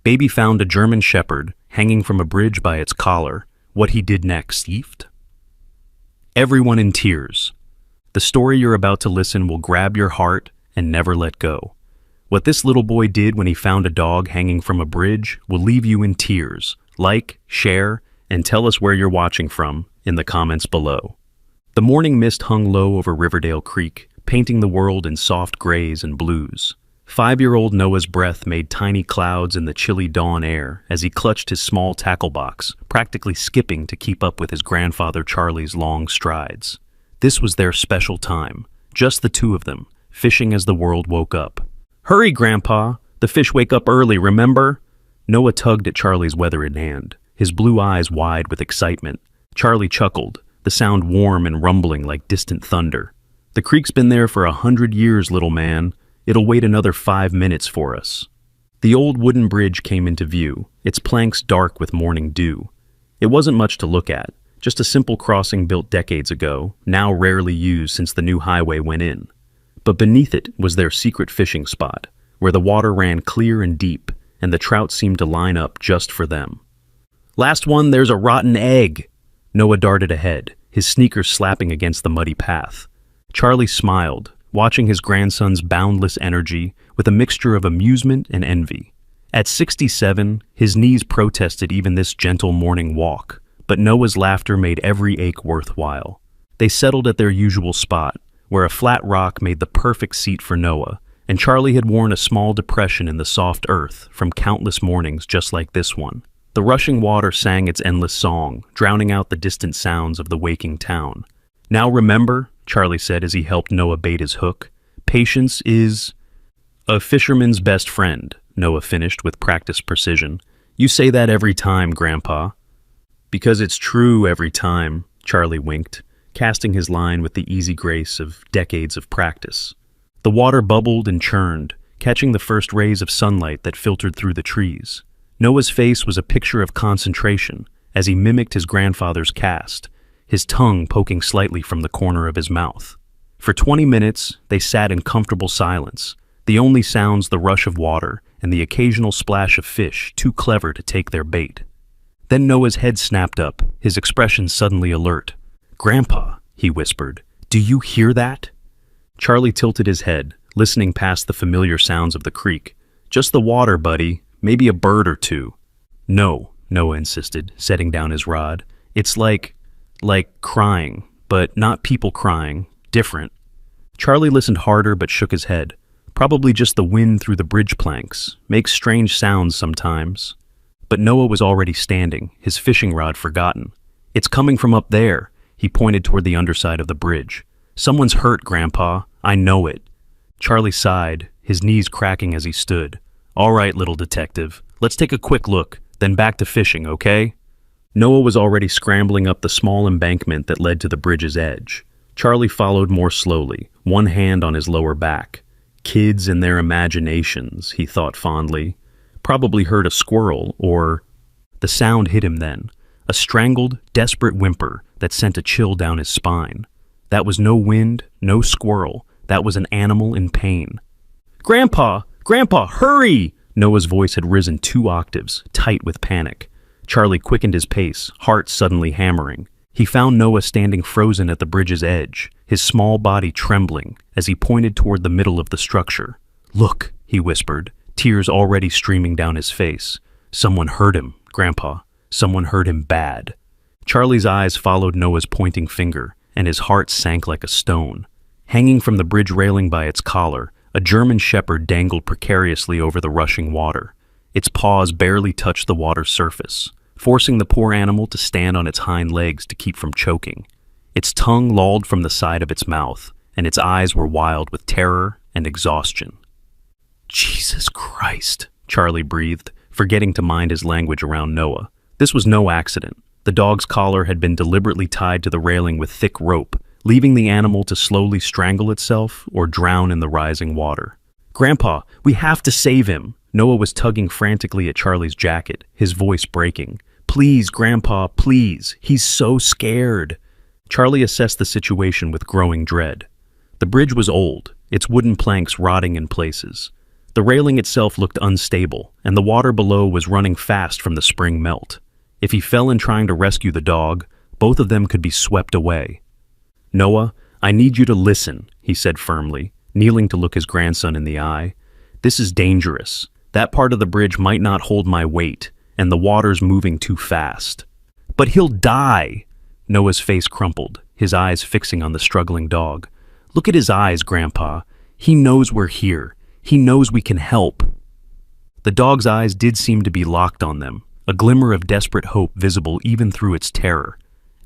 Baby found a German shepherd hanging from a bridge by its collar. What he did next, Eve? Everyone in tears. The story you're about to listen will grab your heart and never let go. What this little boy did when he found a dog hanging from a bridge will leave you in tears. Like, share, and tell us where you're watching from in the comments below. The morning mist hung low over Riverdale Creek, painting the world in soft grays and blues. 5-year-old Noah's breath made tiny clouds in the chilly dawn air as he clutched his small tackle box, practically skipping to keep up with his grandfather Charlie's long strides. This was their special time, just the two of them, fishing as the world woke up. "Hurry, Grandpa! The fish wake up early, remember?" Noah tugged at Charlie's weather in hand, his blue eyes wide with excitement. Charlie chuckled, the sound warm and rumbling like distant thunder. "The creek's been there for 100 years, little man. It'll wait another 5 minutes for us." The old wooden bridge came into view, its planks dark with morning dew. It wasn't much to look at, just a simple crossing built decades ago, now rarely used since the new highway went in. But beneath it was their secret fishing spot, where the water ran clear and deep, and the trout seemed to line up just for them. "Last one, there's a rotten egg!" Noah darted ahead, his sneakers slapping against the muddy path. Charlie smiled, watching his grandson's boundless energy with a mixture of amusement and envy. At 67, his knees protested even this gentle morning walk, but Noah's laughter made every ache worthwhile. They settled at their usual spot, where a flat rock made the perfect seat for Noah, and Charlie had worn a small depression in the soft earth from countless mornings just like this one. The rushing water sang its endless song, drowning out the distant sounds of the waking town. "Now remember," Charlie said as he helped Noah bait his hook, "patience is a fisherman's best friend," Noah finished with practiced precision. "You say that every time, Grandpa." "Because it's true every time," Charlie winked, casting his line with the easy grace of decades of practice. The water bubbled and churned, catching the first rays of sunlight that filtered through the trees. Noah's face was a picture of concentration as he mimicked his grandfather's cast, his tongue poking slightly from the corner of his mouth. For 20 minutes, they sat in comfortable silence, the only sounds the rush of water and the occasional splash of fish too clever to take their bait. Then Noah's head snapped up, his expression suddenly alert. "Grandpa," he whispered, "do you hear that?" Charlie tilted his head, listening past the familiar sounds of the creek. "Just the water, buddy. Maybe a bird or two." "No," Noah insisted, setting down his rod. "It's like crying, but not people crying. Different." Charlie listened harder but shook his head. "Probably just the wind through the bridge planks. Makes strange sounds sometimes." But Noah was already standing, his fishing rod forgotten. "It's coming from up there." He pointed toward the underside of the bridge. "Someone's hurt, Grandpa. I know it." Charlie sighed, his knees cracking as he stood. "All right, little detective. Let's take a quick look, then back to fishing, okay?" Noah was already scrambling up the small embankment that led to the bridge's edge. Charlie followed more slowly, one hand on his lower back. Kids and their imaginations, he thought fondly. Probably heard a squirrel, or... The sound hit him then, a strangled, desperate whimper that sent a chill down his spine. That was no wind, no squirrel. That was an animal in pain. "Grandpa! Grandpa, hurry!" Noah's voice had risen 2 octaves, tight with panic. Charlie quickened his pace, heart suddenly hammering. He found Noah standing frozen at the bridge's edge, his small body trembling as he pointed toward the middle of the structure. "Look," he whispered, tears already streaming down his face. "Someone hurt him, Grandpa. Someone hurt him bad." Charlie's eyes followed Noah's pointing finger, and his heart sank like a stone. Hanging from the bridge railing by its collar, a German shepherd dangled precariously over the rushing water. Its paws barely touched the water's surface, forcing the poor animal to stand on its hind legs to keep from choking. Its tongue lolled from the side of its mouth, and its eyes were wild with terror and exhaustion. "Jesus Christ," Charlie breathed, forgetting to mind his language around Noah. This was no accident. The dog's collar had been deliberately tied to the railing with thick rope, leaving the animal to slowly strangle itself or drown in the rising water. "Grandpa, we have to save him!" Noah was tugging frantically at Charlie's jacket, his voice breaking. "Please, Grandpa, please! He's so scared!" Charlie assessed the situation with growing dread. The bridge was old, its wooden planks rotting in places. The railing itself looked unstable, and the water below was running fast from the spring melt. If he fell in trying to rescue the dog, both of them could be swept away. "Noah, I need you to listen," he said firmly, kneeling to look his grandson in the eye. "This is dangerous. That part of the bridge might not hold my weight, and the water's moving too fast." "But he'll die!" Noah's face crumpled, his eyes fixing on the struggling dog. "Look at his eyes, Grandpa. He knows we're here. He knows we can help." The dog's eyes did seem to be locked on them, a glimmer of desperate hope visible even through its terror.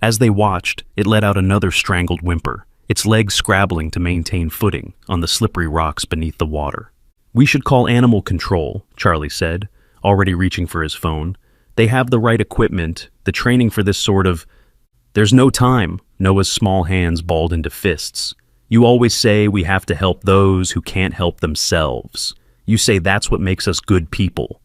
As they watched, it let out another strangled whimper, its legs scrabbling to maintain footing on the slippery rocks beneath the water. "We should call animal control," Charlie said, already reaching for his phone. "They have the right equipment, the training for this sort of—" "There's no time," Noah's small hands balled into fists. "You always say we have to help those who can't help themselves. You say that's what makes us good people."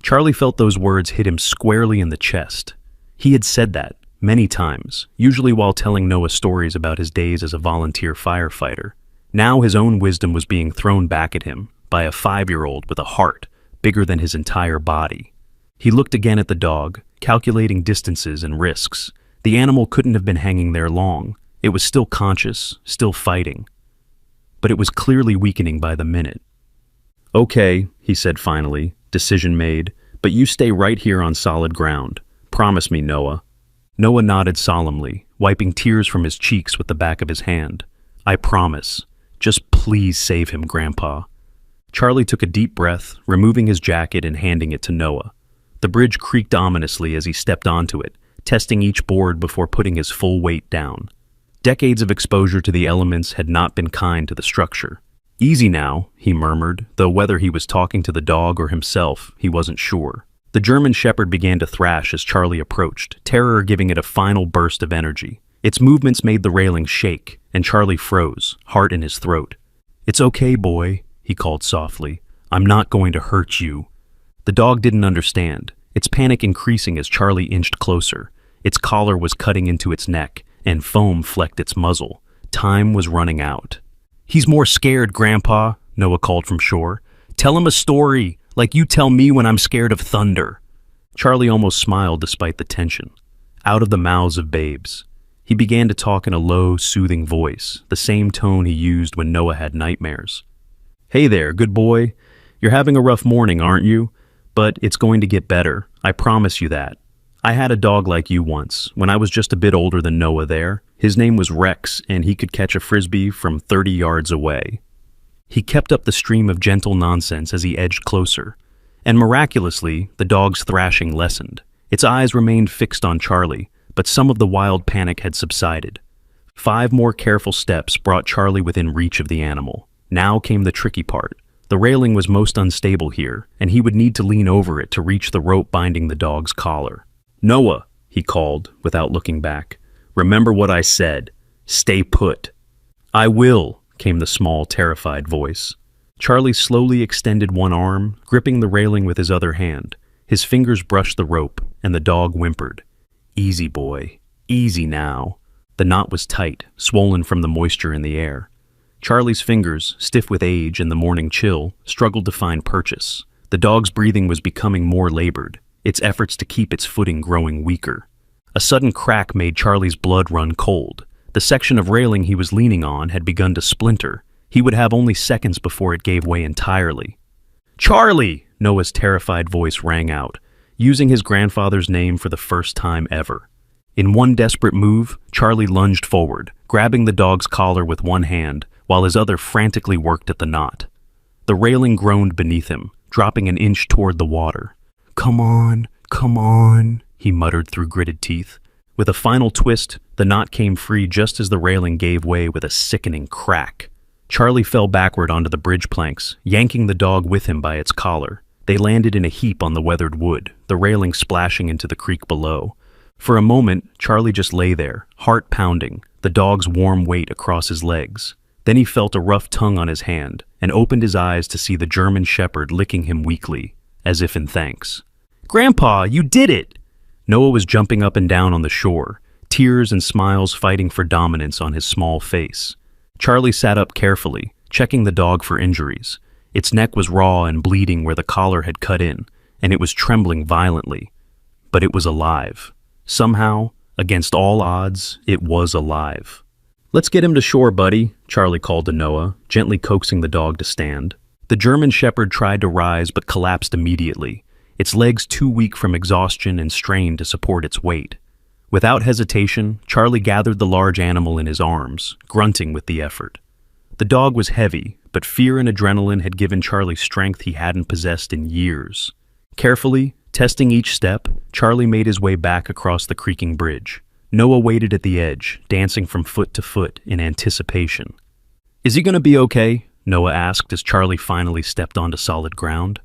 Charlie felt those words hit him squarely in the chest. He had said that many times, usually while telling Noah stories about his days as a volunteer firefighter. Now his own wisdom was being thrown back at him by a 5-year-old with a heart bigger than his entire body. He looked again at the dog, calculating distances and risks. The animal couldn't have been hanging there long. It was still conscious, still fighting. But it was clearly weakening by the minute. "Okay," he said finally, decision made, "but you stay right here on solid ground. Promise me, Noah." Noah nodded solemnly, wiping tears from his cheeks with the back of his hand. "I promise. Just please save him, Grandpa." Charlie took a deep breath, removing his jacket and handing it to Noah. The bridge creaked ominously as he stepped onto it, testing each board before putting his full weight down. Decades of exposure to the elements had not been kind to the structure. "Easy now," he murmured, though whether he was talking to the dog or himself, he wasn't sure. The German Shepherd began to thrash as Charlie approached, terror giving it a final burst of energy. Its movements made the railing shake, and Charlie froze, heart in his throat. "It's okay, boy," he called softly. "I'm not going to hurt you." The dog didn't understand, its panic increasing as Charlie inched closer. Its collar was cutting into its neck, and foam flecked its muzzle. Time was running out. "He's more scared, Grandpa," Noah called from shore. "Tell him a story, like you tell me when I'm scared of thunder." Charlie almost smiled despite the tension. Out of the mouths of babes. He began to talk in a low, soothing voice, the same tone he used when Noah had nightmares. "Hey there, good boy. You're having a rough morning, aren't you? But it's going to get better. I promise you that. I had a dog like you once, when I was just a bit older than Noah there. His name was Rex, and he could catch a frisbee from 30 yards away." He kept up the stream of gentle nonsense as he edged closer, and miraculously, the dog's thrashing lessened. Its eyes remained fixed on Charlie, but some of the wild panic had subsided. 5 more careful steps brought Charlie within reach of the animal. Now came the tricky part. The railing was most unstable here, and he would need to lean over it to reach the rope binding the dog's collar. "Noah," he called, without looking back. "Remember what I said. Stay put." "I will," came the small, terrified voice. Charlie slowly extended one arm, gripping the railing with his other hand. His fingers brushed the rope, and the dog whimpered. "Easy, boy. Easy now." The knot was tight, swollen from the moisture in the air. Charlie's fingers, stiff with age and the morning chill, struggled to find purchase. The dog's breathing was becoming more labored, its efforts to keep its footing growing weaker. A sudden crack made Charlie's blood run cold. The section of railing he was leaning on had begun to splinter. He would have only seconds before it gave way entirely. "Charlie!" Noah's terrified voice rang out, using his grandfather's name for the first time ever. In one desperate move, Charlie lunged forward, grabbing the dog's collar with one hand, while his other frantically worked at the knot. The railing groaned beneath him, dropping an inch toward the water. Come on," he muttered through gritted teeth. With a final twist, the knot came free just as the railing gave way with a sickening crack. Charlie fell backward onto the bridge planks, yanking the dog with him by its collar. They landed in a heap on the weathered wood, the railing splashing into the creek below. For a moment, Charlie just lay there, heart pounding, the dog's warm weight across his legs. Then he felt a rough tongue on his hand and opened his eyes to see the German Shepherd licking him weakly, as if in thanks. "Grandpa, you did it!" Noah was jumping up and down on the shore, tears and smiles fighting for dominance on his small face. Charlie sat up carefully, checking the dog for injuries. Its neck was raw and bleeding where the collar had cut in, and it was trembling violently. But it was alive. Somehow, against all odds, it was alive. "Let's get him to shore, buddy," Charlie called to Noah, gently coaxing the dog to stand. The German Shepherd tried to rise but collapsed immediately, its legs too weak from exhaustion and strain to support its weight. Without hesitation, Charlie gathered the large animal in his arms, grunting with the effort. The dog was heavy, but fear and adrenaline had given Charlie strength he hadn't possessed in years. Carefully, testing each step, Charlie made his way back across the creaking bridge. Noah waited at the edge, dancing from foot to foot in anticipation. "Is he going to be okay?" Noah asked as Charlie finally stepped onto solid ground.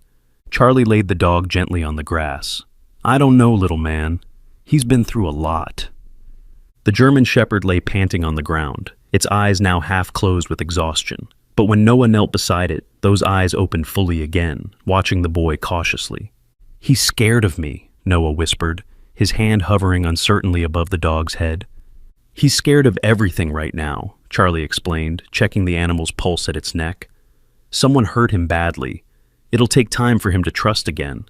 Charlie laid the dog gently on the grass. "I don't know, little man. He's been through a lot." The German Shepherd lay panting on the ground, its eyes now half closed with exhaustion. But when Noah knelt beside it, those eyes opened fully again, watching the boy cautiously. "He's scared of me," Noah whispered, his hand hovering uncertainly above the dog's head. "He's scared of everything right now," Charlie explained, checking the animal's pulse at its neck. "Someone hurt him badly. It'll take time for him to trust again."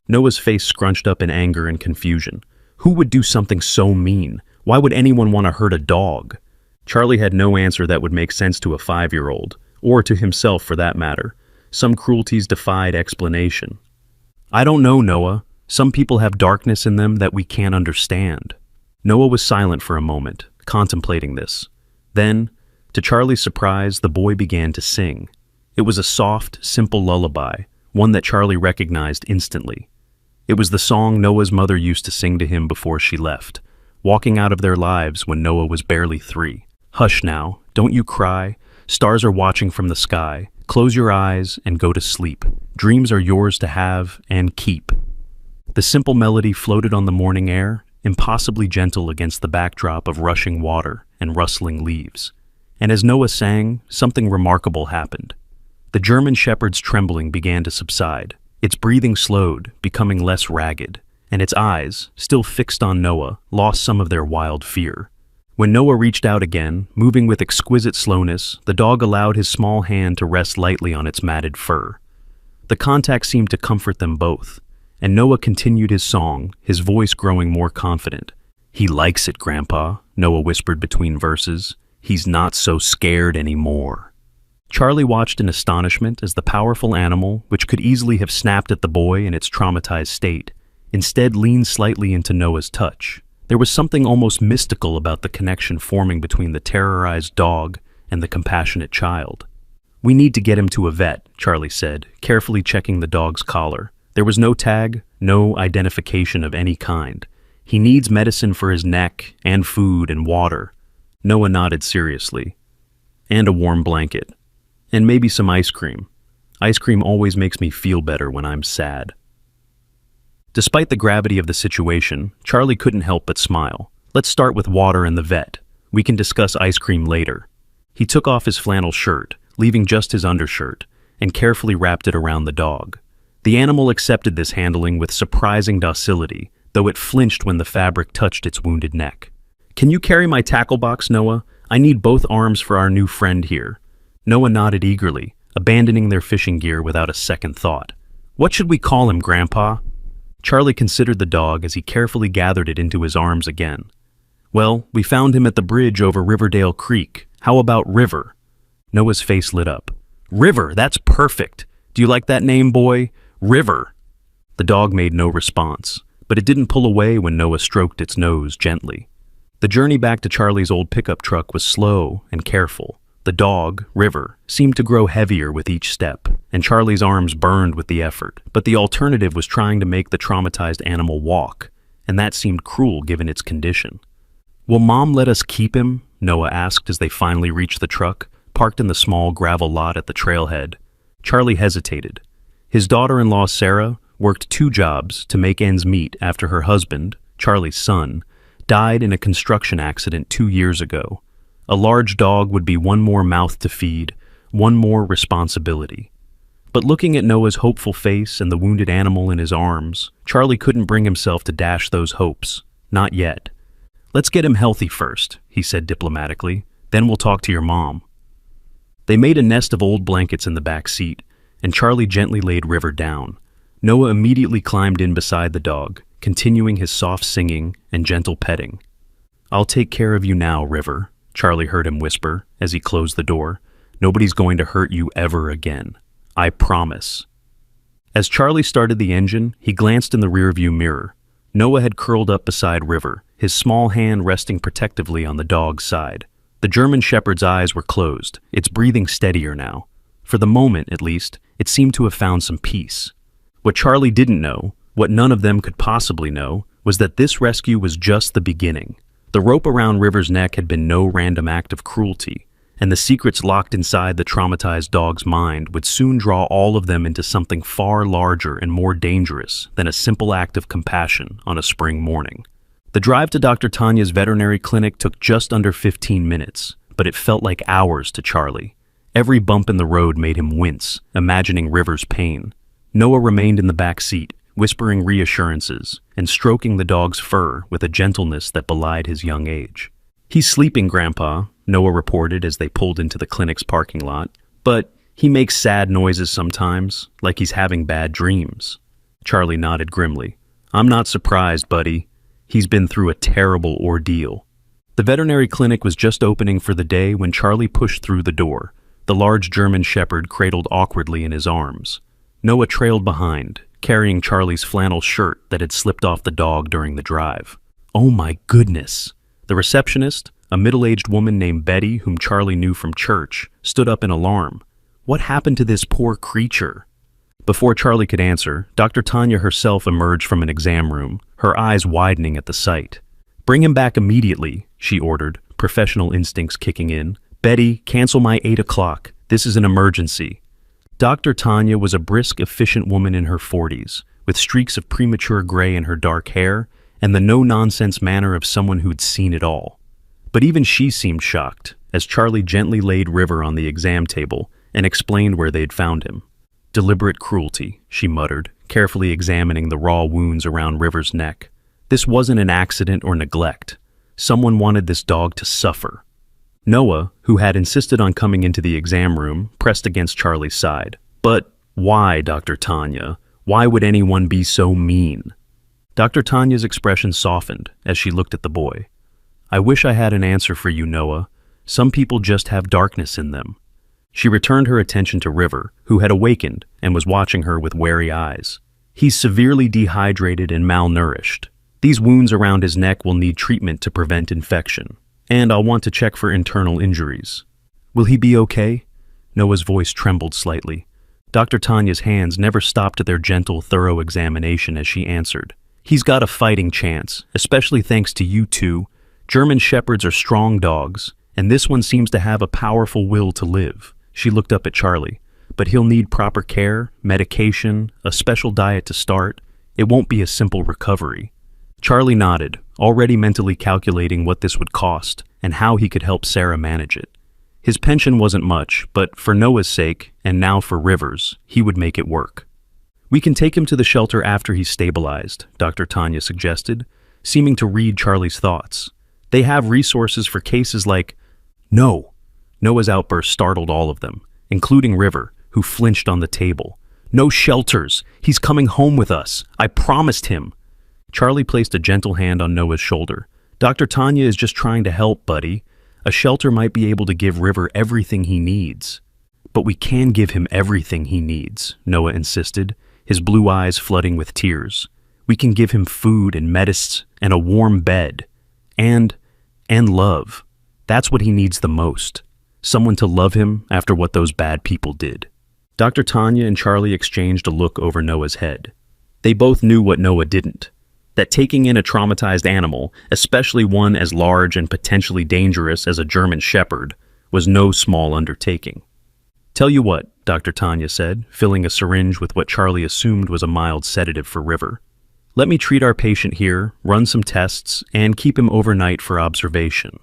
Noah's face scrunched up in anger and confusion. Who would do something so mean? Why would anyone want to hurt a dog? Charlie had no answer that would make sense to a 5-year-old, or to himself for that matter. Some cruelties defied explanation. "I don't know, Noah. Some people have darkness in them that we can't understand." Noah was silent for a moment, contemplating this. Then, to Charlie's surprise, the boy began to sing. It was a soft, simple lullaby, one that Charlie recognized instantly. It was the song Noah's mother used to sing to him before she left, walking out of their lives when Noah was barely 3. "Hush now, don't you cry. Stars are watching from the sky. Close your eyes and go to sleep. Dreams are yours to have and keep." The simple melody floated on the morning air, impossibly gentle against the backdrop of rushing water and rustling leaves. And as Noah sang, something remarkable happened. The German Shepherd's trembling began to subside. Its breathing slowed, becoming less ragged, and its eyes, still fixed on Noah, lost some of their wild fear. When Noah reached out again, moving with exquisite slowness, the dog allowed his small hand to rest lightly on its matted fur. The contact seemed to comfort them both, and Noah continued his song, his voice growing more confident. "He likes it, Grandpa," Noah whispered between verses. "He's not so scared anymore." Charlie watched in astonishment as the powerful animal, which could easily have snapped at the boy in its traumatized state, instead leaned slightly into Noah's touch. There was something almost mystical about the connection forming between the terrorized dog and the compassionate child. "We need to get him to a vet," Charlie said, carefully checking the dog's collar. There was no tag, no identification of any kind. "He needs medicine for his neck, and food and water." Noah nodded seriously. "And a warm blanket. And maybe some ice cream. Ice cream always makes me feel better when I'm sad." Despite the gravity of the situation, Charlie couldn't help but smile. "Let's start with water and the vet. We can discuss ice cream later." He took off his flannel shirt, leaving just his undershirt, and carefully wrapped it around the dog. The animal accepted this handling with surprising docility, though it flinched when the fabric touched its wounded neck. "Can you carry my tackle box, Noah? I need both arms for our new friend here." Noah nodded eagerly, abandoning their fishing gear without a second thought. "What should we call him, Grandpa?" Charlie considered the dog as he carefully gathered it into his arms again. "Well, we found him at the bridge over Riverdale Creek. How about River?" Noah's face lit up. "River, that's perfect. Do you like that name, boy? River." The dog made no response, but it didn't pull away when Noah stroked its nose gently. The journey back to Charlie's old pickup truck was slow and careful. The dog, River, seemed to grow heavier with each step, and Charlie's arms burned with the effort. But the alternative was trying to make the traumatized animal walk, and that seemed cruel given its condition. "Will Mom let us keep him?" Noah asked as they finally reached the truck, parked in the small gravel lot at the trailhead. Charlie hesitated. His daughter-in-law, Sarah, worked 2 jobs to make ends meet after her husband, Charlie's son, died in a construction accident 2 years ago. A large dog would be one more mouth to feed, one more responsibility. But looking at Noah's hopeful face and the wounded animal in his arms, Charlie couldn't bring himself to dash those hopes. Not yet. "Let's get him healthy first," he said diplomatically. "Then we'll talk to your mom." They made a nest of old blankets in the back seat, and Charlie gently laid River down. Noah immediately climbed in beside the dog, continuing his soft singing and gentle petting. "I'll take care of you now, River," Charlie heard him whisper as he closed the door. "Nobody's going to hurt you ever again. I promise." As Charlie started the engine, he glanced in the rearview mirror. Noah had curled up beside River, his small hand resting protectively on the dog's side. The German Shepherd's eyes were closed, its breathing steadier now. For the moment, at least, it seemed to have found some peace. What Charlie didn't know, what none of them could possibly know, was that this rescue was just the beginning. The rope around River's neck had been no random act of cruelty, and the secrets locked inside the traumatized dog's mind would soon draw all of them into something far larger and more dangerous than a simple act of compassion on a spring morning. The drive to Dr. Tanya's veterinary clinic took just under 15 minutes, but it felt like hours to Charlie. Every bump in the road made him wince, imagining River's pain. Noah remained in the back seat, whispering reassurances and stroking the dog's fur with a gentleness that belied his young age. "He's sleeping, Grandpa," Noah reported as they pulled into the clinic's parking lot, "but he makes sad noises sometimes, like he's having bad dreams." Charlie nodded grimly. "I'm not surprised, buddy. He's been through a terrible ordeal." The veterinary clinic was just opening for the day when Charlie pushed through the door, the large German Shepherd cradled awkwardly in his arms. Noah trailed behind, carrying Charlie's flannel shirt that had slipped off the dog during the drive. "Oh my goodness!" The receptionist, a middle-aged woman named Betty whom Charlie knew from church, stood up in alarm. What happened to this poor creature? Before Charlie could answer, Dr. Tanya herself emerged from an exam room, her eyes widening at the sight. "Bring him back immediately," she ordered, professional instincts kicking in. "Betty, cancel my 8 o'clock. This is an emergency." Dr. Tanya was a brisk, efficient woman in her 40s, with streaks of premature gray in her dark hair and the no-nonsense manner of someone who'd seen it all. But even she seemed shocked, as Charlie gently laid River on the exam table and explained where they'd found him. "Deliberate cruelty," she muttered, carefully examining the raw wounds around River's neck. "This wasn't an accident or neglect. Someone wanted this dog to suffer." Noah, who had insisted on coming into the exam room, pressed against Charlie's side. "But why, Dr. Tanya? Why would anyone be so mean?" Dr. Tanya's expression softened as she looked at the boy. "I wish I had an answer for you, Noah. Some people just have darkness in them." She returned her attention to River, who had awakened and was watching her with wary eyes. "He's severely dehydrated and malnourished. These wounds around his neck will need treatment to prevent infection. And I'll want to check for internal injuries." "Will he be okay?" Noah's voice trembled slightly. Dr. Tanya's hands never stopped at their gentle, thorough examination as she answered. "He's got a fighting chance, especially thanks to you two. German Shepherds are strong dogs, and this one seems to have a powerful will to live." She looked up at Charlie. "But he'll need proper care, medication, a special diet to start. It won't be a simple recovery." Charlie nodded, already mentally calculating what this would cost and how he could help Sarah manage it. His pension wasn't much, but for Noah's sake, and now for River's, he would make it work. "We can take him to the shelter after he's stabilized," Dr. Tanya suggested, seeming to read Charlie's thoughts. "They have resources for cases like—" "No!" Noah's outburst startled all of them, including River, who flinched on the table. "No shelters! He's coming home with us! I promised him!" Charlie placed a gentle hand on Noah's shoulder. "Dr. Tanya is just trying to help, buddy. A shelter might be able to give River everything he needs." "But we can give him everything he needs," Noah insisted, his blue eyes flooding with tears. "We can give him food and medicine and a warm bed. And love. That's what he needs the most. Someone to love him after what those bad people did." Dr. Tanya and Charlie exchanged a look over Noah's head. They both knew what Noah didn't. That taking in a traumatized animal, especially one as large and potentially dangerous as a German Shepherd, was no small undertaking. "Tell you what," Dr. Tanya said, filling a syringe with what Charlie assumed was a mild sedative for River. "Let me treat our patient here, run some tests, and keep him overnight for observation.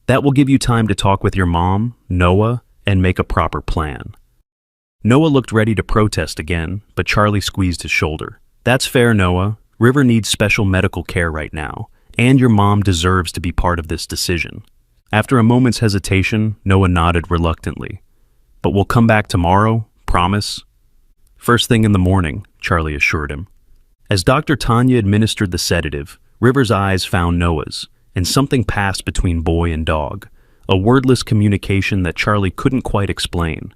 That will give you time to talk with your mom, Noah, and make a proper plan." Noah looked ready to protest again, but Charlie squeezed his shoulder. "That's fair, Noah. River needs special medical care right now, and your mom deserves to be part of this decision." After a moment's hesitation, Noah nodded reluctantly. "But we'll come back tomorrow, promise?" First thing in the morning, Charlie assured him. As Dr. Tanya administered the sedative, River's eyes found Noah's, and something passed between boy and dog, a wordless communication that Charlie couldn't quite explain.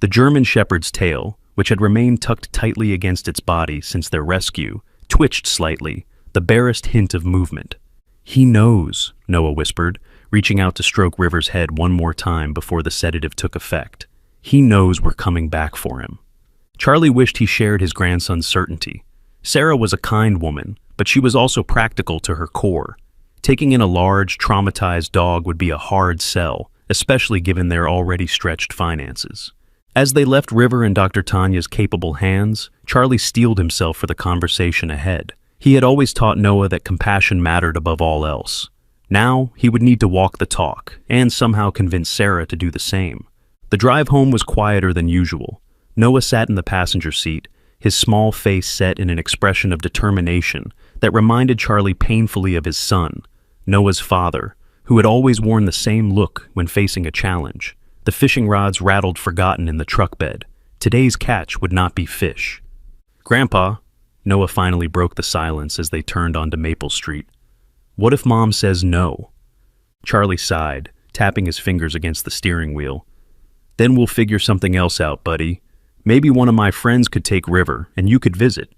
The German Shepherd's tail, which had remained tucked tightly against its body since their rescue, twitched slightly, the barest hint of movement. "He knows," Noah whispered, reaching out to stroke River's head one more time before the sedative took effect. "He knows we're coming back for him." Charlie wished he shared his grandson's certainty. Sarah was a kind woman, but she was also practical to her core. Taking in a large, traumatized dog would be a hard sell, especially given their already stretched finances. As they left River in Dr. Tanya's capable hands, Charlie steeled himself for the conversation ahead. He had always taught Noah that compassion mattered above all else. Now, he would need to walk the talk, and somehow convince Sarah to do the same. The drive home was quieter than usual. Noah sat in the passenger seat, his small face set in an expression of determination that reminded Charlie painfully of his son, Noah's father, who had always worn the same look when facing a challenge. The fishing rods rattled forgotten in the truck bed. Today's catch would not be fish. "Grandpa," Noah finally broke the silence as they turned onto Maple Street. "What if Mom says no?" Charlie sighed, tapping his fingers against the steering wheel. "Then we'll figure something else out, buddy. Maybe one of my friends could take River, and you could visit."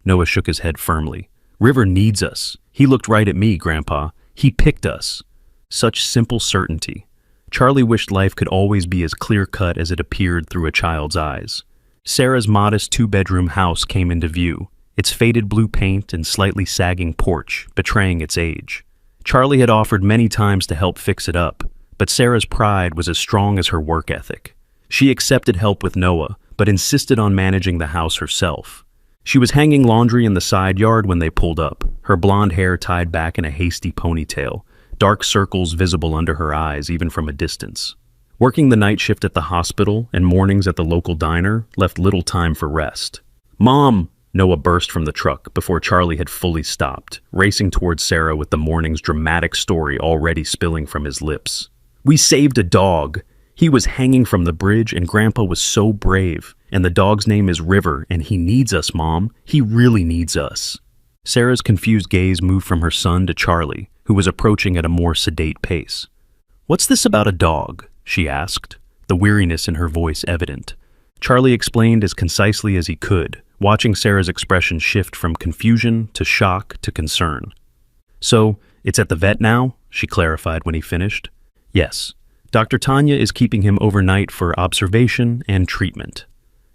Noah shook his head firmly. "River needs us. He looked right at me, Grandpa. He picked us." Such simple certainty. Charlie wished life could always be as clear-cut as it appeared through a child's eyes. Sarah's modest two-bedroom house came into view, its faded blue paint and slightly sagging porch betraying its age. Charlie had offered many times to help fix it up, but Sarah's pride was as strong as her work ethic. She accepted help with Noah, but insisted on managing the house herself. She was hanging laundry in the side yard when they pulled up, her blonde hair tied back in a hasty ponytail, dark circles visible under her eyes even from a distance. Working the night shift at the hospital and mornings at the local diner left little time for rest. "Mom!" Noah burst from the truck before Charlie had fully stopped, racing towards Sarah with the morning's dramatic story already spilling from his lips. "We saved a dog. He was hanging from the bridge and Grandpa was so brave. And the dog's name is River and he needs us, Mom. He really needs us." Sarah's confused gaze moved from her son to Charlie, who was approaching at a more sedate pace. "What's this about a dog?" she asked, the weariness in her voice evident. Charlie explained as concisely as he could, watching Sarah's expression shift from confusion to shock to concern. "So, it's at the vet now?" she clarified when he finished. "Yes. Dr. Tanya is keeping him overnight for observation and treatment."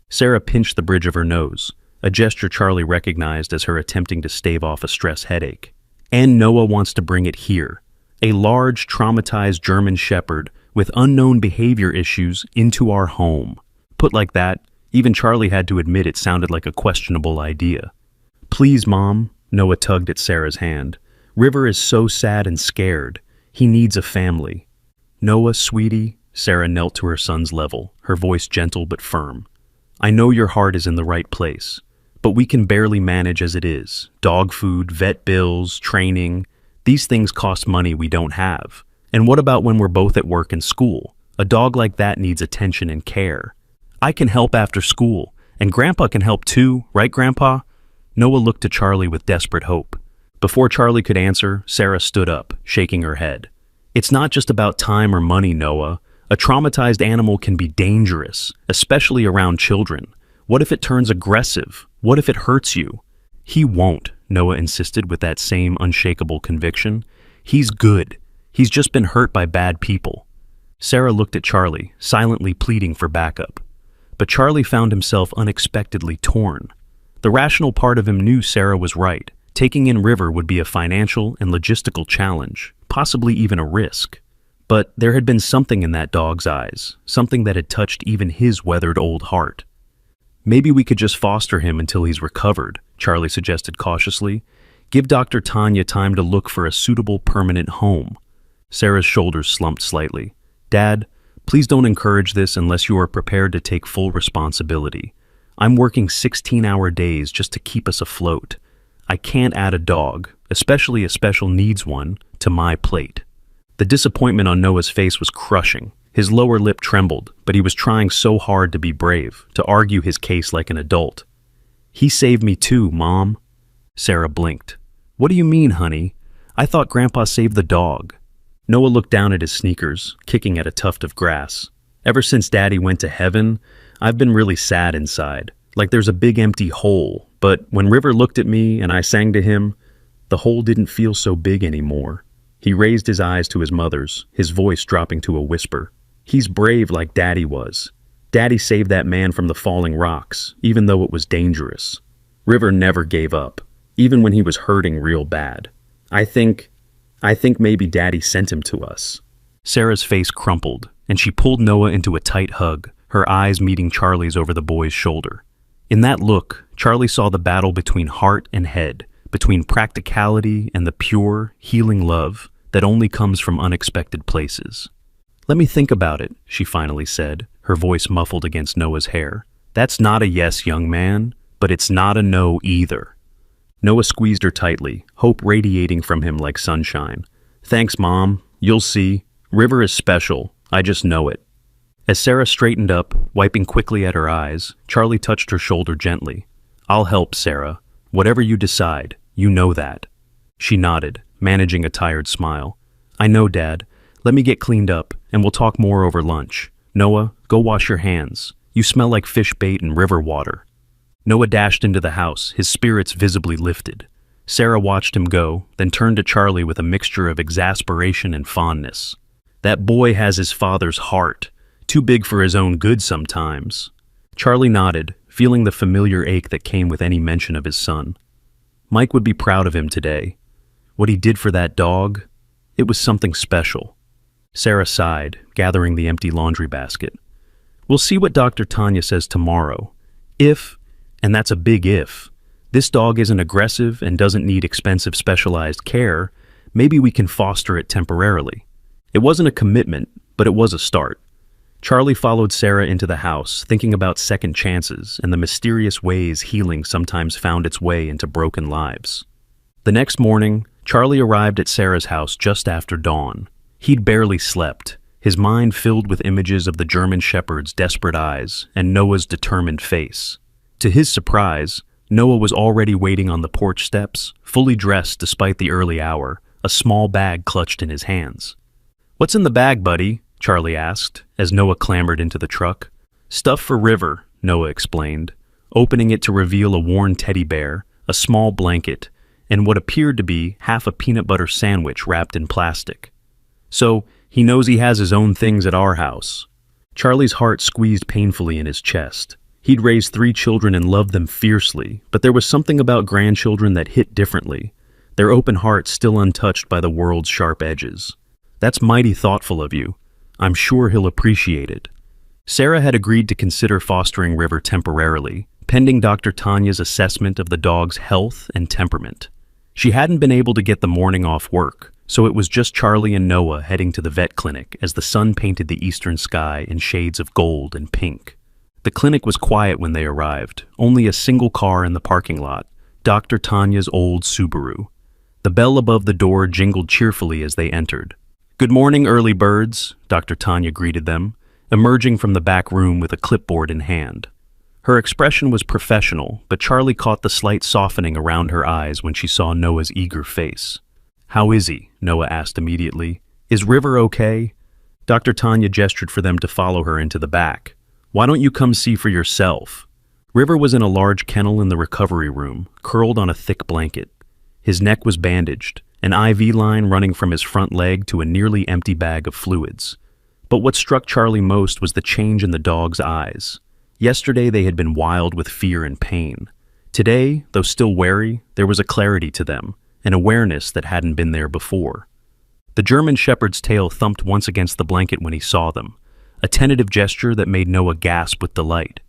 Sarah pinched the bridge of her nose, a gesture Charlie recognized as her attempting to stave off a stress headache. "And Noah wants to bring it here. A large, traumatized German Shepherd with unknown behavior issues into our home." Put like that, even Charlie had to admit it sounded like a questionable idea. "Please, Mom," Noah tugged at Sarah's hand. "River is so sad and scared. He needs a family." "Noah, sweetie," Sarah knelt to her son's level, her voice gentle but firm. "I know your heart is in the right place, but we can barely manage as it is. Dog food, vet bills, training. These things cost money we don't have. And what about when we're both at work and school? A dog like that needs attention and care. I can help after school, and Grandpa can help too, right, Grandpa?" Noah looked to Charlie with desperate hope. Before Charlie could answer, Sarah stood up, shaking her head. "It's not just about time or money, Noah. A traumatized animal can be dangerous, especially around children. What if it turns aggressive? What if it hurts you?" "He won't," Noah insisted with that same unshakable conviction. "He's good. He's just been hurt by bad people." Sarah looked at Charlie, silently pleading for backup. But Charlie found himself unexpectedly torn. The rational part of him knew Sarah was right. Taking in River would be a financial and logistical challenge, possibly even a risk. But there had been something in that dog's eyes, something that had touched even his weathered old heart. "Maybe we could just foster him until he's recovered," Charlie suggested cautiously. "Give Dr. Tanya time to look for a suitable permanent home." Sarah's shoulders slumped slightly. "Dad, please don't encourage this unless you are prepared to take full responsibility. I'm working 16-hour days just to keep us afloat. I can't add a dog, especially a special needs one, to my plate." The disappointment on Noah's face was crushing. His lower lip trembled, but he was trying so hard to be brave, to argue his case like an adult. "He saved me too, Mom." Sarah blinked. "What do you mean, honey? I thought Grandpa saved the dog." Noah looked down at his sneakers, kicking at a tuft of grass. "Ever since Daddy went to heaven, I've been really sad inside, like there's a big empty hole. But when River looked at me and I sang to him, the hole didn't feel so big anymore." He raised his eyes to his mother's, his voice dropping to a whisper. "He's brave like Daddy was. Daddy saved that man from the falling rocks, even though it was dangerous. River never gave up, even when he was hurting real bad. I think maybe Daddy sent him to us." Sarah's face crumpled, and she pulled Noah into a tight hug, her eyes meeting Charlie's over the boy's shoulder. In that look, Charlie saw the battle between heart and head, between practicality and the pure, healing love that only comes from unexpected places. "Let me think about it," she finally said, her voice muffled against Noah's hair. "That's not a yes, young man, but it's not a no either." Noah squeezed her tightly, hope radiating from him like sunshine. "Thanks, Mom. You'll see. River is special. I just know it." As Sarah straightened up, wiping quickly at her eyes, Charlie touched her shoulder gently. "I'll help, Sarah. Whatever you decide, you know that." She nodded, managing a tired smile. "I know, Dad. Let me get cleaned up, and we'll talk more over lunch. Noah, go wash your hands. You smell like fish bait and river water." Noah dashed into the house, his spirits visibly lifted. Sarah watched him go, then turned to Charlie with a mixture of exasperation and fondness. "That boy has his father's heart, too big for his own good sometimes." Charlie nodded, feeling the familiar ache that came with any mention of his son. Mike would be proud of him today. What he did for that dog, it was something special. Sarah sighed, gathering the empty laundry basket. "We'll see what Dr. Tanya says tomorrow. If, and that's a big if, this dog isn't aggressive and doesn't need expensive specialized care, maybe we can foster it temporarily." It wasn't a commitment, but it was a start. Charlie followed Sarah into the house, thinking about second chances and the mysterious ways healing sometimes found its way into broken lives. The next morning, Charlie arrived at Sarah's house just after dawn. He'd barely slept, his mind filled with images of the German Shepherd's desperate eyes and Noah's determined face. To his surprise, Noah was already waiting on the porch steps, fully dressed despite the early hour, a small bag clutched in his hands. "What's in the bag, buddy?" Charlie asked, as Noah clambered into the truck. "Stuff for River," Noah explained, opening it to reveal a worn teddy bear, a small blanket, and what appeared to be half a peanut butter sandwich wrapped in plastic. "So, he knows he has his own things at our house." Charlie's heart squeezed painfully in his chest. He'd raised 3 children and loved them fiercely, but there was something about grandchildren that hit differently, their open hearts still untouched by the world's sharp edges. "That's mighty thoughtful of you. I'm sure he'll appreciate it." Sarah had agreed to consider fostering River temporarily, pending Dr. Tanya's assessment of the dog's health and temperament. She hadn't been able to get the morning off work, so it was just Charlie and Noah heading to the vet clinic as the sun painted the eastern sky in shades of gold and pink. The clinic was quiet when they arrived, only a single car in the parking lot, Dr. Tanya's old Subaru. The bell above the door jingled cheerfully as they entered. "Good morning, early birds," Dr. Tanya greeted them, emerging from the back room with a clipboard in hand. Her expression was professional, but Charlie caught the slight softening around her eyes when she saw Noah's eager face. "How is he?" Noah asked immediately. "Is River okay?" Dr. Tanya gestured for them to follow her into the back. "Why don't you come see for yourself?" River was in a large kennel in the recovery room, curled on a thick blanket. His neck was bandaged, an IV line running from his front leg to a nearly empty bag of fluids. But what struck Charlie most was the change in the dog's eyes. Yesterday they had been wild with fear and pain. Today, though still wary, there was a clarity to them, an awareness that hadn't been there before. The German Shepherd's tail thumped once against the blanket when he saw them, a tentative gesture that made Noah gasp with delight.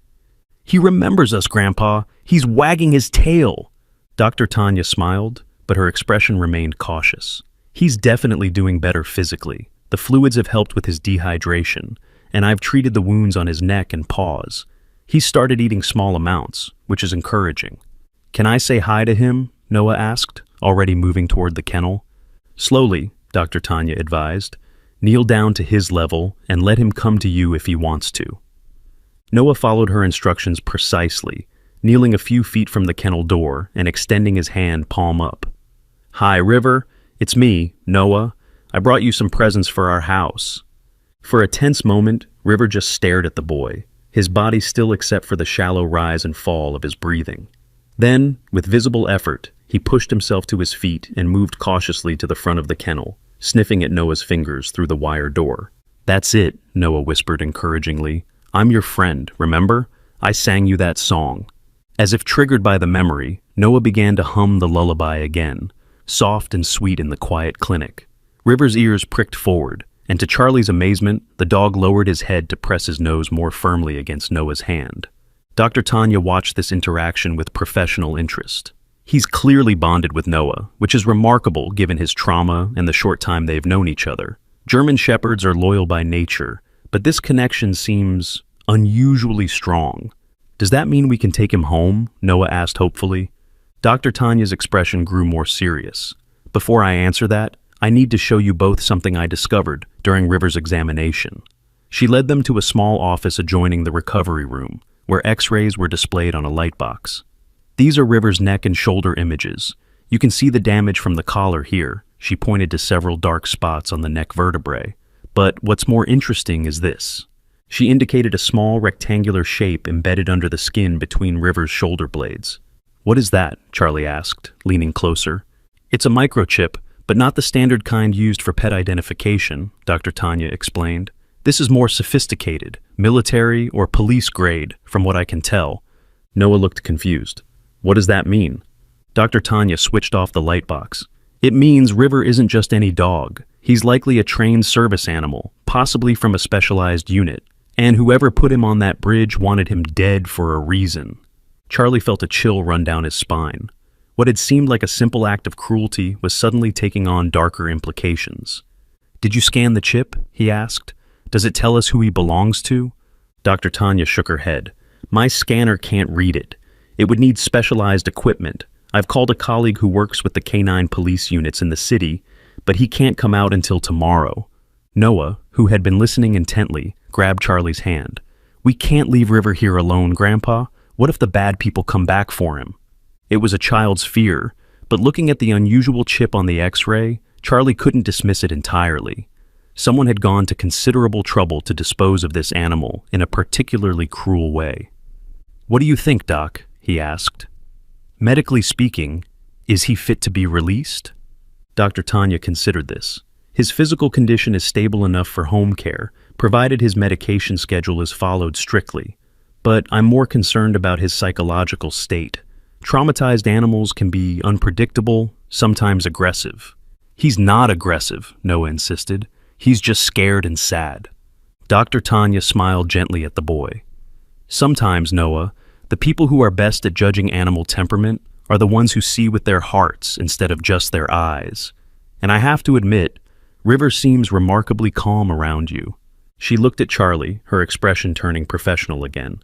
"He remembers us, Grandpa! He's wagging his tail!" Dr. Tanya smiled, but her expression remained cautious. "He's definitely doing better physically. The fluids have helped with his dehydration, and I've treated the wounds on his neck and paws. He's started eating small amounts, which is encouraging." "Can I say hi to him?" Noah asked, already moving toward the kennel. "Slowly," Dr. Tanya advised. Kneel down to his level and let him come to you if he wants to. Noah followed her instructions precisely, kneeling a few feet from the kennel door and extending his hand palm up. "Hi, River. It's me, Noah. I brought you some presents for our house." For a tense moment, River just stared at the boy, his body still except for the shallow rise and fall of his breathing. Then, with visible effort, he pushed himself to his feet and moved cautiously to the front of the kennel, sniffing at Noah's fingers through the wire door. "That's it," Noah whispered encouragingly. "I'm your friend, remember? I sang you that song." As if triggered by the memory, Noah began to hum the lullaby again, soft and sweet in the quiet clinic. River's ears pricked forward, and to Charlie's amazement, the dog lowered his head to press his nose more firmly against Noah's hand. Dr. Tanya watched this interaction with professional interest. He's clearly bonded with Noah, which is remarkable given his trauma and the short time they've known each other. German Shepherds are loyal by nature, but this connection seems unusually strong. "Does that mean we can take him home?" Noah asked hopefully. Dr. Tanya's expression grew more serious. "Before I answer that, I need to show you both something I discovered during River's examination." She led them to a small office adjoining the recovery room, where X-rays were displayed on a lightbox. "These are River's neck and shoulder images. You can see the damage from the collar here." She pointed to several dark spots on the neck vertebrae. "But what's more interesting is this." She indicated a small rectangular shape embedded under the skin between River's shoulder blades. "What is that?" Charlie asked, leaning closer. "It's a microchip, but not the standard kind used for pet identification," Dr. Tanya explained. "This is more sophisticated, military or police grade, from what I can tell." Noah looked confused. "What does that mean?" Dr. Tanya switched off the lightbox. "It means River isn't just any dog. He's likely a trained service animal, possibly from a specialized unit. And whoever put him on that bridge wanted him dead for a reason." Charlie felt a chill run down his spine. What had seemed like a simple act of cruelty was suddenly taking on darker implications. "Did you scan the chip?" he asked. "Does it tell us who he belongs to?" Dr. Tanya shook her head. "My scanner can't read it. It would need specialized equipment. I've called a colleague who works with the canine police units in the city, but he can't come out until tomorrow." Noah, who had been listening intently, grabbed Charlie's hand. "We can't leave River here alone, Grandpa. What if the bad people come back for him?" It was a child's fear, but looking at the unusual chip on the X-ray, Charlie couldn't dismiss it entirely. Someone had gone to considerable trouble to dispose of this animal in a particularly cruel way. "What do you think, Doc?" he asked. "Medically speaking, is he fit to be released?" Dr. Tanya considered this. His physical condition is stable enough for home care, provided his medication schedule is followed strictly. But I'm more concerned about his psychological state. Traumatized animals can be unpredictable, sometimes aggressive. "He's not aggressive," Noah insisted. "He's just scared and sad." Dr. Tanya smiled gently at the boy. "Sometimes, Noah, the people who are best at judging animal temperament are the ones who see with their hearts instead of just their eyes. And I have to admit, River seems remarkably calm around you." She looked at Charlie, her expression turning professional again.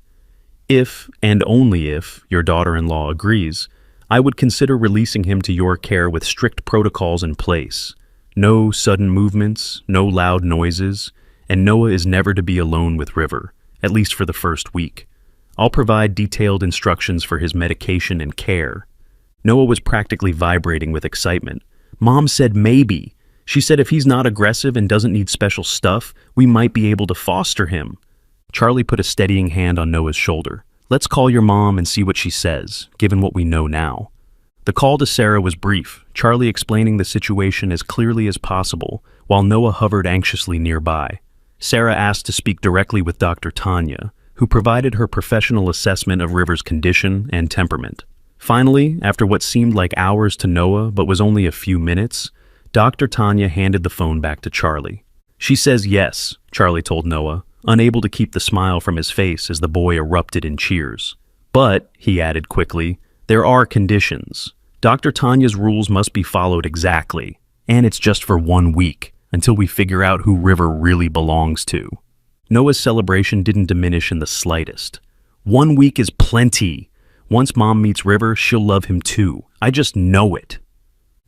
"If, and only if, your daughter-in-law agrees, I would consider releasing him to your care with strict protocols in place. No sudden movements, no loud noises, and Noah is never to be alone with River, at least for the first week. I'll provide detailed instructions for his medication and care." Noah was practically vibrating with excitement. "Mom said maybe. She said if he's not aggressive and doesn't need special stuff, we might be able to foster him." Charlie put a steadying hand on Noah's shoulder. "Let's call your mom and see what she says, given what we know now." The call to Sarah was brief, Charlie explaining the situation as clearly as possible, while Noah hovered anxiously nearby. Sarah asked to speak directly with Dr. Tanya, who provided her professional assessment of River's condition and temperament. Finally, after what seemed like hours to Noah but was only a few minutes, Dr. Tanya handed the phone back to Charlie. "She says yes," Charlie told Noah, unable to keep the smile from his face as the boy erupted in cheers. "But," he added quickly, "there are conditions. Dr. Tanya's rules must be followed exactly, and it's just for 1 week, until we figure out who River really belongs to." Noah's celebration didn't diminish in the slightest. 1 week is plenty. Once Mom meets River, she'll love him too. I just know it."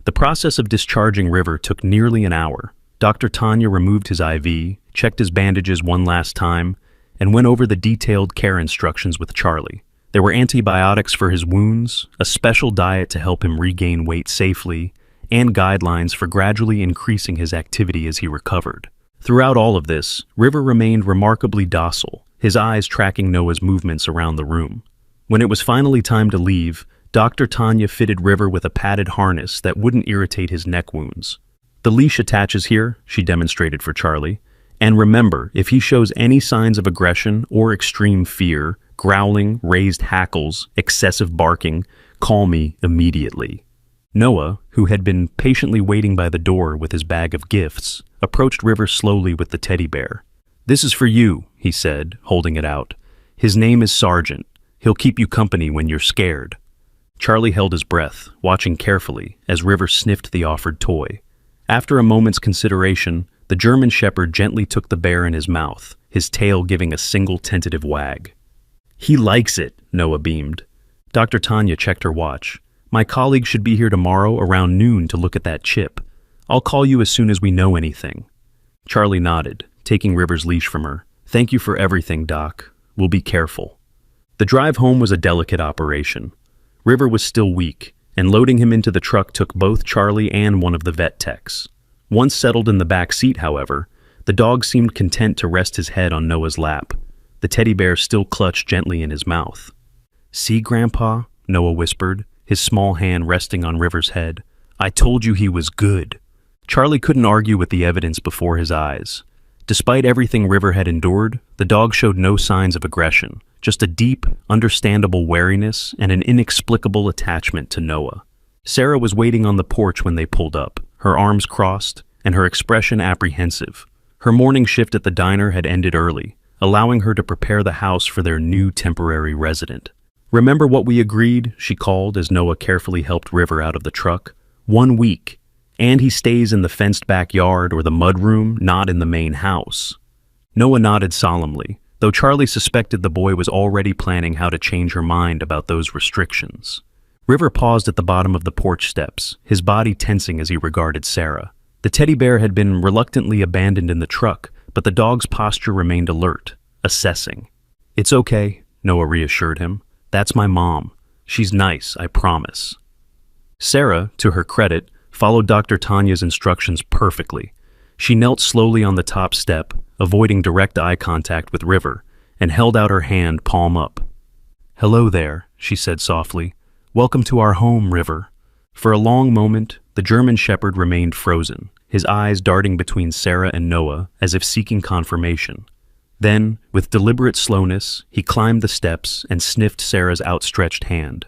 The process of discharging River took nearly an hour. Dr. Tanya removed his IV, checked his bandages one last time, and went over the detailed care instructions with Charlie. There were antibiotics for his wounds, a special diet to help him regain weight safely, and guidelines for gradually increasing his activity as he recovered. Throughout all of this, River remained remarkably docile, his eyes tracking Noah's movements around the room. When it was finally time to leave, Dr. Tanya fitted River with a padded harness that wouldn't irritate his neck wounds. The leash attaches here, she demonstrated for Charlie. And remember, if he shows any signs of aggression or extreme fear, growling, raised hackles, excessive barking, call me immediately. Noah, who had been patiently waiting by the door with his bag of gifts, approached River slowly with the teddy bear. "This is for you," he said, holding it out. "His name is Sergeant. He'll keep you company when you're scared." Charlie held his breath, watching carefully as River sniffed the offered toy. After a moment's consideration, the German Shepherd gently took the bear in his mouth, his tail giving a single tentative wag. "He likes it," Noah beamed. Dr. Tanya checked her watch. "My colleague should be here tomorrow around noon to look at that chip. I'll call you as soon as we know anything." Charlie nodded, taking River's leash from her. "Thank you for everything, Doc. We'll be careful." The drive home was a delicate operation. River was still weak, and loading him into the truck took both Charlie and one of the vet techs. Once settled in the back seat, however, the dog seemed content to rest his head on Noah's lap, the teddy bear still clutched gently in his mouth. "See, Grandpa?" Noah whispered, his small hand resting on River's head. "I told you he was good." Charlie couldn't argue with the evidence before his eyes. Despite everything River had endured, the dog showed no signs of aggression, just a deep, understandable wariness and an inexplicable attachment to Noah. Sarah was waiting on the porch when they pulled up, her arms crossed and her expression apprehensive. Her morning shift at the diner had ended early, allowing her to prepare the house for their new temporary resident. "Remember what we agreed?" she called as Noah carefully helped River out of the truck. "1 week. And he stays in the fenced backyard or the mudroom, not in the main house." Noah nodded solemnly, though Charlie suspected the boy was already planning how to change her mind about those restrictions. River paused at the bottom of the porch steps, his body tensing as he regarded Sarah. The teddy bear had been reluctantly abandoned in the truck, but the dog's posture remained alert, assessing. "It's okay," Noah reassured him. "That's my mom. She's nice, I promise." Sarah, to her credit, followed Dr. Tanya's instructions perfectly. She knelt slowly on the top step, avoiding direct eye contact with River, and held out her hand palm up. "Hello there," she said softly. "Welcome to our home, River." For a long moment, the German Shepherd remained frozen, his eyes darting between Sarah and Noah as if seeking confirmation. Then, with deliberate slowness, he climbed the steps and sniffed Sarah's outstretched hand.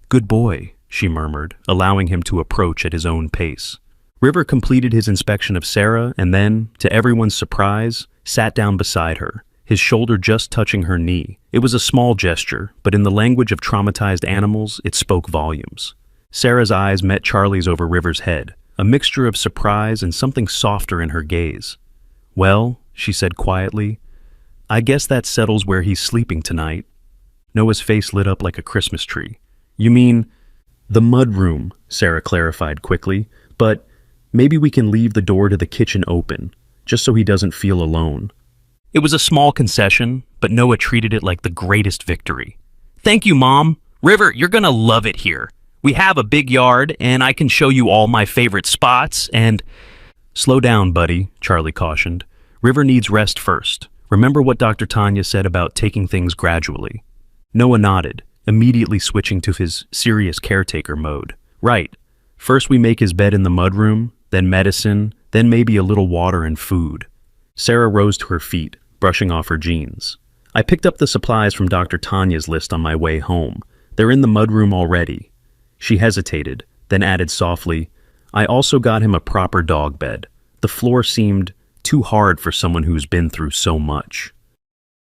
"Good boy," she murmured, allowing him to approach at his own pace. River completed his inspection of Sarah and then, to everyone's surprise, sat down beside her, his shoulder just touching her knee. It was a small gesture, but in the language of traumatized animals, it spoke volumes. Sarah's eyes met Charlie's over River's head, a mixture of surprise and something softer in her gaze. "Well," she said quietly, "I guess that settles where he's sleeping tonight." Noah's face lit up like a Christmas tree. "You mean the mudroom," Sarah clarified quickly, "but maybe we can leave the door to the kitchen open, just so he doesn't feel alone." It was a small concession, but Noah treated it like the greatest victory. "Thank you, Mom. River, you're gonna love it here. We have a big yard, and I can show you all my favorite spots, and—" "Slow down, buddy," Charlie cautioned. "River needs rest first. Remember what Dr. Tanya said about taking things gradually." Noah nodded, immediately switching to his serious caretaker mode. "Right. First we make his bed in the mudroom, then medicine, then maybe a little water and food." Sarah rose to her feet, brushing off her jeans. "I picked up the supplies from Dr. Tanya's list on my way home. They're in the mudroom already." She hesitated, then added softly, "I also got him a proper dog bed. The floor seemed too hard for someone who's been through so much."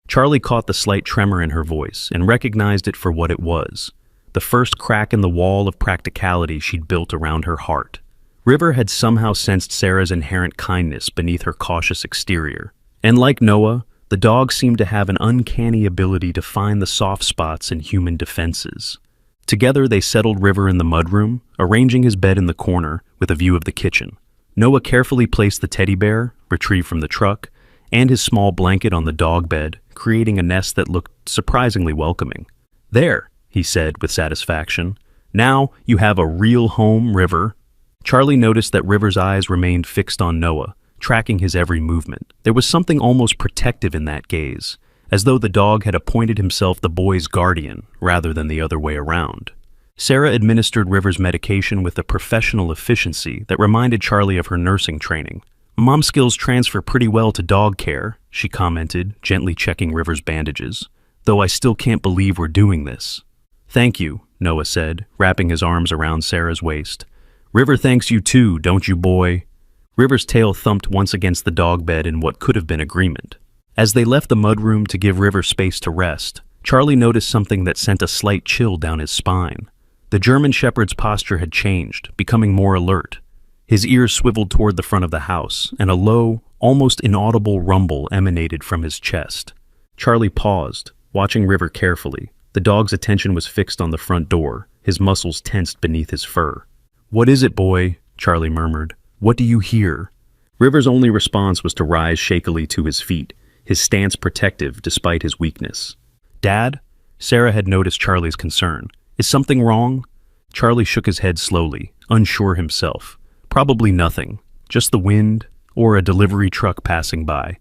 Charlie caught the slight tremor in her voice and recognized it for what it was, the first crack in the wall of practicality she'd built around her heart. River had somehow sensed Sarah's inherent kindness beneath her cautious exterior. And like Noah, the dog seemed to have an uncanny ability to find the soft spots in human defenses. Together they settled River in the mudroom, arranging his bed in the corner with a view of the kitchen. Noah carefully placed the teddy bear, retrieved from the truck, and his small blanket on the dog bed, creating a nest that looked surprisingly welcoming. "There," he said with satisfaction. "Now you have a real home, River." Charlie noticed that River's eyes remained fixed on Noah, tracking his every movement. There was something almost protective in that gaze, as though the dog had appointed himself the boy's guardian rather than the other way around. Sarah administered River's medication with a professional efficiency that reminded Charlie of her nursing training. "Mom skills transfer pretty well to dog care," she commented, gently checking River's bandages, "though I still can't believe we're doing this." "Thank you," Noah said, wrapping his arms around Sarah's waist. "River thanks you too, don't you, boy?" River's tail thumped once against the dog bed in what could have been agreement. As they left the mudroom to give River space to rest, Charlie noticed something that sent a slight chill down his spine. The German Shepherd's posture had changed, becoming more alert. His ears swiveled toward the front of the house, and a low, almost inaudible rumble emanated from his chest. Charlie paused, watching River carefully. The dog's attention was fixed on the front door, his muscles tensed beneath his fur. "What is it, boy?" Charlie murmured. "What do you hear?" River's only response was to rise shakily to his feet, his stance protective despite his weakness. "Dad?" Sarah had noticed Charlie's concern. "Is something wrong?" Charlie shook his head slowly, unsure himself. Probably nothing, just the wind or a delivery truck passing by.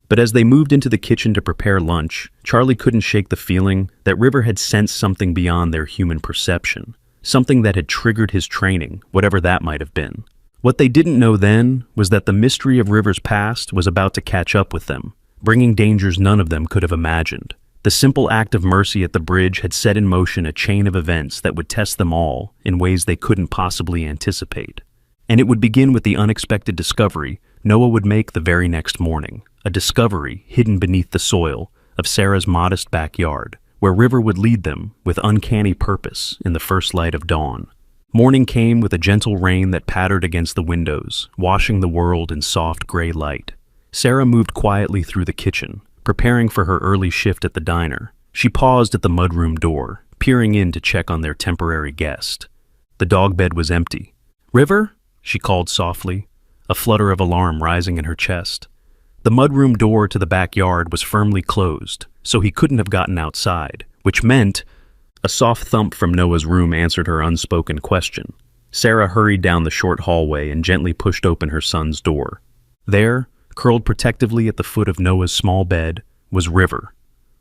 But as they moved into the kitchen to prepare lunch, Charlie couldn't shake the feeling that River had sensed something beyond their human perception, something that had triggered his training, whatever that might have been. What they didn't know then was that the mystery of River's past was about to catch up with them, bringing dangers none of them could have imagined. The simple act of mercy at the bridge had set in motion a chain of events that would test them all in ways they couldn't possibly anticipate. And it would begin with the unexpected discovery Noah would make the very next morning, a discovery hidden beneath the soil of Sarah's modest backyard, where River would lead them with uncanny purpose in the first light of dawn. Morning came with a gentle rain that pattered against the windows, washing the world in soft gray light. Sarah moved quietly through the kitchen, preparing for her early shift at the diner. She paused at the mudroom door, peering in to check on their temporary guest. The dog bed was empty. "River?" she called softly, a flutter of alarm rising in her chest. The mudroom door to the backyard was firmly closed, so he couldn't have gotten outside, which meant a soft thump from Noah's room answered her unspoken question. Sarah hurried down the short hallway and gently pushed open her son's door. There, curled protectively at the foot of Noah's small bed, was River.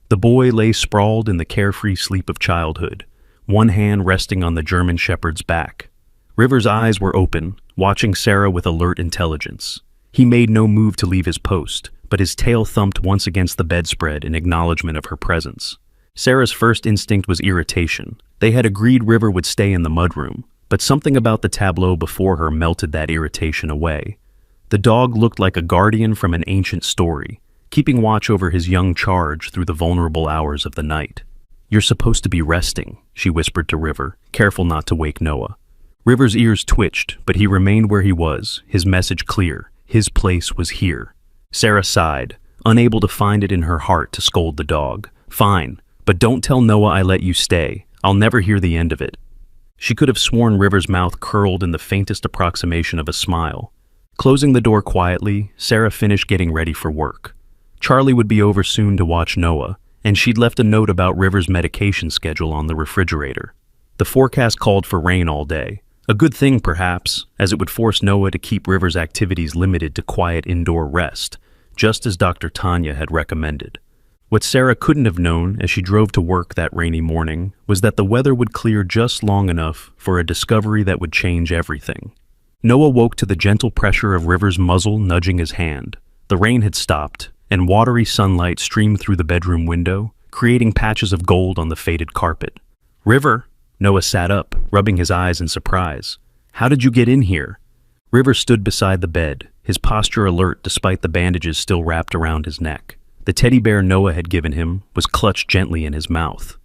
The boy lay sprawled in the carefree sleep of childhood, one hand resting on the German Shepherd's back. River's eyes were open, watching Sarah with alert intelligence. He made no move to leave his post, but his tail thumped once against the bedspread in acknowledgement of her presence. Sarah's first instinct was irritation. They had agreed River would stay in the mudroom, but something about the tableau before her melted that irritation away. The dog looked like a guardian from an ancient story, keeping watch over his young charge through the vulnerable hours of the night. "You're supposed to be resting," she whispered to River, careful not to wake Noah. River's ears twitched, but he remained where he was, his message clear. His place was here. Sarah sighed, unable to find it in her heart to scold the dog. "Fine, but don't tell Noah I let you stay. I'll never hear the end of it." She could have sworn River's mouth curled in the faintest approximation of a smile. Closing the door quietly, Sarah finished getting ready for work. Charlie would be over soon to watch Noah, and she'd left a note about River's medication schedule on the refrigerator. The forecast called for rain all day. A good thing, perhaps, as it would force Noah to keep River's activities limited to quiet indoor rest, just as Dr. Tanya had recommended. What Sarah couldn't have known as she drove to work that rainy morning was that the weather would clear just long enough for a discovery that would change everything. Noah woke to the gentle pressure of River's muzzle nudging his hand. The rain had stopped, and watery sunlight streamed through the bedroom window, creating patches of gold on the faded carpet. "River!" Noah sat up, rubbing his eyes in surprise. "How did you get in here?" River stood beside the bed, his posture alert despite the bandages still wrapped around his neck. The teddy bear Noah had given him was clutched gently in his mouth.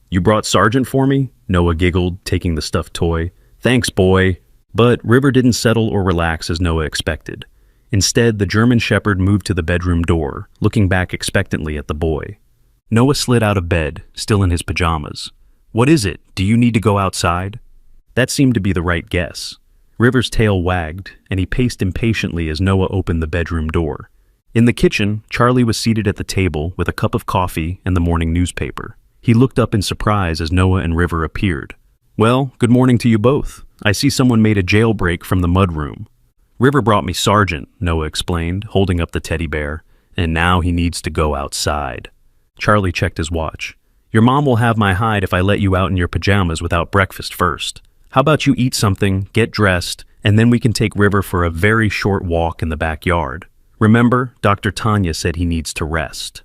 "You brought Sergeant for me?" Noah giggled, taking the stuffed toy. "Thanks, boy." But River didn't settle or relax as Noah expected. Instead, the German Shepherd moved to the bedroom door, looking back expectantly at the boy. Noah slid out of bed, still in his pajamas. "What is it? Do you need to go outside?" That seemed to be the right guess. River's tail wagged, and he paced impatiently as Noah opened the bedroom door. In the kitchen, Charlie was seated at the table with a cup of coffee and the morning newspaper. He looked up in surprise as Noah and River appeared. "Well, good morning to you both. I see someone made a jailbreak from the mudroom." "River brought me Sergeant," Noah explained, holding up the teddy bear, "and now he needs to go outside." Charlie checked his watch. "Your mom will have my hide if I let you out in your pajamas without breakfast first. How about you eat something, get dressed, and then we can take River for a very short walk in the backyard. Remember, Dr. Tanya said he needs to rest."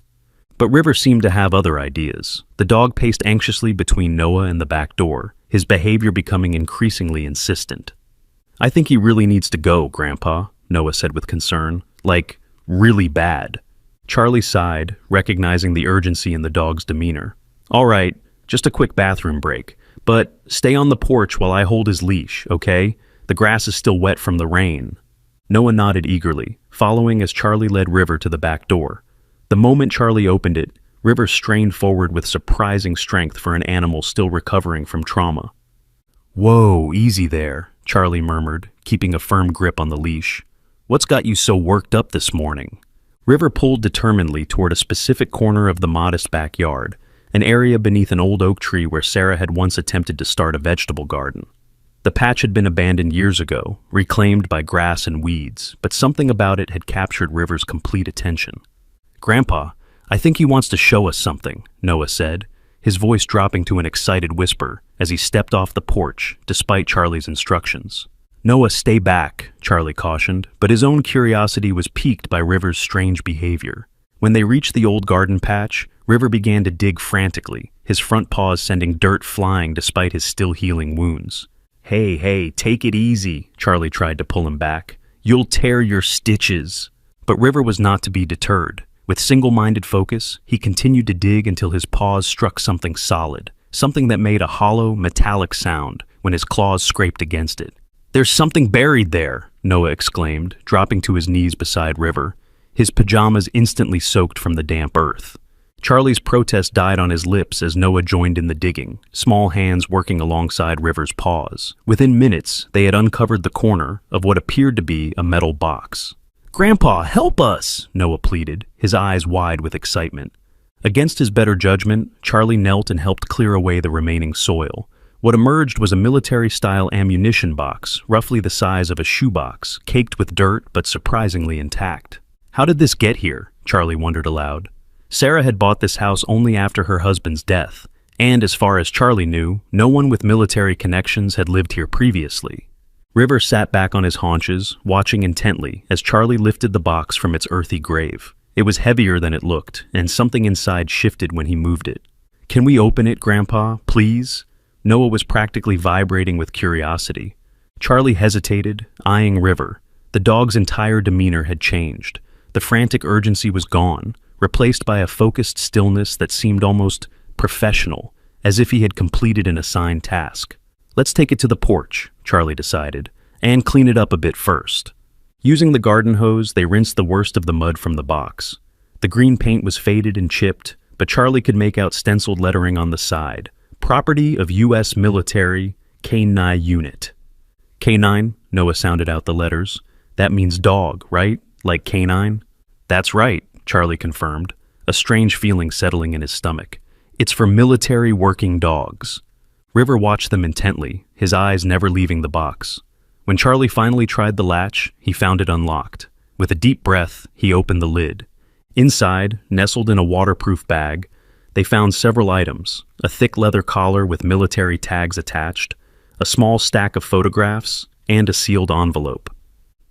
But River seemed to have other ideas. The dog paced anxiously between Noah and the back door, his behavior becoming increasingly insistent. "I think he really needs to go, Grandpa," Noah said with concern. "Like, really bad." Charlie sighed, recognizing the urgency in the dog's demeanor. "All right, just a quick bathroom break. But stay on the porch while I hold his leash, okay? The grass is still wet from the rain." Noah nodded eagerly, following as Charlie led River to the back door. The moment Charlie opened it, River strained forward with surprising strength for an animal still recovering from trauma. "Whoa, easy there," Charlie murmured, keeping a firm grip on the leash. "What's got you so worked up this morning?" River pulled determinedly toward a specific corner of the modest backyard, an area beneath an old oak tree where Sarah had once attempted to start a vegetable garden. The patch had been abandoned years ago, reclaimed by grass and weeds, but something about it had captured River's complete attention. "Grandpa, I think he wants to show us something," Noah said, his voice dropping to an excited whisper as he stepped off the porch, despite Charlie's instructions. "Noah, stay back," Charlie cautioned, but his own curiosity was piqued by River's strange behavior. When they reached the old garden patch, River began to dig frantically, his front paws sending dirt flying despite his still healing wounds. Hey, take it easy," Charlie tried to pull him back. "You'll tear your stitches." But River was not to be deterred. With single-minded focus, he continued to dig until his paws struck something solid, something that made a hollow, metallic sound when his claws scraped against it. "There's something buried there," Noah exclaimed, dropping to his knees beside River, his pajamas instantly soaked from the damp earth. Charlie's protest died on his lips as Noah joined in the digging, small hands working alongside River's paws. Within minutes, they had uncovered the corner of what appeared to be a metal box. "Grandpa, help us!" Noah pleaded, his eyes wide with excitement. Against his better judgment, Charlie knelt and helped clear away the remaining soil. What emerged was a military-style ammunition box, roughly the size of a shoebox, caked with dirt but surprisingly intact. "How did this get here?" Charlie wondered aloud. Sarah had bought this house only after her husband's death, and as far as Charlie knew, no one with military connections had lived here previously. River sat back on his haunches, watching intently as Charlie lifted the box from its earthy grave. It was heavier than it looked, and something inside shifted when he moved it. "Can we open it, Grandpa, please?" Noah was practically vibrating with curiosity. Charlie hesitated, eyeing River. The dog's entire demeanor had changed. The frantic urgency was gone, replaced by a focused stillness that seemed almost professional, as if he had completed an assigned task. "Let's take it to the porch," Charlie decided, "and clean it up a bit first." Using the garden hose, they rinsed the worst of the mud from the box. The green paint was faded and chipped, but Charlie could make out stenciled lettering on the side. "Property of U.S. Military K9 Unit." "K9?" Noah sounded out the letters. "That means dog, right? Like canine?" "That's right," Charlie confirmed, a strange feeling settling in his stomach. "It's for military working dogs." River watched them intently, his eyes never leaving the box. When Charlie finally tried the latch, he found it unlocked. With a deep breath, he opened the lid. Inside, nestled in a waterproof bag, they found several items: a thick leather collar with military tags attached, a small stack of photographs, and a sealed envelope.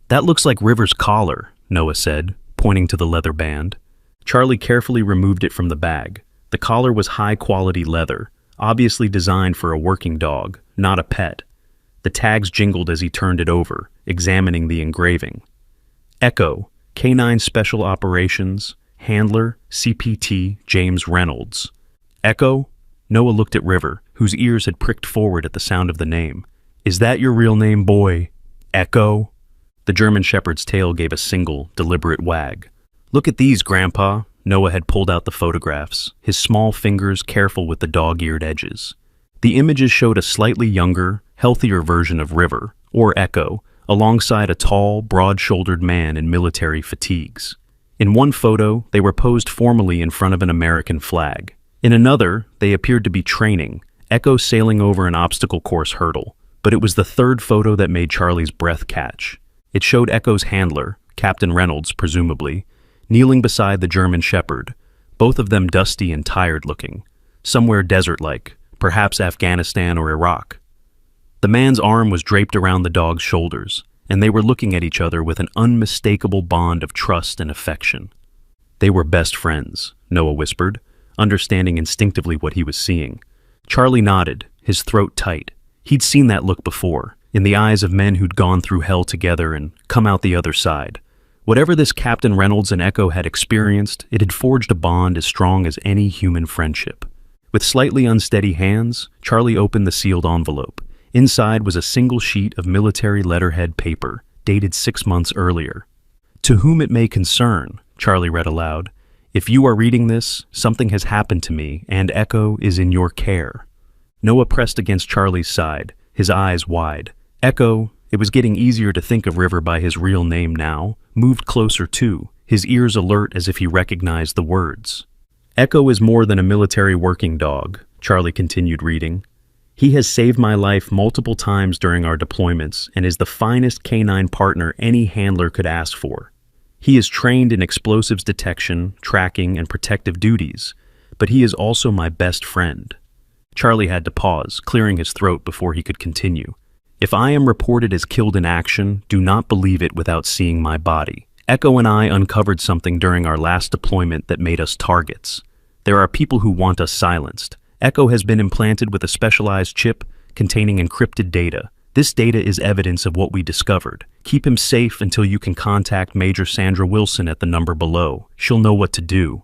"That looks like River's collar," Noah said, pointing to the leather band. Charlie carefully removed it from the bag. The collar was high-quality leather, obviously designed for a working dog, not a pet. The tags jingled as he turned it over, examining the engraving. Echo, Canine Special Operations, Handler, CPT, James Reynolds. Echo? Noah looked at River, whose ears had pricked forward at the sound of the name. "Is that your real name, boy? Echo?" The German Shepherd's tail gave a single, deliberate wag. "Look at these, Grandpa." Noah had pulled out the photographs, his small fingers careful with the dog-eared edges. The images showed a slightly younger, healthier version of River, or Echo, alongside a tall, broad-shouldered man in military fatigues. In one photo, they were posed formally in front of an American flag. In another, they appeared to be training, Echo sailing over an obstacle course hurdle. But it was the third photo that made Charlie's breath catch. It showed Echo's handler, Captain Reynolds presumably, kneeling beside the German Shepherd, both of them dusty and tired-looking, somewhere desert-like, perhaps Afghanistan or Iraq. The man's arm was draped around the dog's shoulders, and they were looking at each other with an unmistakable bond of trust and affection. They were best friends, Noah whispered, understanding instinctively what he was seeing. Charlie nodded, his throat tight. He'd seen that look before, in the eyes of men who'd gone through hell together and come out the other side. Whatever this Captain Reynolds and Echo had experienced, it had forged a bond as strong as any human friendship. With slightly unsteady hands, Charlie opened the sealed envelope. Inside was a single sheet of military letterhead paper, dated 6 months earlier. "To whom it may concern," Charlie read aloud, "if you are reading this, something has happened to me, and Echo is in your care." Noah pressed against Charlie's side, his eyes wide. Echo, it was getting easier to think of River by his real name now, moved closer too, his ears alert as if he recognized the words. "Echo is more than a military working dog," Charlie continued reading. "He has saved my life multiple times during our deployments and is the finest canine partner any handler could ask for. He is trained in explosives detection, tracking, and protective duties, but he is also my best friend." Charlie had to pause, clearing his throat before he could continue. "If I am reported as killed in action, do not believe it without seeing my body. Echo and I uncovered something during our last deployment that made us targets. There are people who want us silenced. Echo has been implanted with a specialized chip containing encrypted data. This data is evidence of what we discovered. Keep him safe until you can contact Major Sandra Wilson at the number below. She'll know what to do."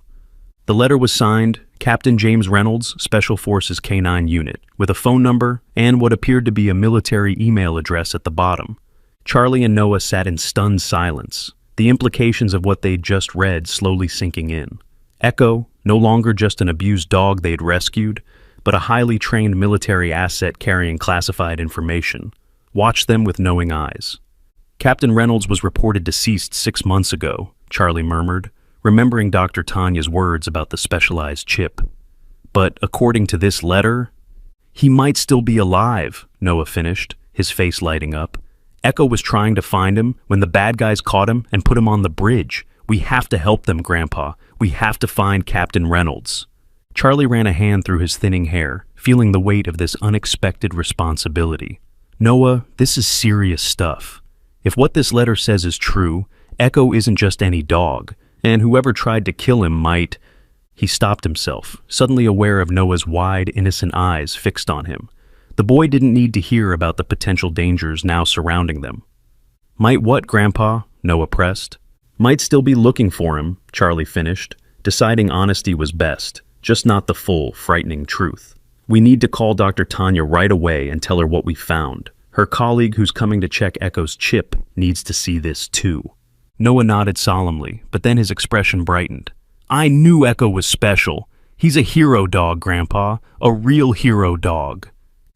The letter was signed, Captain James Reynolds, Special Forces K-9 Unit, with a phone number and what appeared to be a military email address at the bottom. Charlie and Noah sat in stunned silence, the implications of what they'd just read slowly sinking in. Echo, no longer just an abused dog they'd rescued, but a highly trained military asset carrying classified information, watched them with knowing eyes. "Captain Reynolds was reported deceased 6 months ago," Charlie murmured, remembering Dr. Tanya's words about the specialized chip. "But according to this letter, he might still be alive," Noah finished, his face lighting up. "Echo was trying to find him when the bad guys caught him and put him on the bridge. We have to help them, Grandpa. We have to find Captain Reynolds." Charlie ran a hand through his thinning hair, feeling the weight of this unexpected responsibility. "Noah, this is serious stuff. If what this letter says is true, Echo isn't just any dog, and whoever tried to kill him might—" He stopped himself, suddenly aware of Noah's wide, innocent eyes fixed on him. The boy didn't need to hear about the potential dangers now surrounding them. "Might what, Grandpa?" Noah pressed. "Might still be looking for him," Charlie finished, deciding honesty was best, just not the full, frightening truth. "We need to call Dr. Tanya right away and tell her what we found. Her colleague who's coming to check Echo's chip needs to see this too." Noah nodded solemnly, but then his expression brightened. "I knew Echo was special. He's a hero dog, Grandpa, a real hero dog."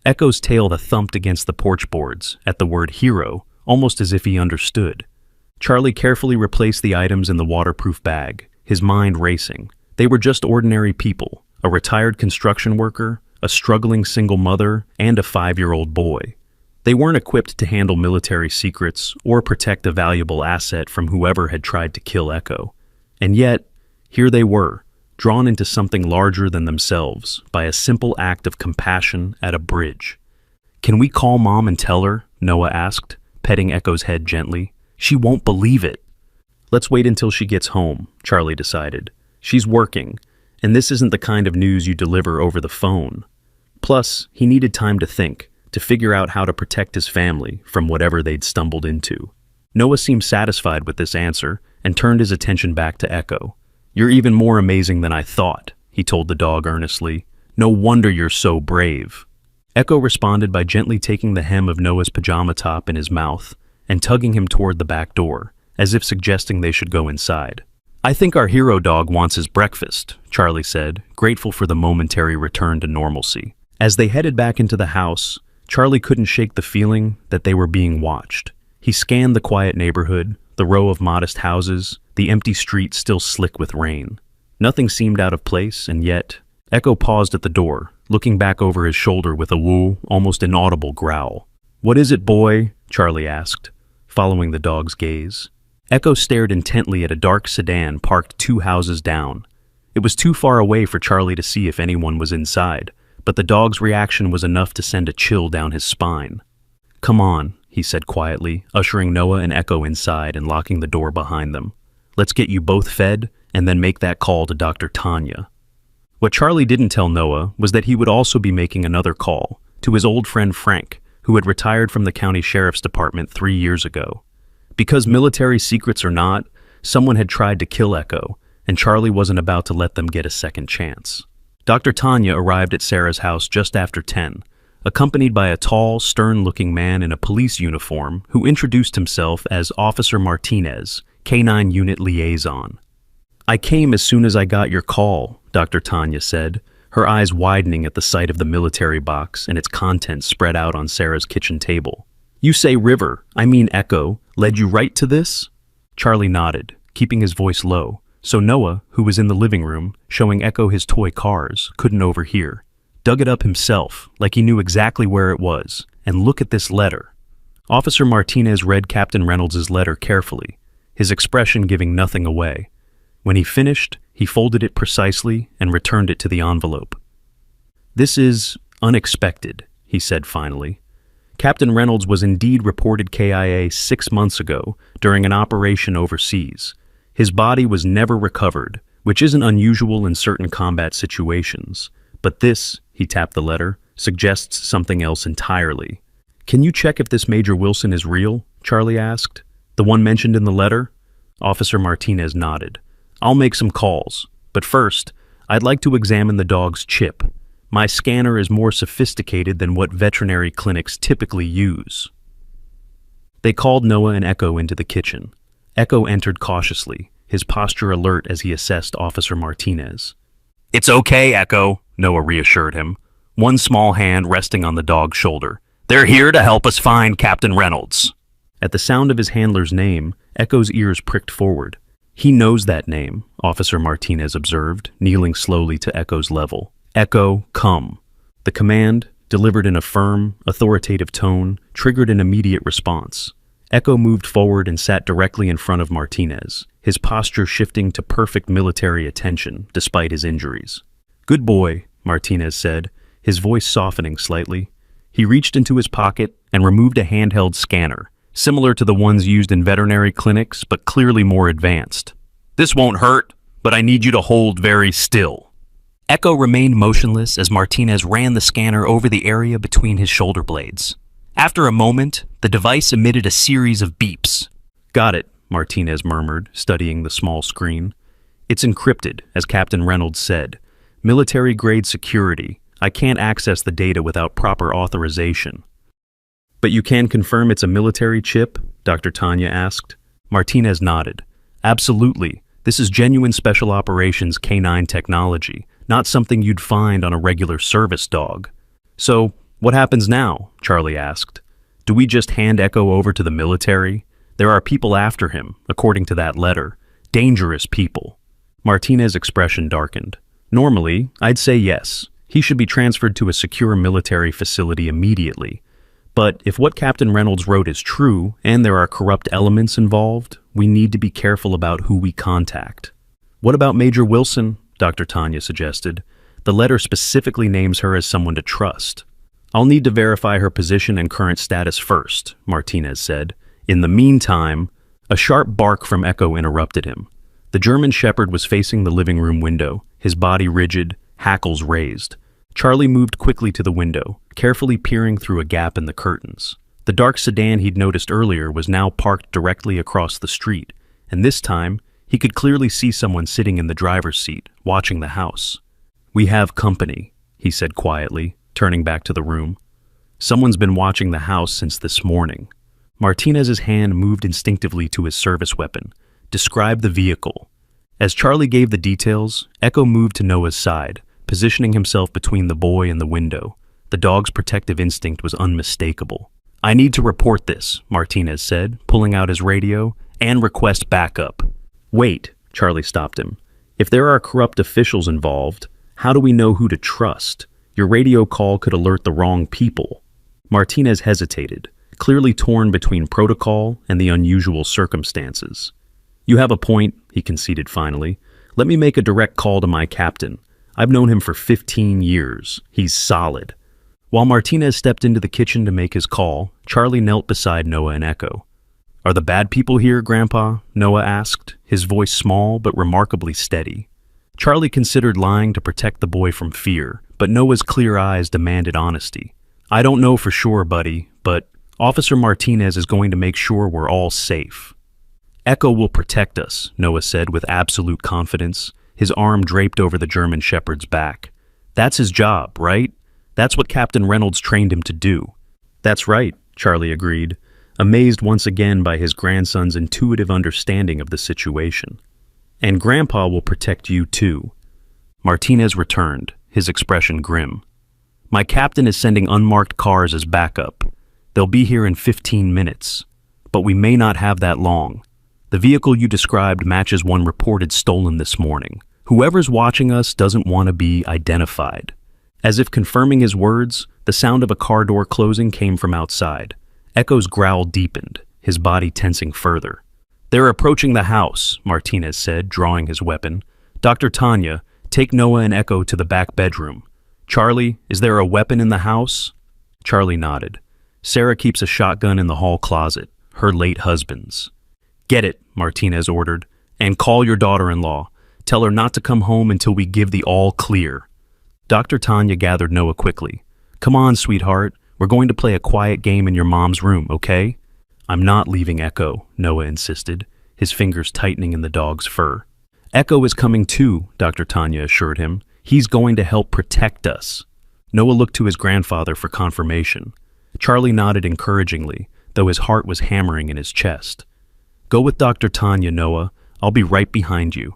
Echo's tail thumped against the porch boards, at the word hero, almost as if he understood. Charlie carefully replaced the items in the waterproof bag, his mind racing. They were just ordinary people, a retired construction worker, a struggling single mother, and a 5-year-old boy. They weren't equipped to handle military secrets or protect a valuable asset from whoever had tried to kill Echo. And yet, here they were, drawn into something larger than themselves by a simple act of compassion at a bridge. "Can we call Mom and tell her?" Noah asked, petting Echo's head gently. "She won't believe it." "Let's wait until she gets home," Charlie decided. "She's working, and this isn't the kind of news you deliver over the phone." Plus, he needed time to think, to figure out how to protect his family from whatever they'd stumbled into. Noah seemed satisfied with this answer and turned his attention back to Echo. "You're even more amazing than I thought," he told the dog earnestly. "No wonder you're so brave." Echo responded by gently taking the hem of Noah's pajama top in his mouth and tugging him toward the back door, as if suggesting they should go inside. "I think our hero dog wants his breakfast," Charlie said, grateful for the momentary return to normalcy. As they headed back into the house, Charlie couldn't shake the feeling that they were being watched. He scanned the quiet neighborhood, the row of modest houses, the empty streets still slick with rain. Nothing seemed out of place, and yet, Echo paused at the door, looking back over his shoulder with a low, almost inaudible growl. "What is it, boy?" Charlie asked, following the dog's gaze. Echo stared intently at a dark sedan parked 2 houses down. It was too far away for Charlie to see if anyone was inside, but the dog's reaction was enough to send a chill down his spine. "Come on," he said quietly, ushering Noah and Echo inside and locking the door behind them. "Let's get you both fed and then make that call to Dr. Tanya." What Charlie didn't tell Noah was that he would also be making another call to his old friend Frank, who had retired from the county sheriff's department 3 years ago. Because military secrets or not, someone had tried to kill Echo, and Charlie wasn't about to let them get a second chance. Dr. Tanya arrived at Sarah's house just after 10, accompanied by a tall, stern-looking man in a police uniform who introduced himself as Officer Martinez, K-9 Unit Liaison. "I came as soon as I got your call," Dr. Tanya said, her eyes widening at the sight of the military box and its contents spread out on Sarah's kitchen table. "You say River, I mean Echo, led you right to this?" Charlie nodded, keeping his voice low, so Noah, who was in the living room, showing Echo his toy cars, couldn't overhear. Dug it up himself, like he knew exactly where it was, and look at this letter. Officer Martinez read Captain Reynolds' letter carefully, his expression giving nothing away. When he finished, he folded it precisely and returned it to the envelope. "This is unexpected," he said finally. "Captain Reynolds was indeed reported KIA 6 months ago during an operation overseas. His body was never recovered, which isn't unusual in certain combat situations. But this," he tapped the letter, "suggests something else entirely." "Can you check if this Major Wilson is real?" Charlie asked. "The one mentioned in the letter?" Officer Martinez nodded. "I'll make some calls, but first, I'd like to examine the dog's chip. My scanner is more sophisticated than what veterinary clinics typically use." They called Noah and Echo into the kitchen. Echo entered cautiously, his posture alert as he assessed Officer Martinez. "It's okay, Echo," Noah reassured him, one small hand resting on the dog's shoulder. "They're here to help us find Captain Reynolds." At the sound of his handler's name, Echo's ears pricked forward. "He knows that name," Officer Martinez observed, kneeling slowly to Echo's level. "Echo, come." The command, delivered in a firm, authoritative tone, triggered an immediate response. Echo moved forward and sat directly in front of Martinez, his posture shifting to perfect military attention despite his injuries. "Good boy," Martinez said, his voice softening slightly. He reached into his pocket and removed a handheld scanner, similar to the ones used in veterinary clinics, but clearly more advanced. "This won't hurt, but I need you to hold very still." Echo remained motionless as Martinez ran the scanner over the area between his shoulder blades. After a moment, the device emitted a series of beeps. "Got it," Martinez murmured, studying the small screen. "It's encrypted, as Captain Reynolds said. Military-grade security. I can't access the data without proper authorization." "But you can confirm it's a military chip?" Dr. Tanya asked. Martinez nodded. "Absolutely. This is genuine Special Operations K-9 technology, not something you'd find on a regular service dog." "So, what happens now?" Charlie asked. "Do we just hand Echo over to the military? There are people after him, according to that letter. Dangerous people." Martinez's expression darkened. "Normally, I'd say yes. He should be transferred to a secure military facility immediately. But if what Captain Reynolds wrote is true, and there are corrupt elements involved, we need to be careful about who we contact." "What about Major Wilson?" Dr. Tanya suggested. "The letter specifically names her as someone to trust." "I'll need to verify her position and current status first," Martinez said. "In the meantime," a sharp bark from Echo interrupted him. The German Shepherd was facing the living room window, his body rigid, hackles raised. Charlie moved quickly to the window, carefully peering through a gap in the curtains. The dark sedan he'd noticed earlier was now parked directly across the street, and this time, he could clearly see someone sitting in the driver's seat, watching the house. "We have company," he said quietly, turning back to the room. "Someone's been watching the house since this morning." Martinez's hand moved instinctively to his service weapon. "Describe the vehicle." As Charlie gave the details, Echo moved to Noah's side, positioning himself between the boy and the window. The dog's protective instinct was unmistakable. "I need to report this," Martinez said, pulling out his radio, "and request backup." "Wait," Charlie stopped him. "If there are corrupt officials involved, how do we know who to trust? Your radio call could alert the wrong people." Martinez hesitated, clearly torn between protocol and the unusual circumstances. "You have a point," he conceded finally. "Let me make a direct call to my captain. I've known him for 15 years. He's solid." While Martinez stepped into the kitchen to make his call, Charlie knelt beside Noah and Echo. "Are the bad people here, Grandpa?" Noah asked, his voice small but remarkably steady. Charlie considered lying to protect the boy from fear, but Noah's clear eyes demanded honesty. "I don't know for sure, buddy, but Officer Martinez is going to make sure we're all safe." "Echo will protect us," Noah said with absolute confidence, his arm draped over the German Shepherd's back. "That's his job, right? That's what Captain Reynolds trained him to do." "That's right," Charlie agreed, amazed once again by his grandson's intuitive understanding of the situation. "And Grandpa will protect you too." Martinez returned, his expression grim. "My captain is sending unmarked cars as backup. They'll be here in 15 minutes. But we may not have that long. The vehicle you described matches one reported stolen this morning. Whoever's watching us doesn't want to be identified." As if confirming his words, the sound of a car door closing came from outside. Echo's growl deepened, his body tensing further. "They're approaching the house," Martinez said, drawing his weapon. "Dr. Tanya, take Noah and Echo to the back bedroom. Charlie, is there a weapon in the house?" Charlie nodded. "Sarah keeps a shotgun in the hall closet, her late husband's." "Get it," Martinez ordered, "and call your daughter-in-law. Tell her not to come home until we give the all clear." Dr. Tanya gathered Noah quickly. "Come on, sweetheart. We're going to play a quiet game in your mom's room, okay?" "I'm not leaving Echo," Noah insisted, his fingers tightening in the dog's fur. "Echo is coming too," Dr. Tanya assured him. "He's going to help protect us." Noah looked to his grandfather for confirmation. Charlie nodded encouragingly, though his heart was hammering in his chest. "Go with Dr. Tanya, Noah. I'll be right behind you."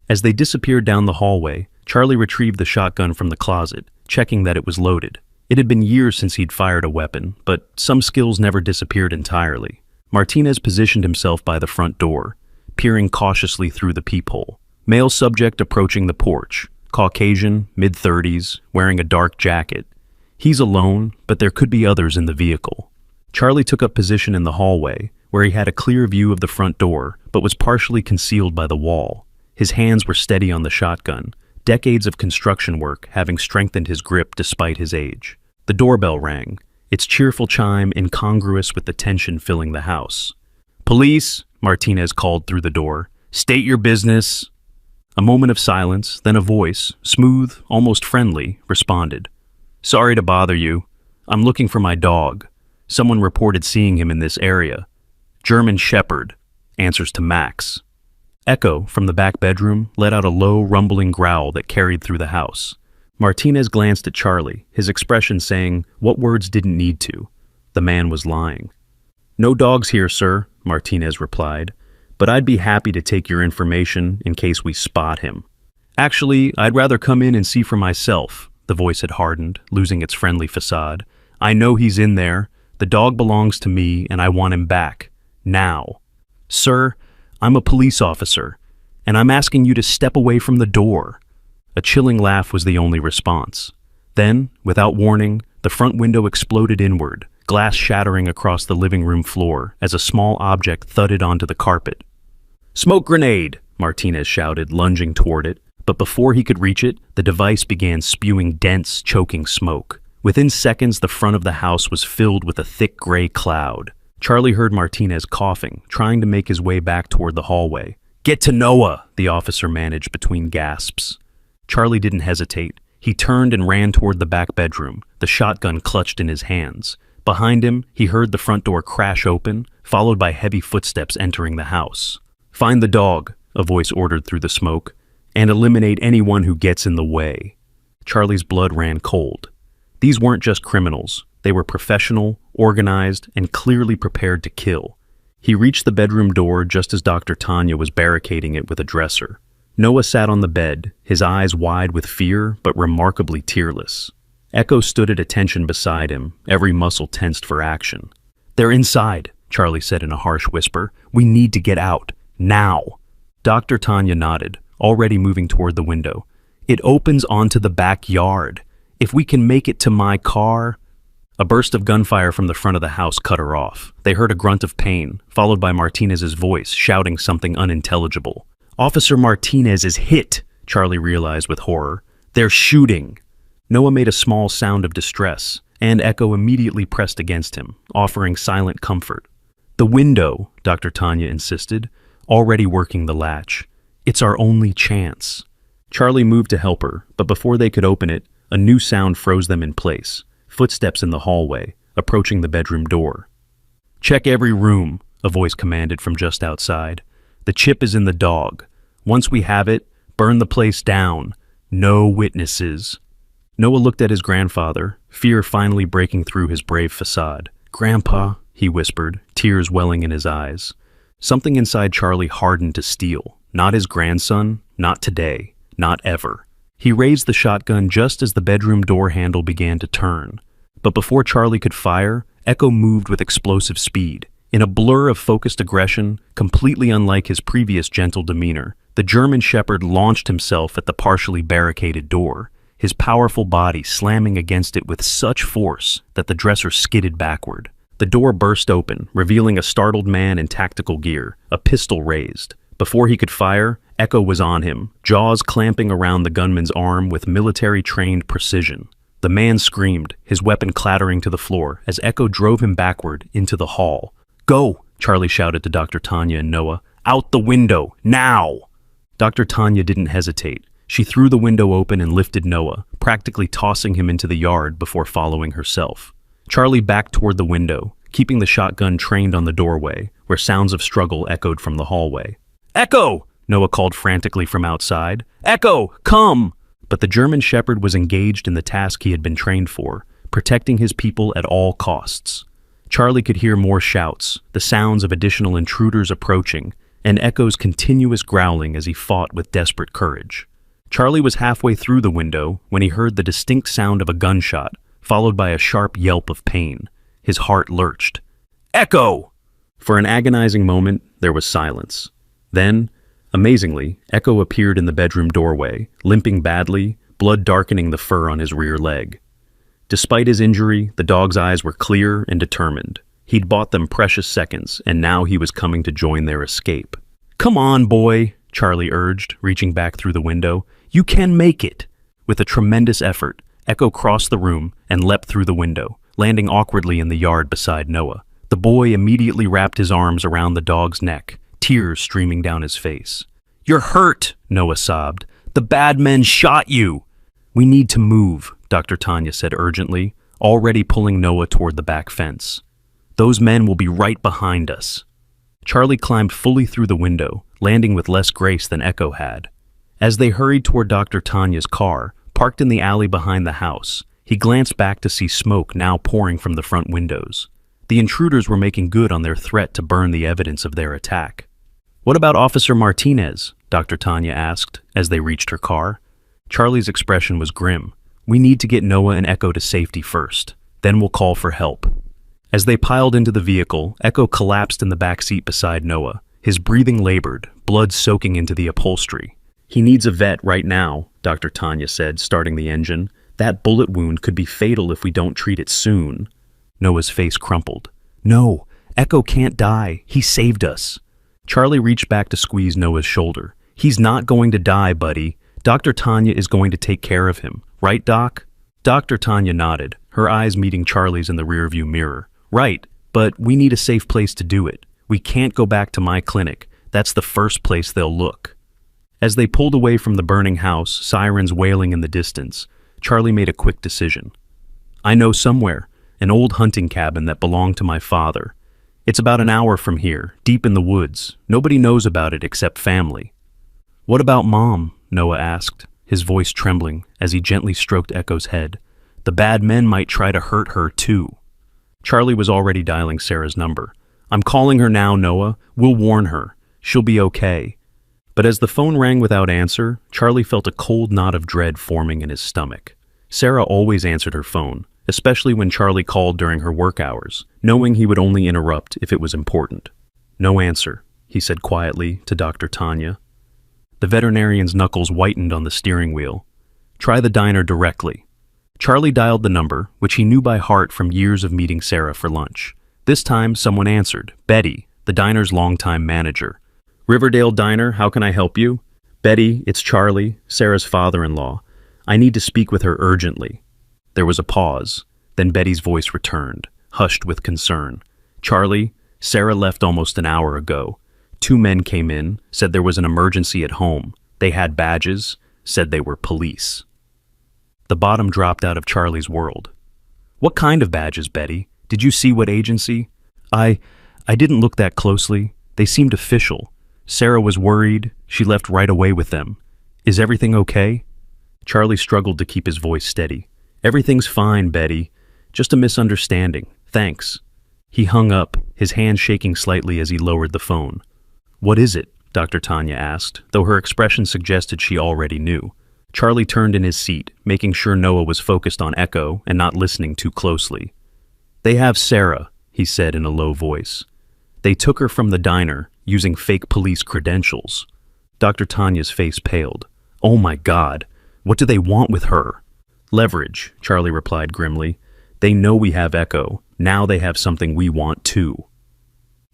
As they disappeared down the hallway, Charlie retrieved the shotgun from the closet, checking that it was loaded. It had been years since he'd fired a weapon, but some skills never disappeared entirely. Martinez positioned himself by the front door, peering cautiously through the peephole. Male subject approaching the porch, Caucasian, mid-30s, wearing a dark jacket. He's alone, but there could be others in the vehicle. Charlie took up position in the hallway, where he had a clear view of the front door, but was partially concealed by the wall. His hands were steady on the shotgun, decades of construction work having strengthened his grip despite his age. The doorbell rang, its cheerful chime incongruous with the tension filling the house. "Police," Martinez called through the door. "State your business." A moment of silence, then a voice, smooth, almost friendly, responded. "Sorry to bother you. I'm looking for my dog. Someone reported seeing him in this area. German Shepherd. Answers to Max." Echo, from the back bedroom, let out a low, rumbling growl that carried through the house. Martinez glanced at Charlie, his expression saying what words didn't need to. The man was lying. "No dogs here, sir," Martinez replied, "but I'd be happy to take your information in case we spot him." "Actually, I'd rather come in and see for myself," the voice had hardened, losing its friendly facade. "I know he's in there. The dog belongs to me, and I want him back. Now." "Sir, I'm a police officer, and I'm asking you to step away from the door." A chilling laugh was the only response. Then, without warning, the front window exploded inward, glass shattering across the living room floor as a small object thudded onto the carpet. "Smoke grenade!" Martinez shouted, lunging toward it. But before he could reach it, the device began spewing dense, choking smoke. Within seconds, the front of the house was filled with a thick gray cloud. Charlie heard Martinez coughing, trying to make his way back toward the hallway. "Get to Noah," the officer managed between gasps. Charlie didn't hesitate. He turned and ran toward the back bedroom, the shotgun clutched in his hands. Behind him, he heard the front door crash open, followed by heavy footsteps entering the house. "Find the dog," a voice ordered through the smoke, "and eliminate anyone who gets in the way." Charlie's blood ran cold. These weren't just criminals. They were professional, organized, and clearly prepared to kill. He reached the bedroom door just as Dr. Tanya was barricading it with a dresser. Noah sat on the bed, his eyes wide with fear but remarkably tearless. Echo stood at attention beside him, every muscle tensed for action. "They're inside," Charlie said in a harsh whisper. "We need to get out. Now." Dr. Tanya nodded, already moving toward the window. "It opens onto the backyard. If we can make it to my car—" A burst of gunfire from the front of the house cut her off. They heard a grunt of pain, followed by Martinez's voice shouting something unintelligible. "Officer Martinez is hit," Charlie realized with horror. "They're shooting." Noah made a small sound of distress, and Echo immediately pressed against him, offering silent comfort. "The window," Dr. Tanya insisted, already working the latch. "It's our only chance." Charlie moved to help her, but before they could open it, a new sound froze them in place. Footsteps in the hallway, approaching the bedroom door. "Check every room," a voice commanded from just outside. "The chip is in the dog. Once we have it, burn the place down. No witnesses." Noah looked at his grandfather, fear finally breaking through his brave facade. "Grandpa," he whispered, tears welling in his eyes. Something inside Charlie hardened to steel. Not his grandson, not today, not ever. He raised the shotgun just as the bedroom door handle began to turn. But before Charlie could fire, Echo moved with explosive speed. In a blur of focused aggression, completely unlike his previous gentle demeanor, the German Shepherd launched himself at the partially barricaded door, his powerful body slamming against it with such force that the dresser skidded backward. The door burst open, revealing a startled man in tactical gear, a pistol raised. Before he could fire, Echo was on him, jaws clamping around the gunman's arm with military-trained precision. The man screamed, his weapon clattering to the floor as Echo drove him backward into the hall. "Go!" Charlie shouted to Dr. Tanya and Noah. "Out the window, now!" Dr. Tanya didn't hesitate. She threw the window open and lifted Noah, practically tossing him into the yard before following herself. Charlie backed toward the window, keeping the shotgun trained on the doorway, where sounds of struggle echoed from the hallway. "Echo!" Noah called frantically from outside. "Echo, come!" But the German Shepherd was engaged in the task he had been trained for, protecting his people at all costs. Charlie could hear more shouts, the sounds of additional intruders approaching, and Echo's continuous growling as he fought with desperate courage. Charlie was halfway through the window when he heard the distinct sound of a gunshot, followed by a sharp yelp of pain. His heart lurched. "Echo!" For an agonizing moment, there was silence. Then, amazingly, Echo appeared in the bedroom doorway, limping badly, blood darkening the fur on his rear leg. Despite his injury, the dog's eyes were clear and determined. He'd bought them precious seconds, and now he was coming to join their escape. "Come on, boy," Charlie urged, reaching back through the window. "You can make it." With a tremendous effort, Echo crossed the room and leapt through the window, landing awkwardly in the yard beside Noah. The boy immediately wrapped his arms around the dog's neck, tears streaming down his face. "You're hurt," Noah sobbed. "The bad men shot you." "We need to move," Dr. Tanya said urgently, already pulling Noah toward the back fence. "Those men will be right behind us." Charlie climbed fully through the window, landing with less grace than Echo had. As they hurried toward Dr. Tanya's car, parked in the alley behind the house, he glanced back to see smoke now pouring from the front windows. The intruders were making good on their threat to burn the evidence of their attack. "What about Officer Martinez?" Dr. Tanya asked as they reached her car. Charlie's expression was grim. "We need to get Noah and Echo to safety first. Then we'll call for help." As they piled into the vehicle, Echo collapsed in the back seat beside Noah. His breathing labored, blood soaking into the upholstery. "He needs a vet right now," Dr. Tanya said, starting the engine. "That bullet wound could be fatal if we don't treat it soon." Noah's face crumpled. "No, Echo can't die. He saved us." Charlie reached back to squeeze Noah's shoulder. "He's not going to die, buddy. Dr. Tanya is going to take care of him. Right, Doc?" Dr. Tanya nodded, her eyes meeting Charlie's in the rearview mirror. "Right, but we need a safe place to do it. We can't go back to my clinic. That's the first place they'll look." As they pulled away from the burning house, sirens wailing in the distance, Charlie made a quick decision. "I know somewhere, an old hunting cabin that belonged to my father. It's about an hour from here, deep in the woods. Nobody knows about it except family." "What about Mom?" Noah asked, his voice trembling as he gently stroked Echo's head. "The bad men might try to hurt her too." Charlie was already dialing Sarah's number. "I'm calling her now, Noah. We'll warn her. She'll be okay." But as the phone rang without answer, Charlie felt a cold knot of dread forming in his stomach. Sarah always answered her phone, especially when Charlie called during her work hours, knowing he would only interrupt if it was important. "No answer," he said quietly to Dr. Tanya. The veterinarian's knuckles whitened on the steering wheel. "Try the diner directly." Charlie dialed the number, which he knew by heart from years of meeting Sarah for lunch. This time, someone answered, Betty, the diner's longtime manager. "Riverdale Diner, how can I help you?" "Betty, it's Charlie, Sarah's father-in-law. I need to speak with her urgently." There was a pause. Then Betty's voice returned, hushed with concern. "Charlie, Sarah left almost an hour ago. 2 men came in, said there was an emergency at home. They had badges, said they were police." The bottom dropped out of Charlie's world. "What kind of badges, Betty? Did you see what agency?" I didn't look that closely. They seemed official. Sarah was worried. She left right away with them. Is everything okay?" Charlie struggled to keep his voice steady. "Everything's fine, Betty. Just a misunderstanding. Thanks." He hung up, his hand shaking slightly as he lowered the phone. "What is it?" Dr. Tanya asked, though her expression suggested she already knew. Charlie turned in his seat, making sure Noah was focused on Echo and not listening too closely. "They have Sarah," he said in a low voice. "They took her from the diner, using fake police credentials." Dr. Tanya's face paled. "Oh my God, what do they want with her?" "Leverage," Charlie replied grimly. "They know we have Echo. Now they have something we want too."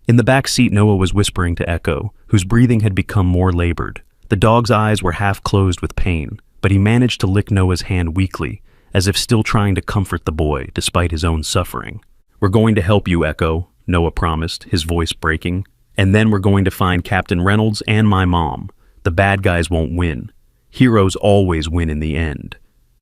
In the back seat, Noah was whispering to Echo, whose breathing had become more labored. The dog's eyes were half closed with pain, but he managed to lick Noah's hand weakly, as if still trying to comfort the boy despite his own suffering. "We're going to help you, Echo," Noah promised, his voice breaking. "And then we're going to find Captain Reynolds and my mom. The bad guys won't win. Heroes always win in the end."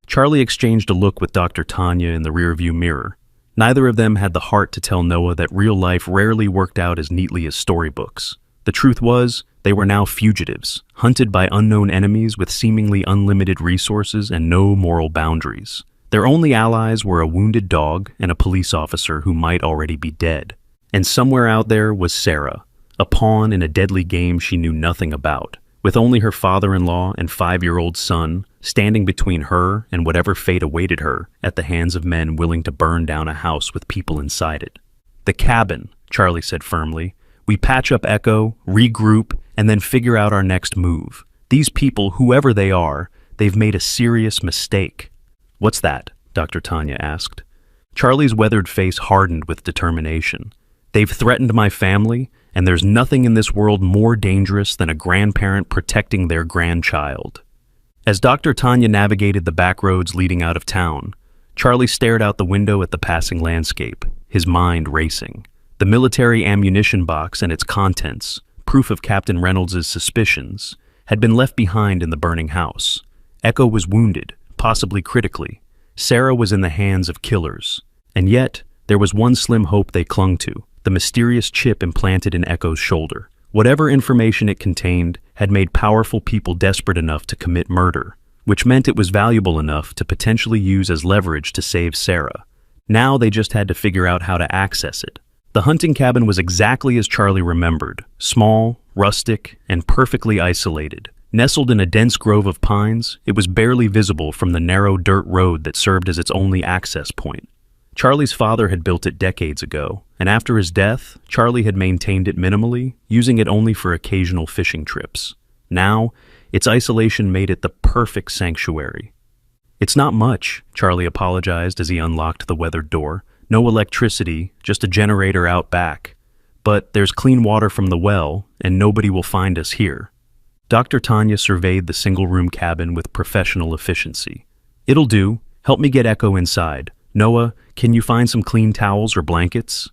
Charlie exchanged a look with Dr. Tanya in the rearview mirror. Neither of them had the heart to tell Noah that real life rarely worked out as neatly as storybooks. The truth was, they were now fugitives, hunted by unknown enemies with seemingly unlimited resources and no moral boundaries. Their only allies were a wounded dog and a police officer who might already be dead. And somewhere out there was Sarah, a pawn in a deadly game she knew nothing about, with only her father-in-law and 5-year-old son standing between her and whatever fate awaited her at the hands of men willing to burn down a house with people inside it. "The cabin," Charlie said firmly. "We patch up Echo, regroup, and then figure out our next move. These people, whoever they are, they've made a serious mistake." "What's that?" Dr. Tanya asked. Charlie's weathered face hardened with determination. "They've threatened my family, and there's nothing in this world more dangerous than a grandparent protecting their grandchild." As Dr. Tanya navigated the back roads leading out of town, Charlie stared out the window at the passing landscape, his mind racing. The military ammunition box and its contents, proof of Captain Reynolds' suspicions, had been left behind in the burning house. Echo was wounded, possibly critically. Sarah was in the hands of killers. And yet, there was one slim hope they clung to, the mysterious chip implanted in Echo's shoulder. Whatever information it contained had made powerful people desperate enough to commit murder, which meant it was valuable enough to potentially use as leverage to save Sarah. Now they just had to figure out how to access it. The hunting cabin was exactly as Charlie remembered, small, rustic, and perfectly isolated. Nestled in a dense grove of pines, it was barely visible from the narrow dirt road that served as its only access point. Charlie's father had built it decades ago, and after his death, Charlie had maintained it minimally, using it only for occasional fishing trips. Now, its isolation made it the perfect sanctuary. "It's not much," Charlie apologized as he unlocked the weathered door. "No electricity, just a generator out back. But there's clean water from the well, and nobody will find us here." Dr. Tanya surveyed the single-room cabin with professional efficiency. "It'll do. Help me get Echo inside. Noah, can you find some clean towels or blankets?"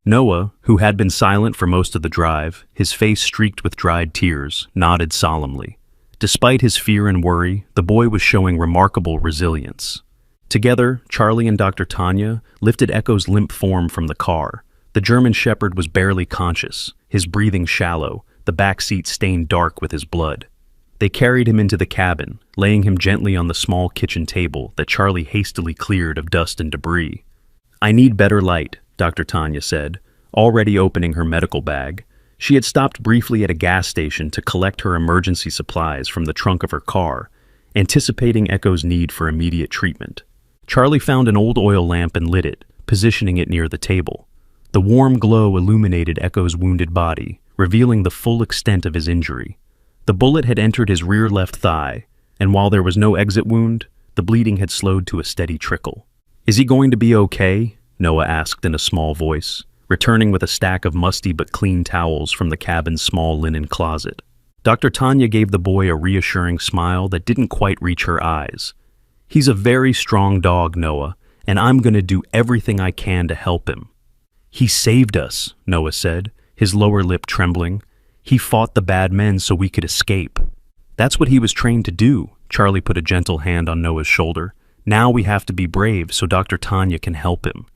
Noah, who had been silent for most of the drive, his face streaked with dried tears, nodded solemnly. Despite his fear and worry, the boy was showing remarkable resilience. Together, Charlie and Dr. Tanya lifted Echo's limp form from the car. The German Shepherd was barely conscious, his breathing shallow, the back seat stained dark with his blood. They carried him into the cabin, laying him gently on the small kitchen table that Charlie hastily cleared of dust and debris. "I need better light," Dr. Tanya said, already opening her medical bag. She had stopped briefly at a gas station to collect her emergency supplies from the trunk of her car, anticipating Echo's need for immediate treatment. Charlie found an old oil lamp and lit it, positioning it near the table. The warm glow illuminated Echo's wounded body, revealing the full extent of his injury. The bullet had entered his rear left thigh, and while there was no exit wound, the bleeding had slowed to a steady trickle. "Is he going to be okay?" Noah asked in a small voice, returning with a stack of musty but clean towels from the cabin's small linen closet. Dr. Tanya gave the boy a reassuring smile that didn't quite reach her eyes. "He's a very strong dog, Noah, and I'm going to do everything I can to help him." "He saved us," Noah said, his lower lip trembling. "He fought the bad men so we could escape." "That's what he was trained to do," Charlie put a gentle hand on Noah's shoulder. "Now we have to be brave so Dr. Tanya can help him.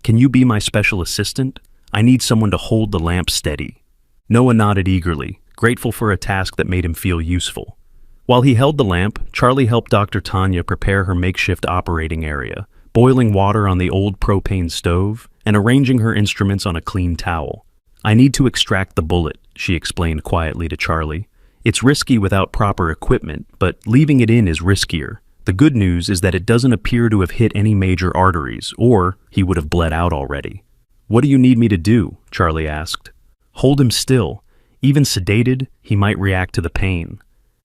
Can you be my special assistant? I need someone to hold the lamp steady." Noah nodded eagerly, grateful for a task that made him feel useful. While he held the lamp, Charlie helped Dr. Tanya prepare her makeshift operating area, boiling water on the old propane stove and arranging her instruments on a clean towel. "I need to extract the bullet," she explained quietly to Charlie. "It's risky without proper equipment, but leaving it in is riskier. The good news is that it doesn't appear to have hit any major arteries, or he would have bled out already." "What do you need me to do?" Charlie asked. "Hold him still. Even sedated, he might react to the pain."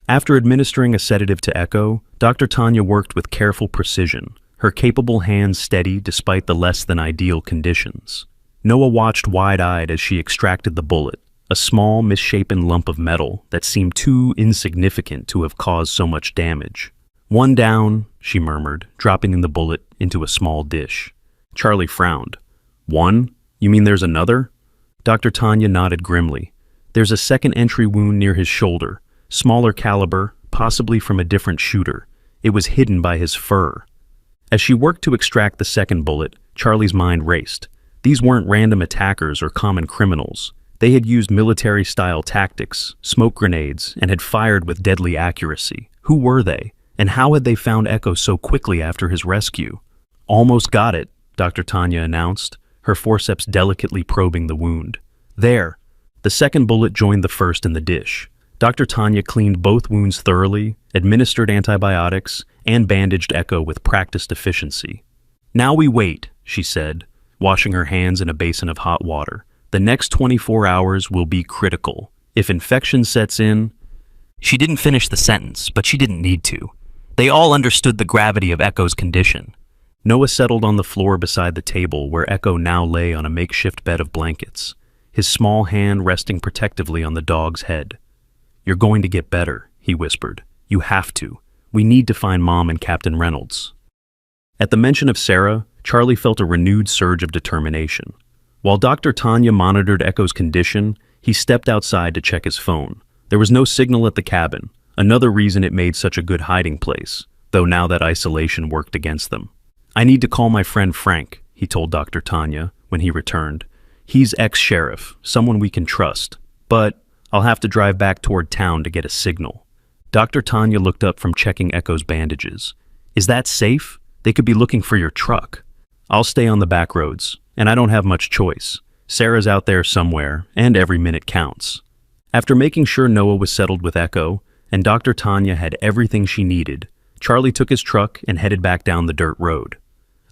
After administering a sedative to Echo, Dr. Tanya worked with careful precision, her capable hands steady despite the less-than-ideal conditions. Noah watched wide-eyed as she extracted the bullet, a small, misshapen lump of metal that seemed too insignificant to have caused so much damage. "One down," she murmured, dropping the bullet into a small dish. Charlie frowned. "One? You mean there's another?" Dr. Tanya nodded grimly. "There's a second entry wound near his shoulder, smaller caliber, possibly from a different shooter. It was hidden by his fur." As she worked to extract the second bullet, Charlie's mind raced. These weren't random attackers or common criminals. They had used military-style tactics, smoke grenades, and had fired with deadly accuracy. Who were they? And how had they found Echo so quickly after his rescue? "Almost got it," Dr. Tanya announced, her forceps delicately probing the wound. "There." The second bullet joined the first in the dish. Dr. Tanya cleaned both wounds thoroughly, administered antibiotics, and bandaged Echo with practiced efficiency. "Now we wait," she said, washing her hands in a basin of hot water. "The next 24 hours will be critical. If infection sets in..." She didn't finish the sentence, but she didn't need to. They all understood the gravity of Echo's condition. Noah settled on the floor beside the table where Echo now lay on a makeshift bed of blankets, his small hand resting protectively on the dog's head. "You're going to get better," he whispered. "You have to. We need to find Mom and Captain Reynolds." At the mention of Sarah, Charlie felt a renewed surge of determination. While Dr. Tanya monitored Echo's condition, he stepped outside to check his phone. There was no signal at the cabin, another reason it made such a good hiding place, though now that isolation worked against them. "I need to call my friend Frank," he told Dr. Tanya when he returned. "He's ex-sheriff, someone we can trust, but I'll have to drive back toward town to get a signal." Dr. Tanya looked up from checking Echo's bandages. "Is that safe? They could be looking for your truck." "I'll stay on the back roads, and I don't have much choice. Sarah's out there somewhere, and every minute counts." After making sure Noah was settled with Echo, and Dr. Tanya had everything she needed, Charlie took his truck and headed back down the dirt road.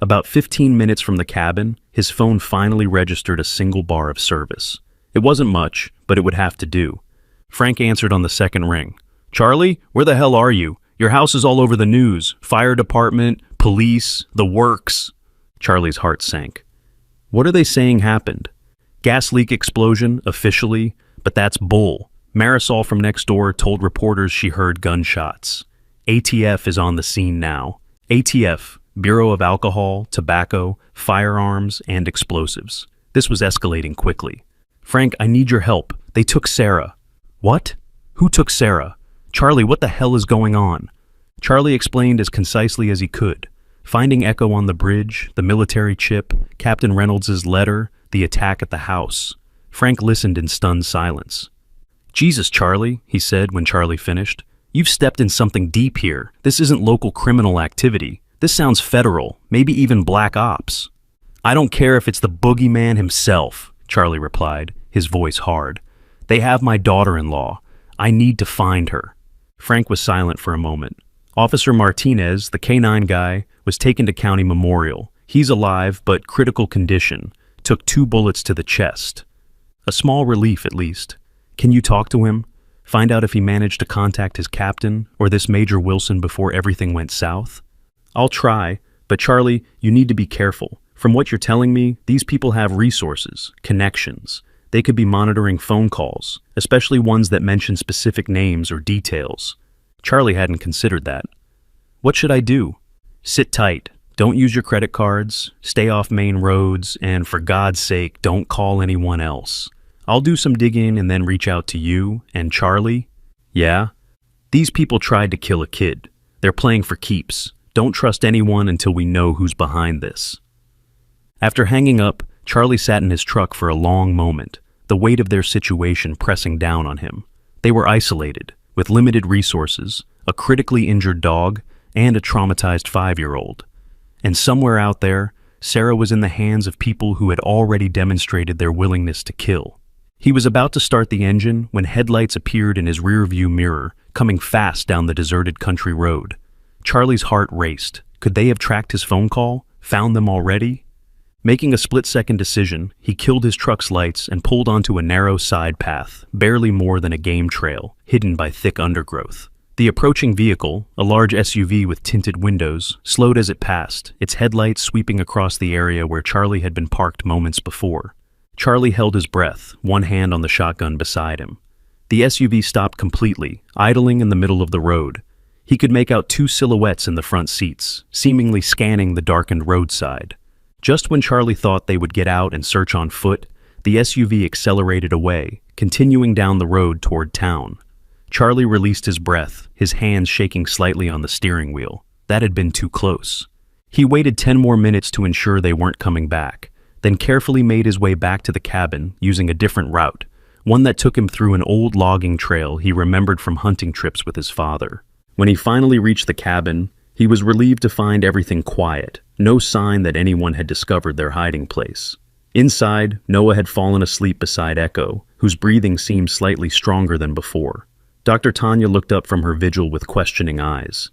About 15 minutes from the cabin, his phone finally registered a single bar of service. It wasn't much, but it would have to do. Frank answered on the second ring. "Charlie, where the hell are you? Your house is all over the news. Fire department, police, the works." Charlie's heart sank. "What are they saying happened?" "Gas leak explosion, officially, but that's bull. Marisol from next door told reporters she heard gunshots. ATF is on the scene now. ATF, Bureau of Alcohol, Tobacco, Firearms, and Explosives." This was escalating quickly. "Frank, I need your help. They took Sarah." "What? Who took Sarah? Charlie, what the hell is going on?" Charlie explained as concisely as he could. Finding Echo on the bridge, the military chip, Captain Reynolds' letter, the attack at the house. Frank listened in stunned silence. "Jesus, Charlie," he said when Charlie finished. "You've stepped in something deep here. This isn't local criminal activity. This sounds federal, maybe even black ops." "I don't care if it's the boogeyman himself," Charlie replied, his voice hard. "They have my daughter-in-law. I need to find her." Frank was silent for a moment. Officer Martinez, the canine guy, was taken to County Memorial. He's alive, but critical condition. Took 2 bullets to the chest. A small relief, at least. Can you talk to him? Find out if he managed to contact his captain or this Major Wilson before everything went south? I'll try, but Charlie, you need to be careful. From what you're telling me, these people have resources, connections. They could be monitoring phone calls, especially ones that mention specific names or details. Charlie hadn't considered that. What should I do? Sit tight. Don't use your credit cards, stay off main roads, and for God's sake, don't call anyone else. I'll do some digging and then reach out to you and Charlie. Yeah? These people tried to kill a kid. They're playing for keeps. Don't trust anyone until we know who's behind this. After hanging up, Charlie sat in his truck for a long moment, the weight of their situation pressing down on him. They were isolated, with limited resources, a critically injured dog, and a traumatized 5-year-old. And somewhere out there, Sarah was in the hands of people who had already demonstrated their willingness to kill. He was about to start the engine when headlights appeared in his rearview mirror, coming fast down the deserted country road. Charlie's heart raced. Could they have tracked his phone call? Found them already? Making a split-second decision, he killed his truck's lights and pulled onto a narrow side path, barely more than a game trail, hidden by thick undergrowth. The approaching vehicle, a large SUV with tinted windows, slowed as it passed, its headlights sweeping across the area where Charlie had been parked moments before. Charlie held his breath, one hand on the shotgun beside him. The SUV stopped completely, idling in the middle of the road. He could make out 2 silhouettes in the front seats, seemingly scanning the darkened roadside. Just when Charlie thought they would get out and search on foot, the SUV accelerated away, continuing down the road toward town. Charlie released his breath, his hands shaking slightly on the steering wheel. That had been too close. He waited 10 more minutes to ensure they weren't coming back, then carefully made his way back to the cabin using a different route, one that took him through an old logging trail he remembered from hunting trips with his father. When he finally reached the cabin, he was relieved to find everything quiet, no sign that anyone had discovered their hiding place. Inside, Noah had fallen asleep beside Echo, whose breathing seemed slightly stronger than before. Dr. Tanya looked up from her vigil with questioning eyes.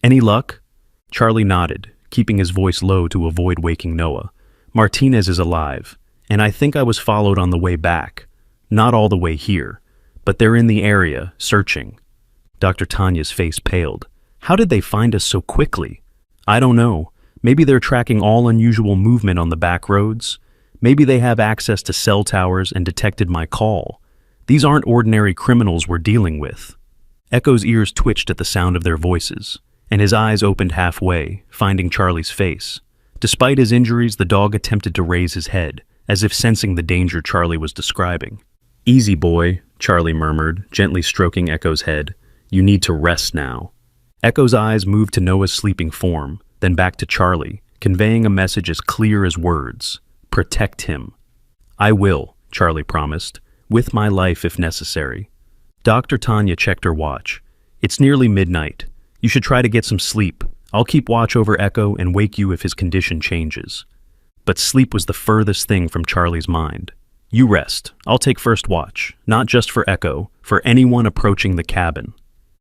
"Any luck?" Charlie nodded, keeping his voice low to avoid waking Noah. "Martinez is alive, and I think I was followed on the way back. Not all the way here, but they're in the area, searching." Dr. Tanya's face paled. "How did they find us so quickly?" "I don't know. Maybe they're tracking all unusual movement on the back roads. Maybe they have access to cell towers and detected my call. These aren't ordinary criminals we're dealing with." Echo's ears twitched at the sound of their voices, and his eyes opened halfway, finding Charlie's face. Despite his injuries, the dog attempted to raise his head, as if sensing the danger Charlie was describing. "Easy, boy," Charlie murmured, gently stroking Echo's head. "You need to rest now." Echo's eyes moved to Noah's sleeping form, then back to Charlie, conveying a message as clear as words. "Protect him." "I will," Charlie promised, "with my life if necessary." Dr. Tanya checked her watch. "It's nearly midnight. You should try to get some sleep. I'll keep watch over Echo and wake you if his condition changes." But sleep was the furthest thing from Charlie's mind. "You rest. I'll take first watch, not just for Echo, for anyone approaching the cabin."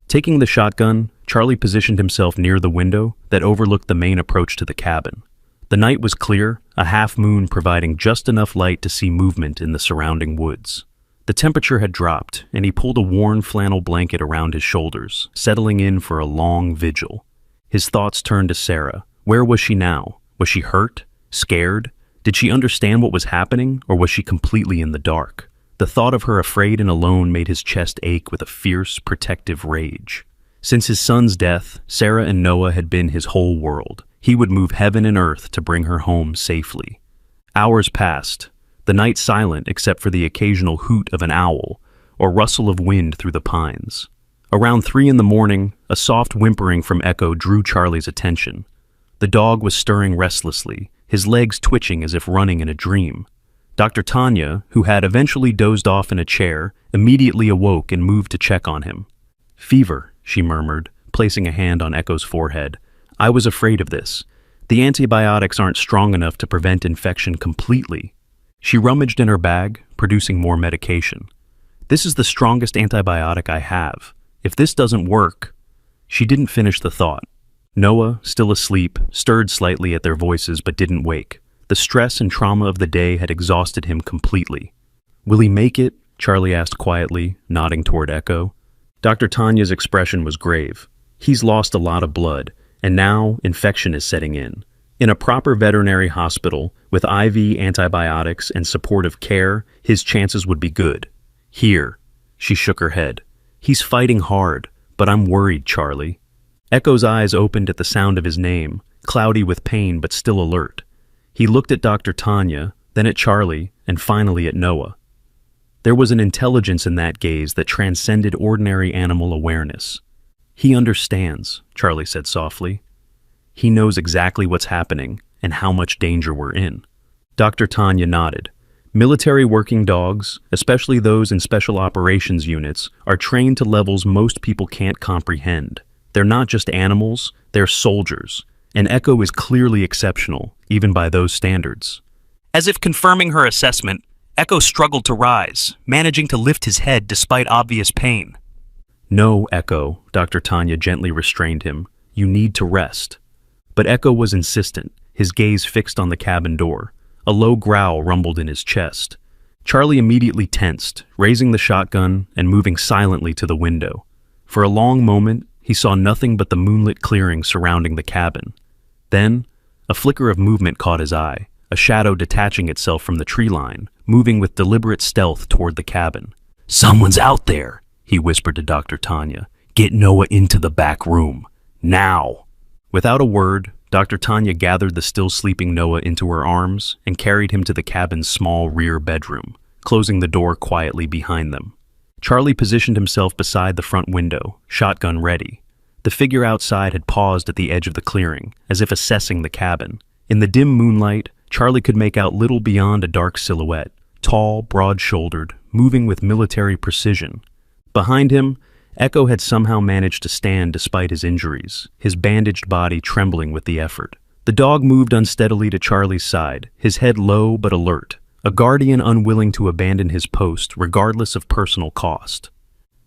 Taking the shotgun, Charlie positioned himself near the window that overlooked the main approach to the cabin. The night was clear, a half moon providing just enough light to see movement in the surrounding woods. The temperature had dropped, and he pulled a worn flannel blanket around his shoulders, settling in for a long vigil. His thoughts turned to Sarah. Where was she now? Was she hurt? Scared? Did she understand what was happening, or was she completely in the dark? The thought of her afraid and alone made his chest ache with a fierce, protective rage. Since his son's death, Sarah and Noah had been his whole world. He would move heaven and earth to bring her home safely. Hours passed, the night silent except for the occasional hoot of an owl or rustle of wind through the pines. Around 3 a.m, a soft whimpering from Echo drew Charlie's attention. The dog was stirring restlessly, his legs twitching as if running in a dream. Dr. Tanya, who had eventually dozed off in a chair, immediately awoke and moved to check on him. "Fever," she murmured, placing a hand on Echo's forehead. "I was afraid of this. The antibiotics aren't strong enough to prevent infection completely." She rummaged in her bag, producing more medication. "This is the strongest antibiotic I have. If this doesn't work..." She didn't finish the thought. Noah, still asleep, stirred slightly at their voices but didn't wake. The stress and trauma of the day had exhausted him completely. "Will he make it?" Charlie asked quietly, nodding toward Echo. Dr. Tanya's expression was grave. "He's lost a lot of blood, and now infection is setting in. In a proper veterinary hospital, with IV antibiotics and supportive care, his chances would be good. Here." She shook her head. "He's fighting hard, but I'm worried, Charlie." Echo's eyes opened at the sound of his name, cloudy with pain but still alert. He looked at Dr. Tanya, then at Charlie, and finally at Noah. There was an intelligence in that gaze that transcended ordinary animal awareness. "He understands," Charlie said softly. "He knows exactly what's happening and how much danger we're in." Dr. Tanya nodded. "Military working dogs, especially those in special operations units, are trained to levels most people can't comprehend. They're not just animals, they're soldiers. And Echo is clearly exceptional, even by those standards." As if confirming her assessment, Echo struggled to rise, managing to lift his head despite obvious pain. "No, Echo," Dr. Tanya gently restrained him. "You need to rest." But Echo was insistent, his gaze fixed on the cabin door. A low growl rumbled in his chest. Charlie immediately tensed, raising the shotgun and moving silently to the window. For a long moment, he saw nothing but the moonlit clearing surrounding the cabin. Then, a flicker of movement caught his eye, a shadow detaching itself from the tree line, moving with deliberate stealth toward the cabin. "Someone's out there," he whispered to Dr. Tanya. "Get Noah into the back room. Now!" Without a word, Dr. Tanya gathered the still sleeping Noah into her arms and carried him to the cabin's small rear bedroom, closing the door quietly behind them. Charlie positioned himself beside the front window, shotgun ready. The figure outside had paused at the edge of the clearing, as if assessing the cabin. In the dim moonlight, Charlie could make out little beyond a dark silhouette, tall, broad-shouldered, moving with military precision. Behind him, Echo had somehow managed to stand despite his injuries, his bandaged body trembling with the effort. The dog moved unsteadily to Charlie's side, his head low but alert, a guardian unwilling to abandon his post regardless of personal cost.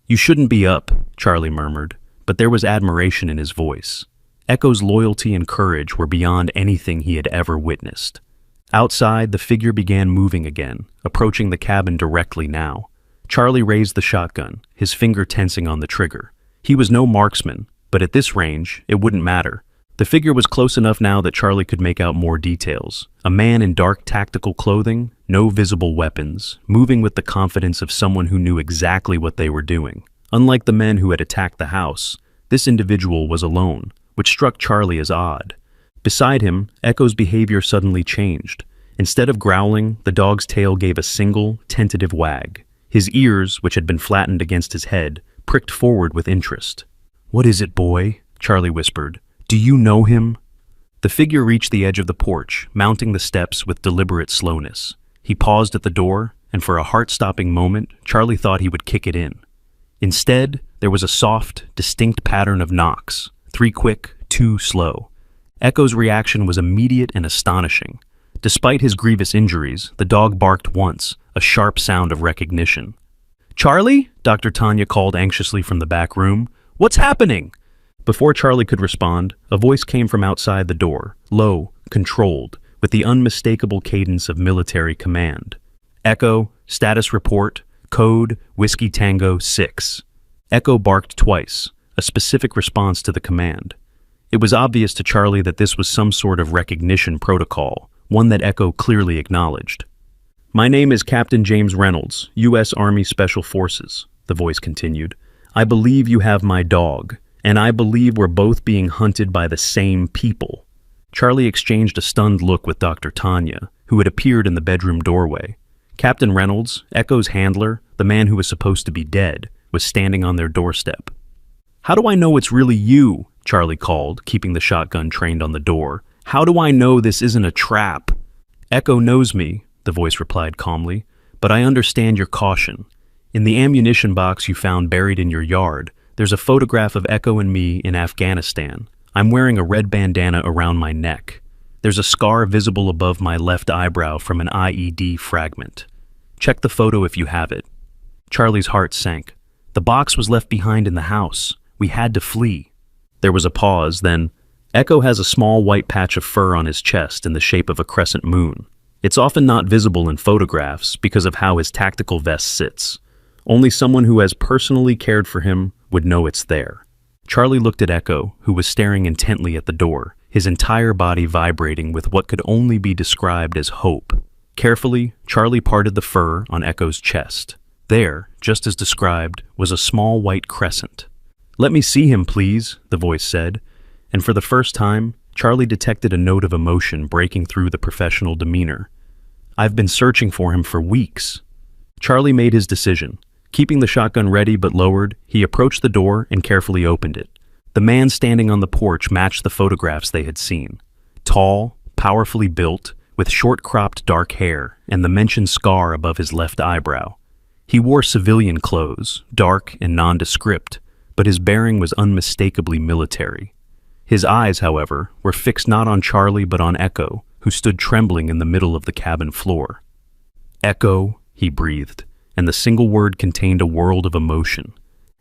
"You shouldn't be up," Charlie murmured, but there was admiration in his voice. Echo's loyalty and courage were beyond anything he had ever witnessed. Outside, the figure began moving again, approaching the cabin directly now. Charlie raised the shotgun, his finger tensing on the trigger. He was no marksman, but at this range, it wouldn't matter. The figure was close enough now that Charlie could make out more details. A man in dark tactical clothing, no visible weapons, moving with the confidence of someone who knew exactly what they were doing. Unlike the men who had attacked the house, this individual was alone, which struck Charlie as odd. Beside him, Echo's behavior suddenly changed. Instead of growling, the dog's tail gave a single, tentative wag. His ears, which had been flattened against his head, pricked forward with interest. "What is it, boy?" Charlie whispered. "Do you know him?" The figure reached the edge of the porch, mounting the steps with deliberate slowness. He paused at the door, and for a heart-stopping moment, Charlie thought he would kick it in. Instead, there was a soft, distinct pattern of knocks, 3 quick, 2 slow. Echo's reaction was immediate and astonishing. Despite his grievous injuries, the dog barked once, a sharp sound of recognition. "Charlie?" Dr. Tanya called anxiously from the back room. "What's happening?" Before Charlie could respond, a voice came from outside the door, low, controlled, with the unmistakable cadence of military command. "Echo, status report, code Whiskey Tango 6. Echo barked twice, a specific response to the command. It was obvious to Charlie that this was some sort of recognition protocol, one that Echo clearly acknowledged. "My name is Captain James Reynolds, U.S. Army Special Forces," the voice continued. "I believe you have my dog, and I believe we're both being hunted by the same people." Charlie exchanged a stunned look with Dr. Tanya, who had appeared in the bedroom doorway. Captain Reynolds, Echo's handler, the man who was supposed to be dead, was standing on their doorstep. "How do I know it's really you?" Charlie called, keeping the shotgun trained on the door. "How do I know this isn't a trap?" "Echo knows me," the voice replied calmly, "but I understand your caution. In the ammunition box you found buried in your yard, there's a photograph of Echo and me in Afghanistan. I'm wearing a red bandana around my neck. There's a scar visible above my left eyebrow from an IED fragment. Check the photo if you have it." Charlie's heart sank. The box was left behind in the house. We had to flee. There was a pause, then, Echo has a small white patch of fur on his chest in the shape of a crescent moon. It's often not visible in photographs because of how his tactical vest sits. Only someone who has personally cared for him would know it's there. Charlie looked at Echo, who was staring intently at the door, his entire body vibrating with what could only be described as hope. Carefully, Charlie parted the fur on Echo's chest. There, just as described, was a small white crescent. "Let me see him, please," the voice said, and for the first time, Charlie detected a note of emotion breaking through the professional demeanor. "I've been searching for him for weeks." Charlie made his decision. Keeping the shotgun ready but lowered, he approached the door and carefully opened it. The man standing on the porch matched the photographs they had seen. Tall, powerfully built, with short-cropped dark hair and the mentioned scar above his left eyebrow. He wore civilian clothes, dark and nondescript, but his bearing was unmistakably military. His eyes, however, were fixed not on Charlie but on Echo, who stood trembling in the middle of the cabin floor. "Echo," he breathed, and the single word contained a world of emotion.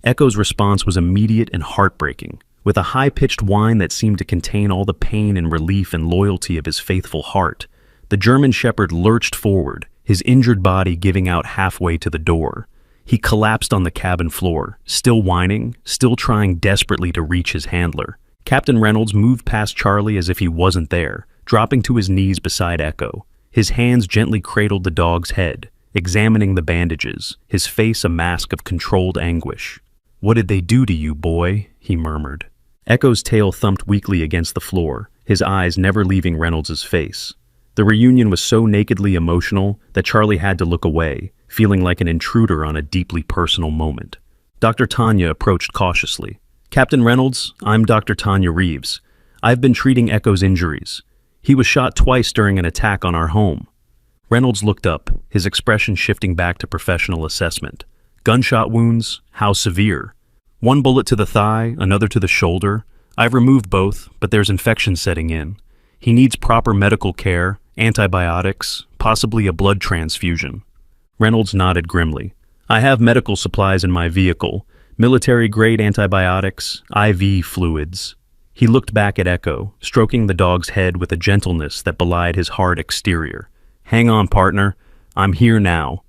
Echo's response was immediate and heartbreaking, with a high-pitched whine that seemed to contain all the pain and relief and loyalty of his faithful heart. The German Shepherd lurched forward, his injured body giving out halfway to the door. He collapsed on the cabin floor, still whining, still trying desperately to reach his handler. Captain Reynolds moved past Charlie as if he wasn't there, dropping to his knees beside Echo. His hands gently cradled the dog's head, examining the bandages, his face a mask of controlled anguish. "What did they do to you, boy?" he murmured. Echo's tail thumped weakly against the floor, his eyes never leaving Reynolds' face. The reunion was so nakedly emotional that Charlie had to look away, feeling like an intruder on a deeply personal moment. Dr. Tanya approached cautiously. "Captain Reynolds, I'm Dr. Tanya Reeves. I've been treating Echo's injuries. He was shot twice during an attack on our home." Reynolds looked up, his expression shifting back to professional assessment. "Gunshot wounds? How severe?" "One bullet to the thigh, another to the shoulder. I've removed both, but there's infection setting in. He needs proper medical care, antibiotics, possibly a blood transfusion." Reynolds nodded grimly. "I have medical supplies in my vehicle, military-grade antibiotics, IV fluids." He looked back at Echo, stroking the dog's head with a gentleness that belied his hard exterior. "Hang on, partner. I'm here now."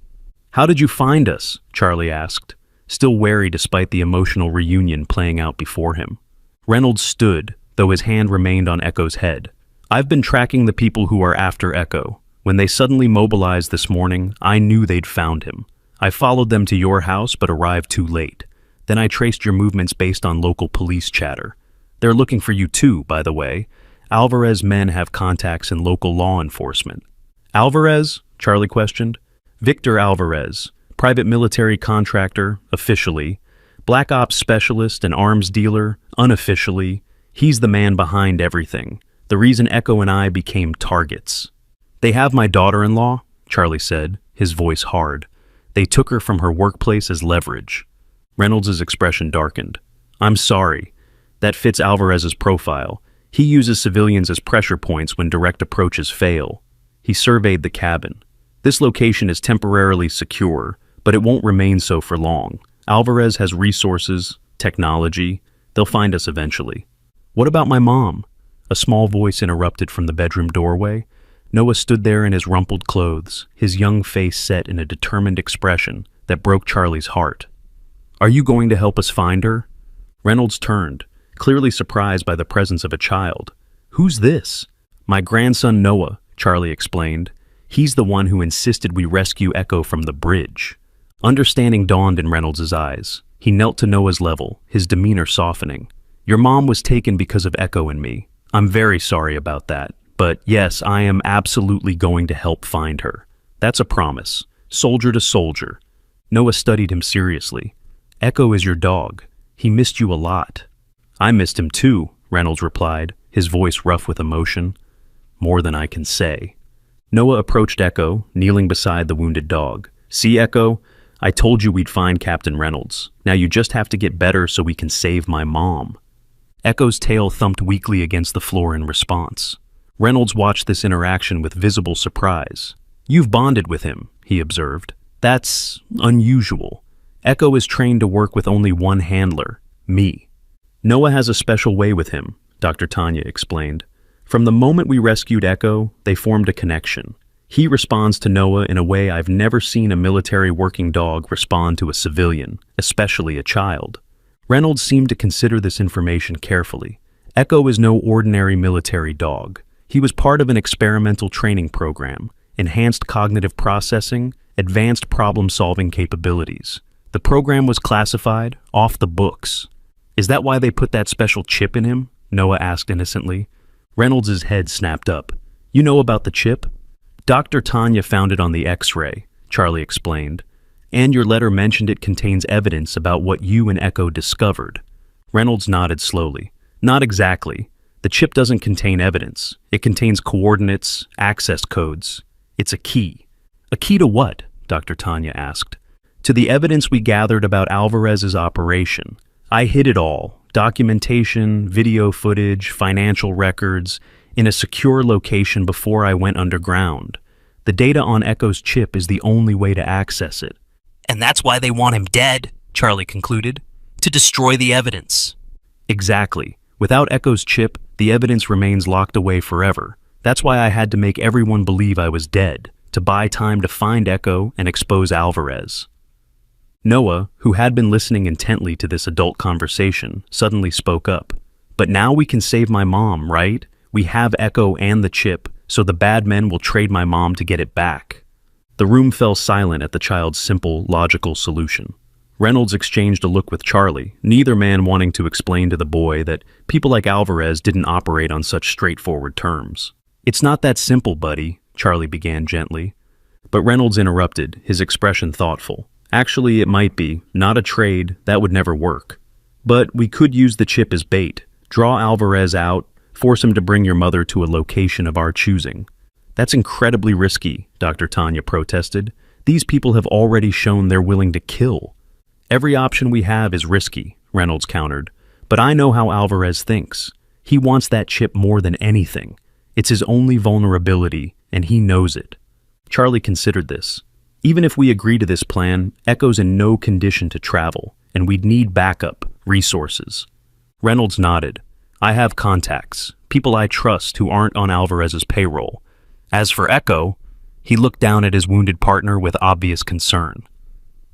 "How did you find us?" Charlie asked, still wary despite the emotional reunion playing out before him. Reynolds stood, though his hand remained on Echo's head. "I've been tracking the people who are after Echo. When they suddenly mobilized this morning, I knew they'd found him. I followed them to your house but arrived too late. Then I traced your movements based on local police chatter. They're looking for you too, by the way. Alvarez men have contacts in local law enforcement." "Alvarez?" Charlie questioned. "Victor Alvarez, private military contractor, officially. Black Ops specialist and arms dealer, unofficially. He's the man behind everything. The reason Echo and I became targets." "They have my daughter-in-law," Charlie said, his voice hard. "They took her from her workplace as leverage." Reynolds' expression darkened. "I'm sorry. That fits Alvarez's profile. He uses civilians as pressure points when direct approaches fail." He surveyed the cabin. "This location is temporarily secure, but it won't remain so for long. Alvarez has resources, technology. They'll find us eventually." "What about my mom?" A small voice interrupted from the bedroom doorway. Noah stood there in his rumpled clothes, his young face set in a determined expression that broke Charlie's heart. "Are you going to help us find her?" Reynolds turned, clearly surprised by the presence of a child. "Who's this?" "My grandson Noah," Charlie explained. "He's the one who insisted we rescue Echo from the bridge." Understanding dawned in Reynolds' eyes. He knelt to Noah's level, his demeanor softening. "Your mom was taken because of Echo and me. I'm very sorry about that. But yes, I am absolutely going to help find her. That's a promise. Soldier to soldier." Noah studied him seriously. "Echo is your dog. He missed you a lot." "I missed him too," Reynolds replied, his voice rough with emotion. "More than I can say." Noah approached Echo, kneeling beside the wounded dog. "See, Echo? I told you we'd find Captain Reynolds. Now you just have to get better so we can save my mom." Echo's tail thumped weakly against the floor in response. Reynolds watched this interaction with visible surprise. "You've bonded with him," he observed. "That's unusual. Echo is trained to work with only one handler, me." Noah has a special way with him, Dr. Tanya explained. From the moment we rescued Echo, they formed a connection. He responds to Noah in a way I've never seen a military working dog respond to a civilian, especially a child. Reynolds seemed to consider this information carefully. Echo is no ordinary military dog. He was part of an experimental training program, enhanced cognitive processing, advanced problem-solving capabilities. The program was classified off the books. Is that why they put that special chip in him? Noah asked innocently. Reynolds' head snapped up. You know about the chip? Dr. Tanya found it on the X-ray, Charlie explained. And your letter mentioned it contains evidence about what you and Echo discovered. Reynolds nodded slowly. Not exactly. The chip doesn't contain evidence. It contains coordinates, access codes. It's a key. A key to what? Dr. Tanya asked. To the evidence we gathered about Alvarez's operation. I hid it all. Documentation, video footage, financial records, in a secure location before I went underground. The data on Echo's chip is the only way to access it. And that's why they want him dead, Charlie concluded. To destroy the evidence. Exactly. Without Echo's chip, the evidence remains locked away forever. That's why I had to make everyone believe I was dead, to buy time to find Echo and expose Alvarez. Noah, who had been listening intently to this adult conversation, suddenly spoke up. But now we can save my mom, right? We have Echo and the chip, so the bad men will trade my mom to get it back. The room fell silent at the child's simple, logical solution. Reynolds exchanged a look with Charlie, neither man wanting to explain to the boy that people like Alvarez didn't operate on such straightforward terms. It's not that simple, buddy, Charlie began gently. But Reynolds interrupted, his expression thoughtful. Actually, it might be. Not a trade. That would never work. But we could use the chip as bait. Draw Alvarez out. Force him to bring your mother to a location of our choosing. That's incredibly risky, Dr. Tanya protested. These people have already shown they're willing to kill. Every option we have is risky, Reynolds countered. But I know how Alvarez thinks. He wants that chip more than anything. It's his only vulnerability, and he knows it. Charlie considered this. Even if we agree to this plan, Echo's in no condition to travel, and we'd need backup, resources. Reynolds nodded. I have contacts, people I trust who aren't on Alvarez's payroll. As for Echo, he looked down at his wounded partner with obvious concern.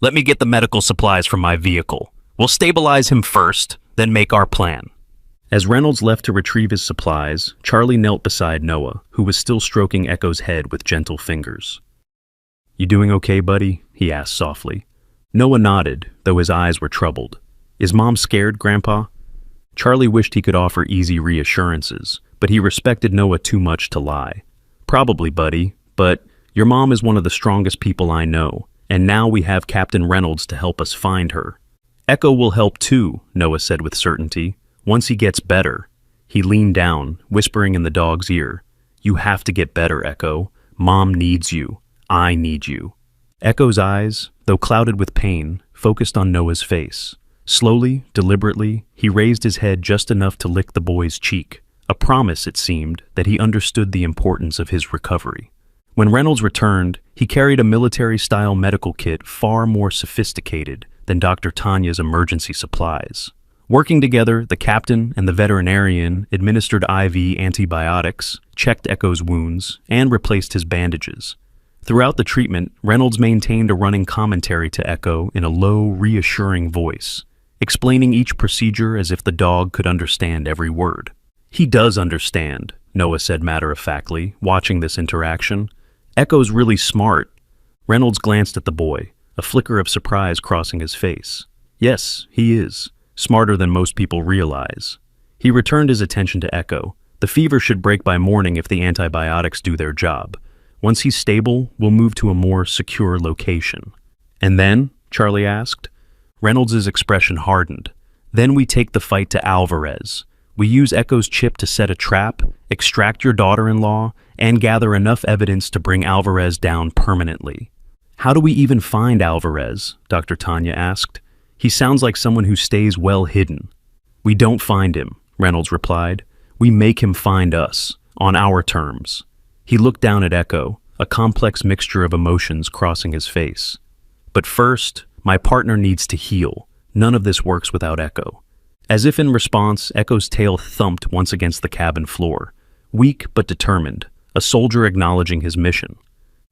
Let me get the medical supplies from my vehicle. We'll stabilize him first, then make our plan. As Reynolds left to retrieve his supplies, Charlie knelt beside Noah, who was still stroking Echo's head with gentle fingers. You doing okay, buddy? He asked softly. Noah nodded, though his eyes were troubled. Is Mom scared, Grandpa? Charlie wished he could offer easy reassurances, but he respected Noah too much to lie. Probably, buddy, but your mom is one of the strongest people I know, and now we have Captain Reynolds to help us find her. Echo will help too, Noah said with certainty. Once he gets better. He leaned down, whispering in the dog's ear. You have to get better, Echo. Mom needs you. I need you. Echo's eyes, though clouded with pain, focused on Noah's face. Slowly, deliberately, he raised his head just enough to lick the boy's cheek. A promise, it seemed, that he understood the importance of his recovery. When Reynolds returned, he carried a military-style medical kit far more sophisticated than Dr. Tanya's emergency supplies. Working together, the captain and the veterinarian administered IV antibiotics, checked Echo's wounds, and replaced his bandages. Throughout the treatment, Reynolds maintained a running commentary to Echo in a low, reassuring voice, explaining each procedure as if the dog could understand every word. He does understand, Noah said matter-of-factly, watching this interaction. Echo's really smart. Reynolds glanced at the boy, a flicker of surprise crossing his face. Yes, he is. Smarter than most people realize. He returned his attention to Echo. The fever should break by morning if the antibiotics do their job. Once he's stable, we'll move to a more secure location. And then? Charlie asked. Reynolds' expression hardened. Then we take the fight to Alvarez. We use Echo's chip to set a trap, extract your daughter-in-law, and gather enough evidence to bring Alvarez down permanently. How do we even find Alvarez? Dr. Tanya asked. He sounds like someone who stays well hidden. We don't find him, Reynolds replied. We make him find us, on our terms. He looked down at Echo, a complex mixture of emotions crossing his face. But first, my partner needs to heal. None of this works without Echo. As if in response, Echo's tail thumped once against the cabin floor. Weak but determined, a soldier acknowledging his mission.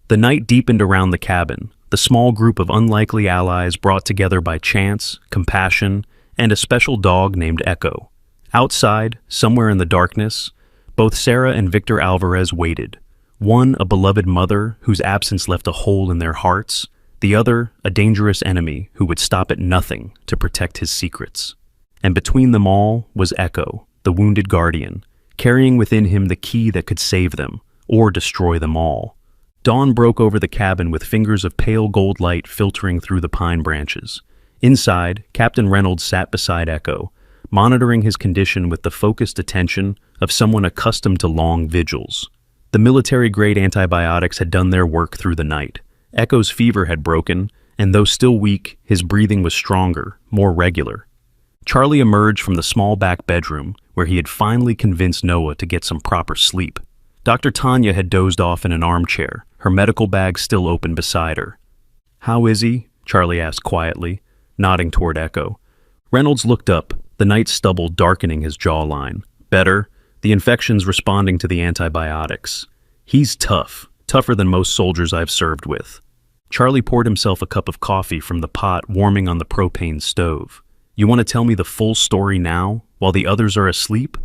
The night deepened around the cabin, the small group of unlikely allies brought together by chance, compassion, and a special dog named Echo. Outside, somewhere in the darkness, both Sarah and Victor Alvarez waited. One, a beloved mother whose absence left a hole in their hearts, the other, a dangerous enemy who would stop at nothing to protect his secrets. And between them all was Echo, the wounded guardian, carrying within him the key that could save them, or destroy them all. Dawn broke over the cabin with fingers of pale gold light filtering through the pine branches. Inside, Captain Reynolds sat beside Echo, monitoring his condition with the focused attention of someone accustomed to long vigils. The military-grade antibiotics had done their work through the night. Echo's fever had broken, and though still weak, his breathing was stronger, more regular. Charlie emerged from the small back bedroom, where he had finally convinced Noah to get some proper sleep. Dr. Tanya had dozed off in an armchair, her medical bag still open beside her. "How is he?" Charlie asked quietly, nodding toward Echo. Reynolds looked up, the night stubble darkening his jawline. "Better. The infection's responding to the antibiotics. He's tough, tougher than most soldiers I've served with." Charlie poured himself a cup of coffee from the pot warming on the propane stove. "You want to tell me the full story now, while the others are asleep?"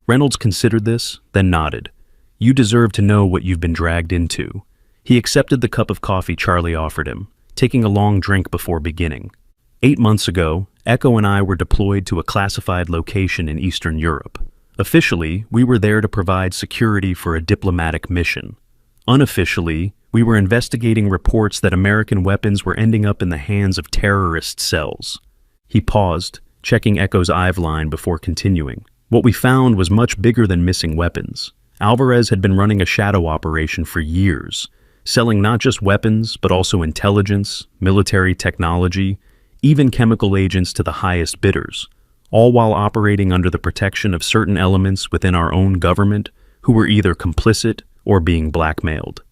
Reynolds considered this, then nodded. "You deserve to know what you've been dragged into." He accepted the cup of coffee Charlie offered him, taking a long drink before beginning. 8 months ago, Echo and I were deployed to a classified location in Eastern Europe. Officially, we were there to provide security for a diplomatic mission. Unofficially, we were investigating reports that American weapons were ending up in the hands of terrorist cells. He paused, checking Echo's IV line before continuing. What we found was much bigger than missing weapons. Alvarez had been running a shadow operation for years, selling not just weapons, but also intelligence, military technology, even chemical agents to the highest bidders, all while operating under the protection of certain elements within our own government who were either complicit or being blackmailed.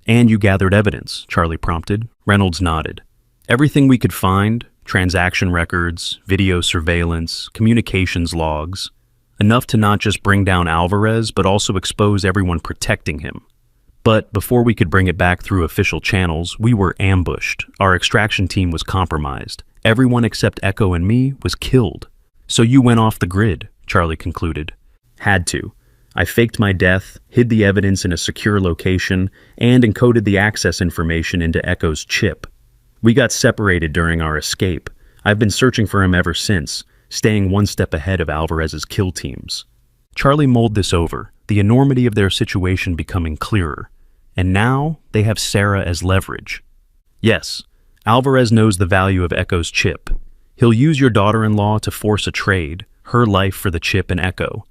"And you gathered evidence," Charlie prompted. Reynolds nodded. "Everything we could find, transaction records, video surveillance, communications logs, enough to not just bring down Alvarez, but also expose everyone protecting him. But before we could bring it back through official channels, we were ambushed. Our extraction team was compromised. Everyone except Echo and me was killed. So you went off the grid," Charlie concluded. "Had to. I faked my death, hid the evidence in a secure location, and encoded the access information into Echo's chip. We got separated during our escape. I've been searching for him ever since, staying one step ahead of Alvarez's kill teams." Charlie mulled this over, the enormity of their situation becoming clearer. And now they have Sarah as leverage. "Yes, Alvarez knows the value of Echo's chip. He'll use your daughter-in-law to force a trade, her life for the chip and Echo.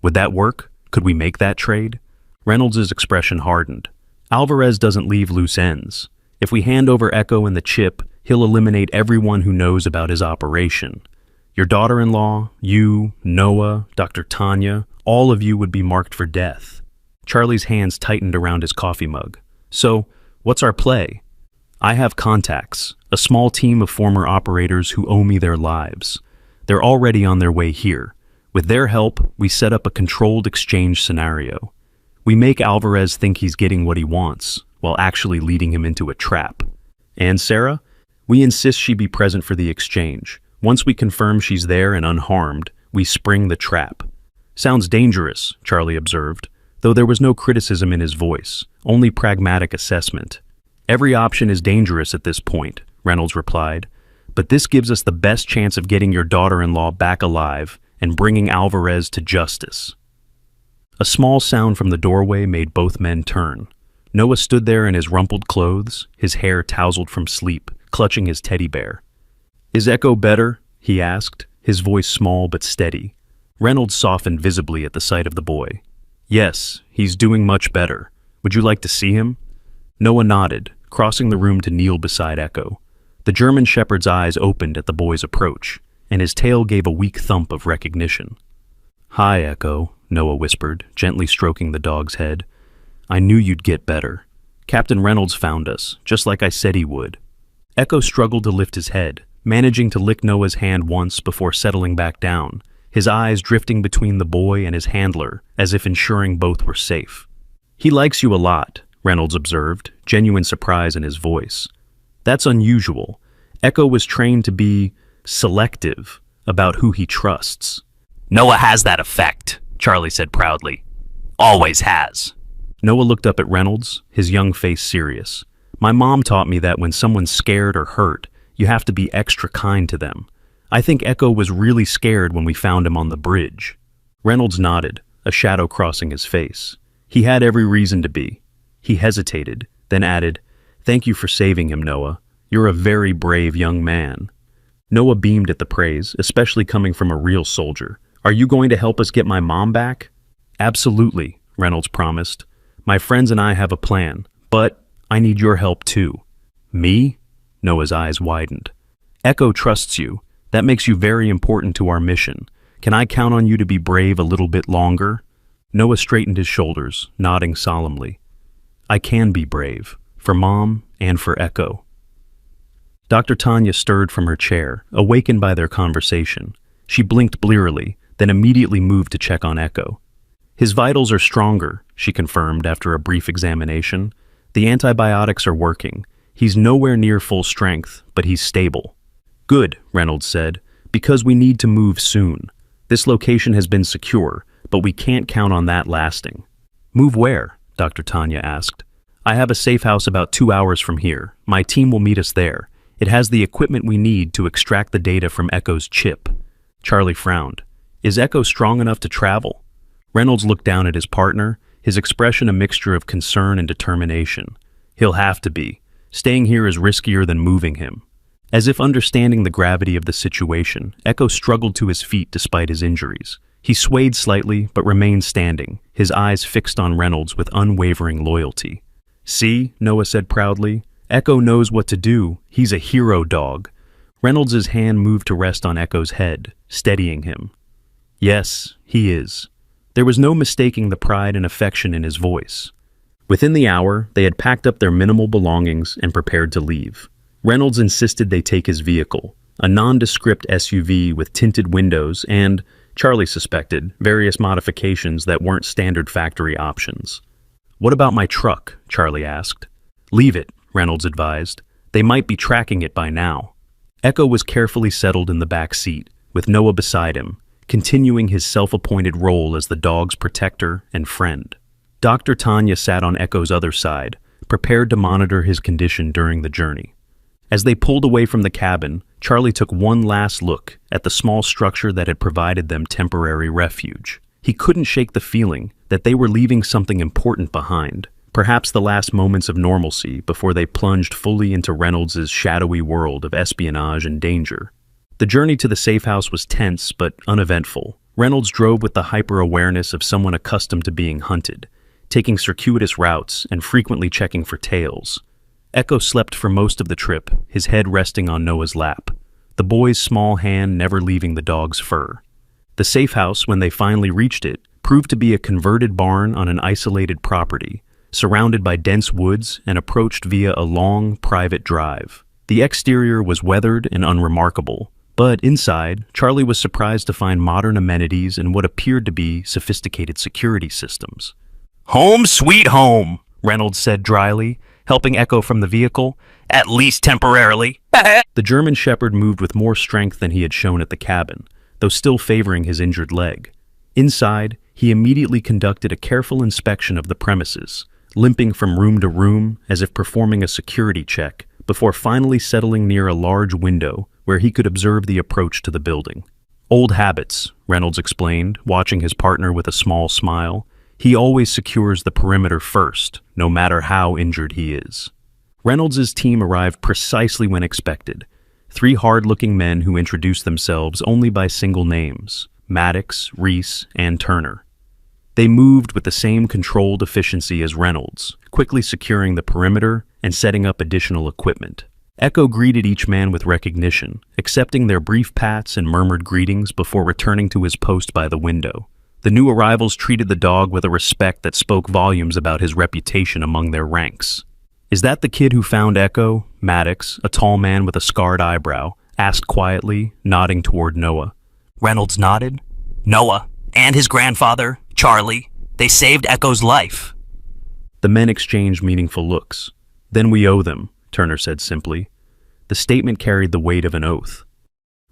Would that work? Could we make that trade?" Reynolds' expression hardened. "Alvarez doesn't leave loose ends. If we hand over Echo and the chip, he'll eliminate everyone who knows about his operation. Your daughter-in-law, you, Noah, Dr. Tanya, all of you would be marked for death." Charlie's hands tightened around his coffee mug. "So, what's our play?" "I have contacts, a small team of former operators who owe me their lives. They're already on their way here. With their help, we set up a controlled exchange scenario. We make Alvarez think he's getting what he wants, while actually leading him into a trap. And Sarah? We insist she be present for the exchange. Once we confirm she's there and unharmed, we spring the trap." "Sounds dangerous," Charlie observed, though there was no criticism in his voice, only pragmatic assessment. "Every option is dangerous at this point," Reynolds replied, "but this gives us the best chance of getting your daughter-in-law back alive and bringing Alvarez to justice." A small sound from the doorway made both men turn. Noah stood there in his rumpled clothes, his hair tousled from sleep, clutching his teddy bear. "Is Echo better?" he asked, his voice small but steady. Reynolds softened visibly at the sight of the boy. "Yes, he's doing much better. Would you like to see him?" Noah nodded, crossing the room to kneel beside Echo. The German shepherd's eyes opened at the boy's approach, and his tail gave a weak thump of recognition. "Hi, Echo," Noah whispered, gently stroking the dog's head. "I knew you'd get better. Captain Reynolds found us, just like I said he would." Echo struggled to lift his head, managing to lick Noah's hand once before settling back down, his eyes drifting between the boy and his handler as if ensuring both were safe. "He likes you a lot," Reynolds observed, genuine surprise in his voice. "That's unusual. Echo was trained to be selective about who he trusts." "Noah has that effect," Charlie said proudly. "Always has." Noah looked up at Reynolds, his young face serious. "My mom taught me that when someone's scared or hurt, you have to be extra kind to them. I think Echo was really scared when we found him on the bridge." Reynolds nodded, a shadow crossing his face. He had every reason to be. He hesitated, then added, "Thank you for saving him, Noah. You're a very brave young man." Noah beamed at the praise, especially coming from a real soldier. "Are you going to help us get my mom back?" "Absolutely," Reynolds promised. "My friends and I have a plan, but I need your help too." "Me?" Noah's eyes widened. "Echo trusts you. That makes you very important to our mission. Can I count on you to be brave a little bit longer?" Noah straightened his shoulders, nodding solemnly. "I can be brave, for Mom and for Echo." Dr. Tanya stirred from her chair, awakened by their conversation. She blinked blearily, then immediately moved to check on Echo. "His vitals are stronger," she confirmed after a brief examination. "The antibiotics are working. He's nowhere near full strength, but he's stable." "Good," Reynolds said, "because we need to move soon. This location has been secure, but we can't count on that lasting." "Move where?" Dr. Tanya asked. "I have a safe house about 2 hours from here. My team will meet us there. It has the equipment we need to extract the data from Echo's chip." Charlie frowned. "Is Echo strong enough to travel?" Reynolds looked down at his partner, his expression a mixture of concern and determination. "He'll have to be. Staying here is riskier than moving him." As if understanding the gravity of the situation, Echo struggled to his feet despite his injuries. He swayed slightly, but remained standing, his eyes fixed on Reynolds with unwavering loyalty. "See," Noah said proudly, "Echo knows what to do. He's a hero dog." Reynolds' hand moved to rest on Echo's head, steadying him. "Yes, he is." There was no mistaking the pride and affection in his voice. Within the hour, they had packed up their minimal belongings and prepared to leave. Reynolds insisted they take his vehicle, a nondescript SUV with tinted windows and, Charlie suspected, various modifications that weren't standard factory options. "What about my truck?" Charlie asked. "Leave it," Reynolds advised. "They might be tracking it by now." Echo was carefully settled in the back seat, with Noah beside him, continuing his self-appointed role as the dog's protector and friend. Dr. Tanya sat on Echo's other side, prepared to monitor his condition during the journey. As they pulled away from the cabin, Charlie took one last look at the small structure that had provided them temporary refuge. He couldn't shake the feeling that they were leaving something important behind, perhaps the last moments of normalcy before they plunged fully into Reynolds' shadowy world of espionage and danger. The journey to the safe house was tense but uneventful. Reynolds drove with the hyper-awareness of someone accustomed to being hunted, taking circuitous routes and frequently checking for tails. Echo slept for most of the trip, his head resting on Noah's lap, the boy's small hand never leaving the dog's fur. The safe house, when they finally reached it, proved to be a converted barn on an isolated property, surrounded by dense woods and approached via a long, private drive. The exterior was weathered and unremarkable, but inside, Charlie was surprised to find modern amenities and what appeared to be sophisticated security systems. "Home sweet home," Reynolds said dryly, helping Echo from the vehicle, "at least temporarily." The German Shepherd moved with more strength than he had shown at the cabin, though still favoring his injured leg. Inside, he immediately conducted a careful inspection of the premises, limping from room to room as if performing a security check, before finally settling near a large window where he could observe the approach to the building. "Old habits," Reynolds explained, watching his partner with a small smile. "He always secures the perimeter first, no matter how injured he is." Reynolds' team arrived precisely when expected. 3 hard-looking men who introduced themselves only by single names, Maddox, Reese, and Turner. They moved with the same controlled efficiency as Reynolds, quickly securing the perimeter and setting up additional equipment. Echo greeted each man with recognition, accepting their brief pats and murmured greetings before returning to his post by the window. The new arrivals treated the dog with a respect that spoke volumes about his reputation among their ranks. "Is that the kid who found Echo?" Maddox, a tall man with a scarred eyebrow, asked quietly, nodding toward Noah. Reynolds nodded. Noah and his grandfather, Charlie, they saved Echo's life. The men exchanged meaningful looks. Then we owe them, Turner said simply. The statement carried the weight of an oath.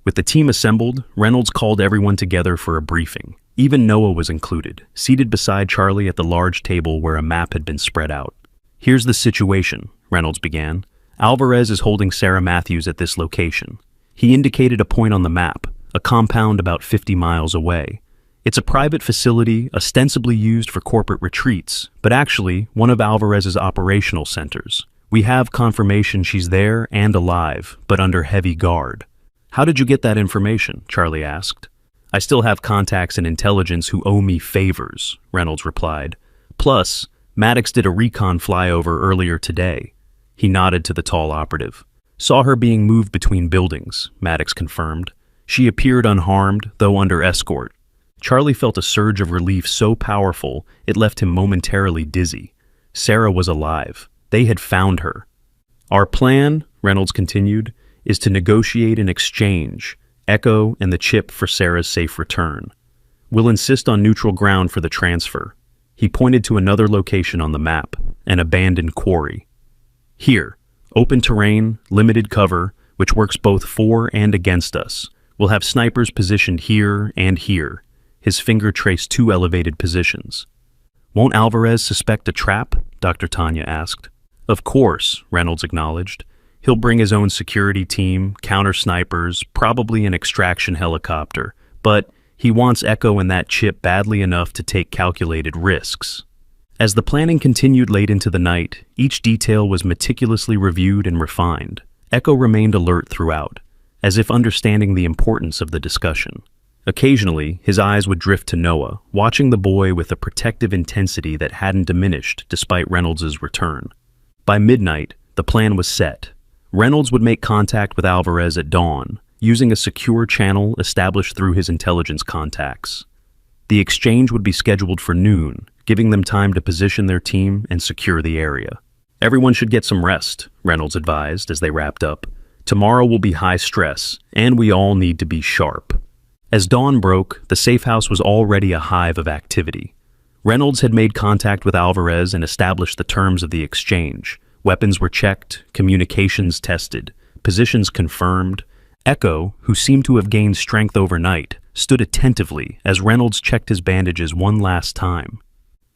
With the team assembled, Reynolds called everyone together for a briefing. Even Noah was included, seated beside Charlie at the large table where a map had been spread out. Here's the situation, Reynolds began. Alvarez is holding Sarah Matthews at this location. He indicated a point on the map, a compound about 50 miles away. It's a private facility ostensibly used for corporate retreats, but actually one of Alvarez's operational centers. We have confirmation she's there and alive, but under heavy guard. How did you get that information? Charlie asked. I still have contacts in intelligence who owe me favors, Reynolds replied. Plus, Maddox did a recon flyover earlier today. He nodded to the tall operative. Saw her being moved between buildings, Maddox confirmed. She appeared unharmed, though under escort. Charlie felt a surge of relief so powerful it left him momentarily dizzy. Sarah was alive. They had found her. Our plan, Reynolds continued, is to negotiate an exchange, Echo and the chip for Sarah's safe return. We'll insist on neutral ground for the transfer. He pointed to another location on the map, an abandoned quarry. Here, open terrain, limited cover, which works both for and against us. We'll have snipers positioned here and here. His finger traced 2 elevated positions. Won't Alvarez suspect a trap? Dr. Tanya asked. Of course, Reynolds acknowledged. He'll bring his own security team, counter snipers, probably an extraction helicopter, but he wants Echo and that chip badly enough to take calculated risks. As the planning continued late into the night, each detail was meticulously reviewed and refined. Echo remained alert throughout, as if understanding the importance of the discussion. Occasionally, his eyes would drift to Noah, watching the boy with a protective intensity that hadn't diminished despite Reynolds' return. By midnight, the plan was set. Reynolds would make contact with Alvarez at dawn, using a secure channel established through his intelligence contacts. The exchange would be scheduled for noon, giving them time to position their team and secure the area. Everyone should get some rest, Reynolds advised as they wrapped up. Tomorrow will be high stress, and we all need to be sharp. As dawn broke, the safe house was already a hive of activity. Reynolds had made contact with Alvarez and established the terms of the exchange. Weapons were checked, communications tested, positions confirmed. Echo, who seemed to have gained strength overnight, stood attentively as Reynolds checked his bandages one last time.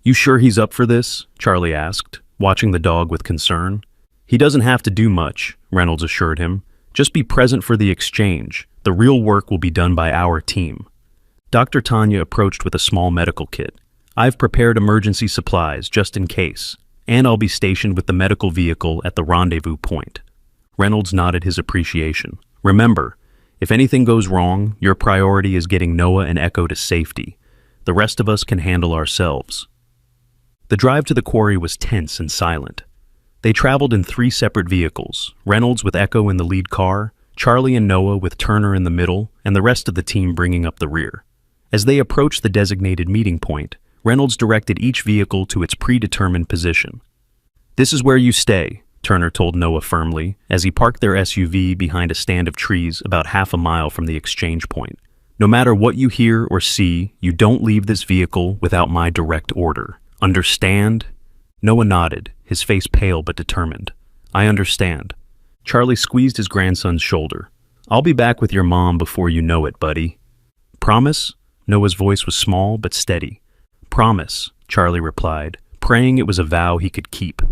You sure he's up for this? Charlie asked, watching the dog with concern. He doesn't have to do much, Reynolds assured him. Just be present for the exchange. The real work will be done by our team. Dr. Tanya approached with a small medical kit. I've prepared emergency supplies just in case, and I'll be stationed with the medical vehicle at the rendezvous point. Reynolds nodded his appreciation. Remember, if anything goes wrong, your priority is getting Noah and Echo to safety. The rest of us can handle ourselves. The drive to the quarry was tense and silent. They traveled in 3 separate vehicles, Reynolds with Echo in the lead car, Charlie and Noah with Turner in the middle, and the rest of the team bringing up the rear. As they approached the designated meeting point, Reynolds directed each vehicle to its predetermined position. This is where you stay, Turner told Noah firmly, as he parked their SUV behind a stand of trees about half a mile from the exchange point. No matter what you hear or see, you don't leave this vehicle without my direct order. Understand? Noah nodded, his face pale but determined. I understand. Charlie squeezed his grandson's shoulder. I'll be back with your mom before you know it, buddy. Promise? Noah's voice was small but steady. Promise, Charlie replied, praying it was a vow he could keep.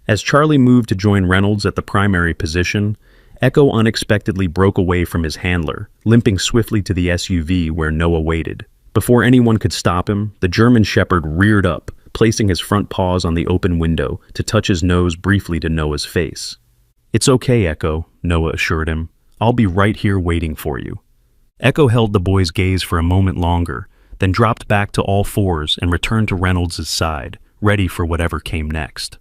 As Charlie moved to join Reynolds at the primary position, Echo unexpectedly broke away from his handler, limping swiftly to the SUV where Noah waited. Before anyone could stop him, the German Shepherd reared up, placing his front paws on the open window to touch his nose briefly to Noah's face. It's okay, Echo, Noah assured him. I'll be right here waiting for you. Echo held the boy's gaze for a moment longer, then dropped back to all fours and returned to Reynolds' side, ready for whatever came next.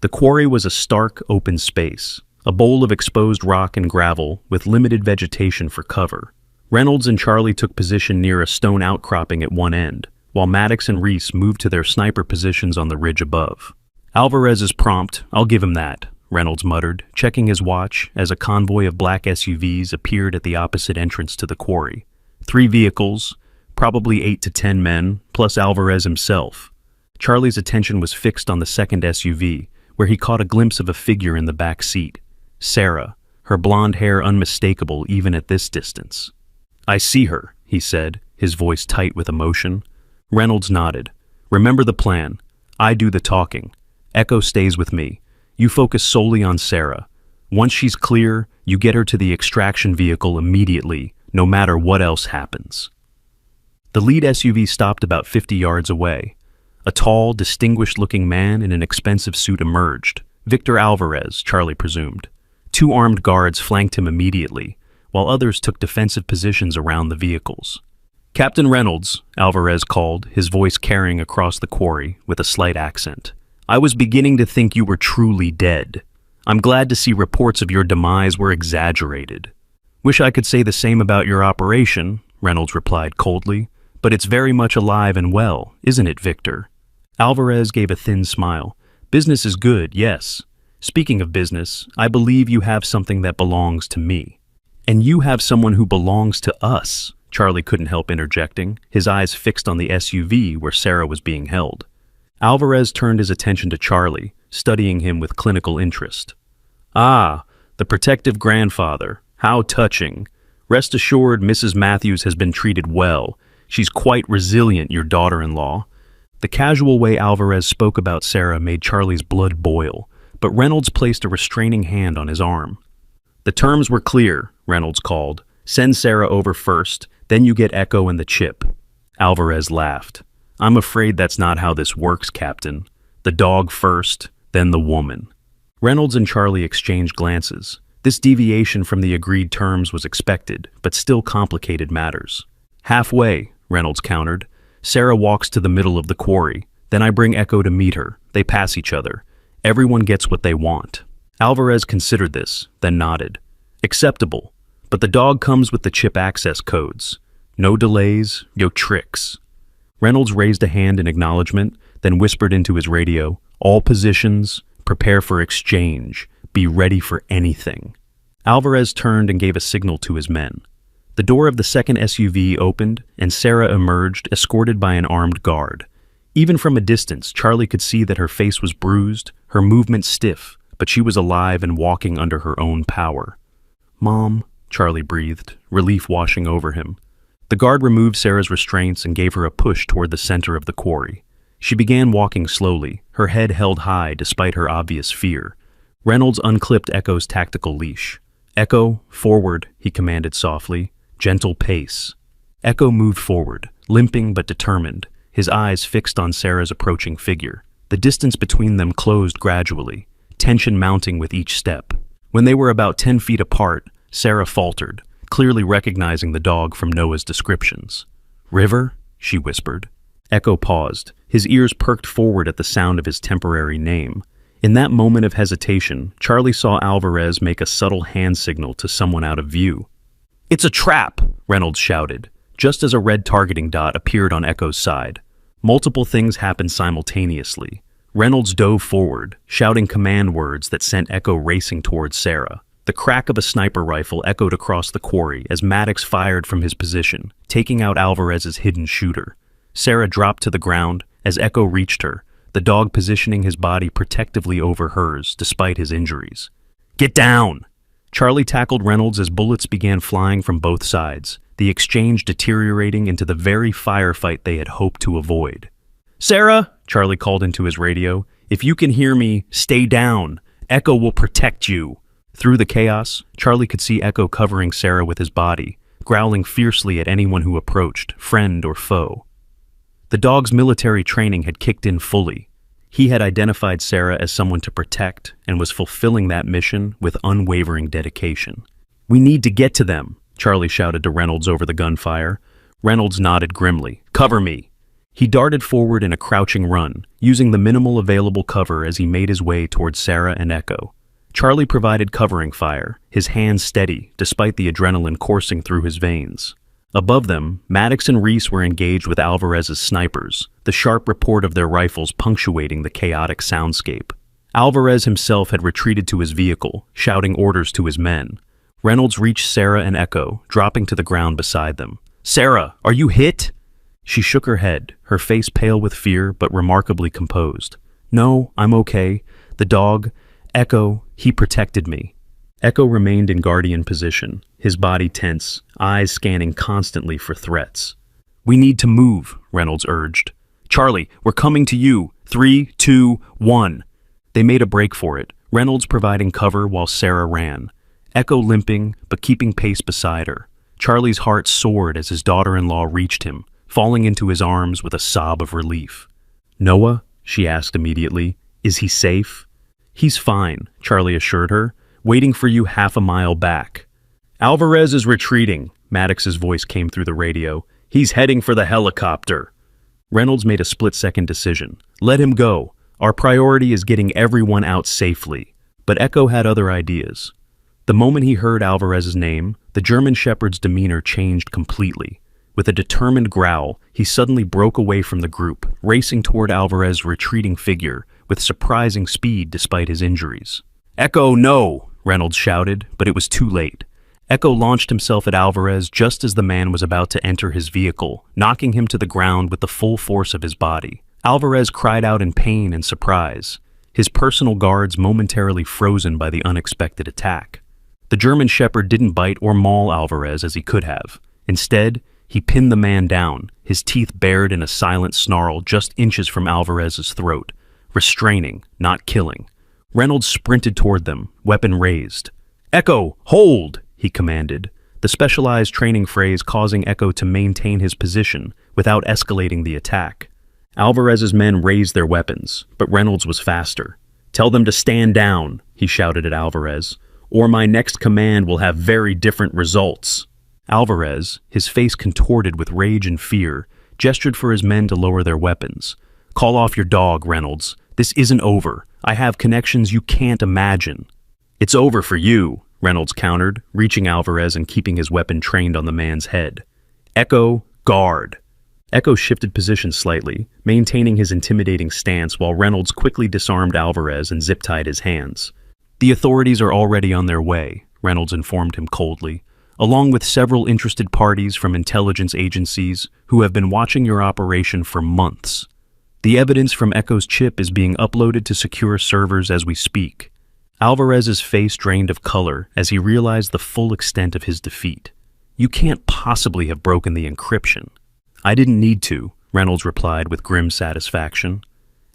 The quarry was a stark, open space, a bowl of exposed rock and gravel with limited vegetation for cover. Reynolds and Charlie took position near a stone outcropping at one end, while Maddox and Reese moved to their sniper positions on the ridge above. Alvarez is prompt, I'll give him that, Reynolds muttered, checking his watch as a convoy of black SUVs appeared at the opposite entrance to the quarry. 3 vehicles, probably 8 to 10 men, plus Alvarez himself. Charlie's attention was fixed on the second SUV, where he caught a glimpse of a figure in the back seat. Sarah, her blonde hair unmistakable even at this distance. "I see her," he said, his voice tight with emotion. Reynolds nodded. "Remember the plan. I do the talking. Echo stays with me. You focus solely on Sarah. Once she's clear, you get her to the extraction vehicle immediately, no matter what else happens." The lead SUV stopped about 50 yards away. A tall, distinguished-looking man in an expensive suit emerged. Victor Alvarez, Charlie presumed. 2 armed guards flanked him immediately, while others took defensive positions around the vehicles. "Captain Reynolds," Alvarez called, his voice carrying across the quarry with a slight accent. "I was beginning to think you were truly dead. I'm glad to see reports of your demise were exaggerated." "Wish I could say the same about your operation," Reynolds replied coldly, "but it's very much alive and well, isn't it, Victor?" Alvarez gave a thin smile. "Business is good, yes. Speaking of business, I believe you have something that belongs to me. And you have someone who belongs to us," Charlie couldn't help interjecting, his eyes fixed on the SUV where Sarah was being held. Alvarez turned his attention to Charlie, studying him with clinical interest. "Ah, the protective grandfather. How touching. Rest assured Mrs. Matthews has been treated well. She's quite resilient, your daughter-in-law." The casual way Alvarez spoke about Sarah made Charlie's blood boil, but Reynolds placed a restraining hand on his arm. "The terms were clear," Reynolds called. "Send Sarah over first, then you get Echo and the chip." Alvarez laughed. "I'm afraid that's not how this works, Captain. The dog first, then the woman." Reynolds and Charlie exchanged glances. This deviation from the agreed terms was expected, but still complicated matters. "Halfway," Reynolds countered. "Sarah walks to the middle of the quarry. Then I bring Echo to meet her. They pass each other. Everyone gets what they want." Alvarez considered this, then nodded. "Acceptable. But the dog comes with the chip access codes. No delays, no tricks." Reynolds raised a hand in acknowledgement, then whispered into his radio, "All positions, prepare for exchange. Be ready for anything." Alvarez turned and gave a signal to his men. The door of the second SUV opened, and Sarah emerged, escorted by an armed guard. Even from a distance, Charlie could see that her face was bruised, her movement stiff, but she was alive and walking under her own power. "Mom," Charlie breathed, relief washing over him. The guard removed Sarah's restraints and gave her a push toward the center of the quarry. She began walking slowly, her head held high despite her obvious fear. Reynolds unclipped Echo's tactical leash. "Echo, forward," he commanded softly. "Gentle pace." Echo moved forward, limping but determined, his eyes fixed on Sarah's approaching figure. The distance between them closed gradually, tension mounting with each step. When they were about 10 feet apart, Sarah faltered, clearly recognizing the dog from Noah's descriptions. "River?" she whispered. Echo paused, his ears perked forward at the sound of his temporary name. In that moment of hesitation, Charlie saw Alvarez make a subtle hand signal to someone out of view. "It's a trap!" Reynolds shouted, just as a red targeting dot appeared on Echo's side. Multiple things happened simultaneously. Reynolds dove forward, shouting command words that sent Echo racing towards Sarah. The crack of a sniper rifle echoed across the quarry as Maddox fired from his position, taking out Alvarez's hidden shooter. Sarah dropped to the ground as Echo reached her, the dog positioning his body protectively over hers despite his injuries. "Get down!" Charlie tackled Reynolds as bullets began flying from both sides, the exchange deteriorating into the very firefight they had hoped to avoid. "Sarah," Charlie called into his radio, "if you can hear me, stay down. Echo will protect you." Through the chaos, Charlie could see Echo covering Sarah with his body, growling fiercely at anyone who approached, friend or foe. The dog's military training had kicked in fully. He had identified Sarah as someone to protect and was fulfilling that mission with unwavering dedication. "We need to get to them," Charlie shouted to Reynolds over the gunfire. Reynolds nodded grimly. "Cover me." He darted forward in a crouching run, using the minimal available cover as he made his way towards Sarah and Echo. Charlie provided covering fire, his hands steady despite the adrenaline coursing through his veins. Above them, Maddox and Reese were engaged with Alvarez's snipers, the sharp report of their rifles punctuating the chaotic soundscape. Alvarez himself had retreated to his vehicle, shouting orders to his men. Reynolds reached Sarah and Echo, dropping to the ground beside them. "Sarah, are you hit?" She shook her head, her face pale with fear but remarkably composed. "No, I'm okay. The dog, Echo, he protected me." Echo remained in guardian position, his body tense, eyes scanning constantly for threats. "We need to move," Reynolds urged. "Charlie, we're coming to you. 3, 2, 1. They made a break for it, Reynolds providing cover while Sarah ran. Echo limping, but keeping pace beside her. Charlie's heart soared as his daughter-in-law reached him, falling into his arms with a sob of relief. "Noah?" she asked immediately. "Is he safe?" "He's fine," Charlie assured her, "waiting for you half a mile back." "Alvarez is retreating," Maddox's voice came through the radio. "He's heading for the helicopter." Reynolds made a split-second decision. Let him go. Our priority is getting everyone out safely. But Echo had other ideas. The moment he heard Alvarez's name, the German Shepherd's demeanor changed completely. With a determined growl, he suddenly broke away from the group, racing toward Alvarez's retreating figure, with surprising speed despite his injuries. "Echo, no!" Reynolds shouted, but it was too late. Echo launched himself at Alvarez just as the man was about to enter his vehicle, knocking him to the ground with the full force of his body. Alvarez cried out in pain and surprise, his personal guards momentarily frozen by the unexpected attack. The German Shepherd didn't bite or maul Alvarez as he could have. Instead, he pinned the man down, his teeth bared in a silent snarl just inches from Alvarez's throat, restraining, not killing. Reynolds sprinted toward them, weapon raised. "Echo, hold!" he commanded, the specialized training phrase causing Echo to maintain his position without escalating the attack. Alvarez's men raised their weapons, but Reynolds was faster. "Tell them to stand down," he shouted at Alvarez, "or my next command will have very different results." Alvarez, his face contorted with rage and fear, gestured for his men to lower their weapons. "Call off your dog, Reynolds. This isn't over. I have connections you can't imagine." "It's over for you," Reynolds countered, reaching Alvarez and keeping his weapon trained on the man's head. "Echo, guard." Echo shifted position slightly, maintaining his intimidating stance while Reynolds quickly disarmed Alvarez and zip-tied his hands. "The authorities are already on their way," Reynolds informed him coldly, "along with several interested parties from intelligence agencies who have been watching your operation for months. The evidence from Echo's chip is being uploaded to secure servers as we speak." Alvarez's face drained of color as he realized the full extent of his defeat. "You can't possibly have broken the encryption." "I didn't need to," Reynolds replied with grim satisfaction.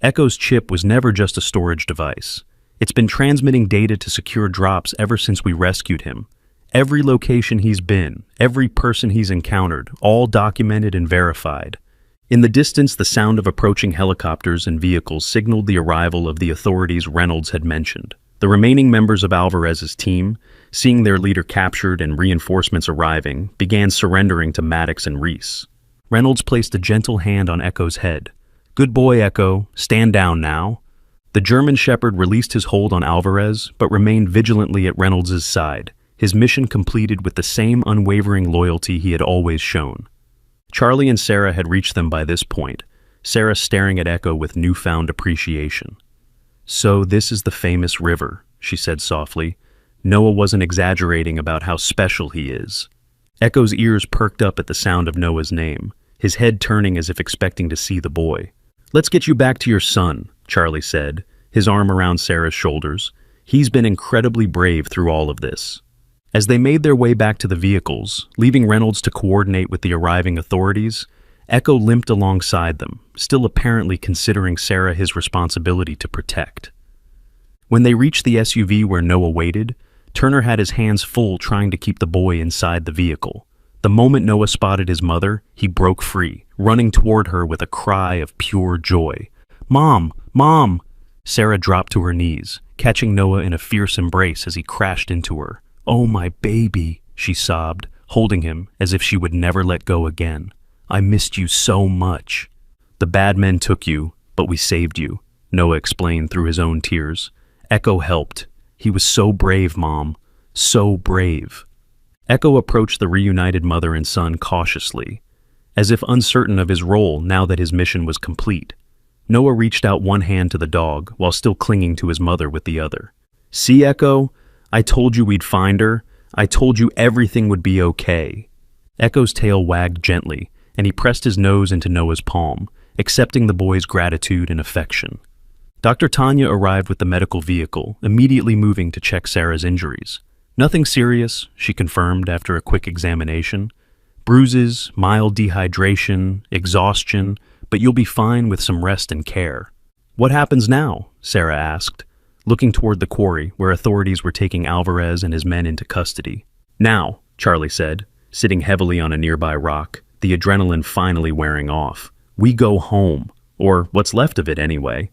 Echo's chip was never just a storage device. It's been transmitting data to secure drops ever since we rescued him. Every location he's been, every person he's encountered, all documented and verified. In the distance, the sound of approaching helicopters and vehicles signaled the arrival of the authorities Reynolds had mentioned. The remaining members of Alvarez's team, seeing their leader captured and reinforcements arriving, began surrendering to Maddox and Reese. Reynolds placed a gentle hand on Echo's head. "Good boy, Echo. Stand down now." The German Shepherd released his hold on Alvarez, but remained vigilantly at Reynolds' side, his mission completed with the same unwavering loyalty he had always shown. Charlie and Sarah had reached them by this point, Sarah staring at Echo with newfound appreciation. "So this is the famous river," she said softly. Noah wasn't exaggerating about how special he is. Echo's ears perked up at the sound of Noah's name, his head turning as if expecting to see the boy. "Let's get you back to your son," Charlie said, his arm around Sarah's shoulders. "He's been incredibly brave through all of this." As they made their way back to the vehicles, leaving Reynolds to coordinate with the arriving authorities, Echo limped alongside them, still apparently considering Sarah his responsibility to protect. When they reached the SUV where Noah waited, Turner had his hands full trying to keep the boy inside the vehicle. The moment Noah spotted his mother, he broke free, running toward her with a cry of pure joy. "Mom! Mom!" Sarah dropped to her knees, catching Noah in a fierce embrace as he crashed into her. "Oh, my baby," she sobbed, holding him as if she would never let go again. "I missed you so much." "The bad men took you, but we saved you," Noah explained through his own tears. "Echo helped. He was so brave, Mom. So brave." Echo approached the reunited mother and son cautiously, as if uncertain of his role now that his mission was complete. Noah reached out one hand to the dog while still clinging to his mother with the other. "See, Echo? I told you we'd find her. I told you everything would be okay." Echo's tail wagged gently, and he pressed his nose into Noah's palm, accepting the boy's gratitude and affection. Dr. Tanya arrived with the medical vehicle, immediately moving to check Sarah's injuries. "Nothing serious," she confirmed after a quick examination. "Bruises, mild dehydration, exhaustion, but you'll be fine with some rest and care." "What happens now?" Sarah asked, looking toward the quarry where authorities were taking Alvarez and his men into custody. "Now," Charlie said, sitting heavily on a nearby rock, the adrenaline finally wearing off. "We go home, or what's left of it anyway."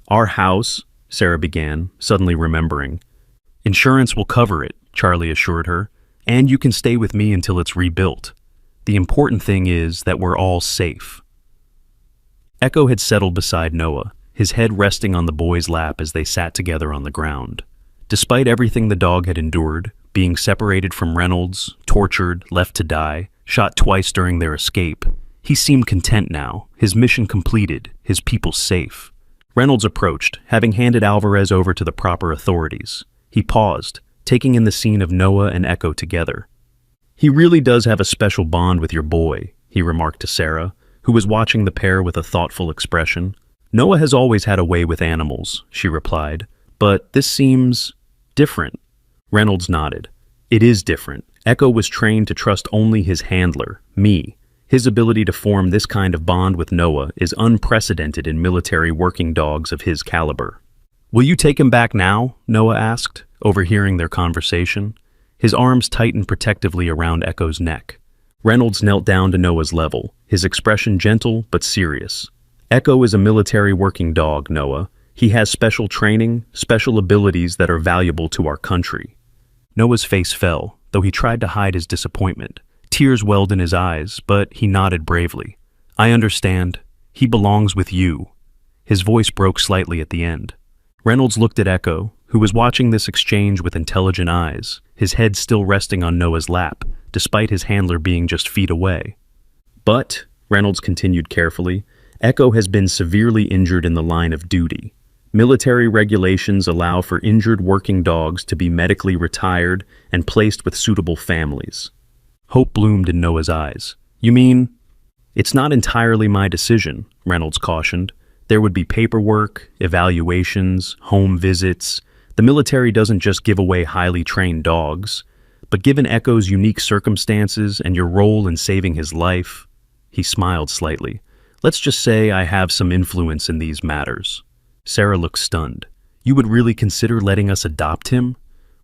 "Our house," Sarah began, suddenly remembering. "Insurance will cover it," Charlie assured her, "and you can stay with me until it's rebuilt. The important thing is that we're all safe." Echo had settled beside Noah, his head resting on the boy's lap as they sat together on the ground. Despite everything the dog had endured, being separated from Reynolds, tortured, left to die, shot twice during their escape, he seemed content now, his mission completed, his people safe. Reynolds approached, having handed Alvarez over to the proper authorities. He paused, taking in the scene of Noah and Echo together. "He really does have a special bond with your boy," he remarked to Sarah, who was watching the pair with a thoughtful expression. "Noah has always had a way with animals," she replied, "but this seems different." Reynolds nodded. "It is different. Echo was trained to trust only his handler, me. His ability to form this kind of bond with Noah is unprecedented in military working dogs of his caliber." "Will you take him back now?" Noah asked, overhearing their conversation. His arms tightened protectively around Echo's neck. Reynolds knelt down to Noah's level, his expression gentle but serious. "Echo is a military working dog, Noah. He has special training, special abilities that are valuable to our country." Noah's face fell, though he tried to hide his disappointment. Tears welled in his eyes, but he nodded bravely. "I understand. He belongs with you." His voice broke slightly at the end. Reynolds looked at Echo, who was watching this exchange with intelligent eyes, his head still resting on Noah's lap, despite his handler being just feet away. "But," Reynolds continued carefully, "Echo has been severely injured in the line of duty. Military regulations allow for injured working dogs to be medically retired and placed with suitable families." Hope bloomed in Noah's eyes. "You mean—" "It's not entirely my decision," Reynolds cautioned. "There would be paperwork, evaluations, home visits. The military doesn't just give away highly trained dogs. But given Echo's unique circumstances and your role in saving his life," he smiled slightly, "let's just say I have some influence in these matters." Sarah looked stunned. "You would really consider letting us adopt him?"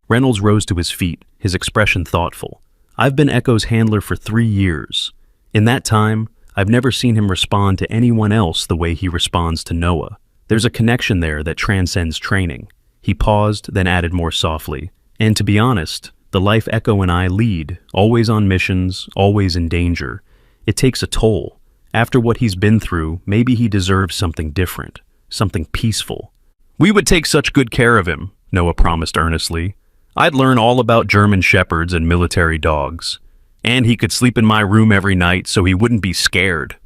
Reynolds rose to his feet, his expression thoughtful. "I've been Echo's handler for 3 years. In that time, I've never seen him respond to anyone else the way he responds to Noah. There's a connection there that transcends training." He paused, then added more softly, "And to be honest, the life Echo and I lead, always on missions, always in danger, it takes a toll. After what he's been through, maybe he deserves something different, something peaceful." "We would take such good care of him," Noah promised earnestly. "I'd learn all about German shepherds and military dogs. And he could sleep in my room every night so he wouldn't be scared."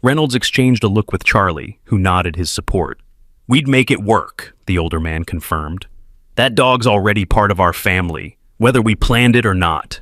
Reynolds exchanged a look with Charlie, who nodded his support. "We'd make it work," the older man confirmed. "That dog's already part of our family, whether we planned it or not."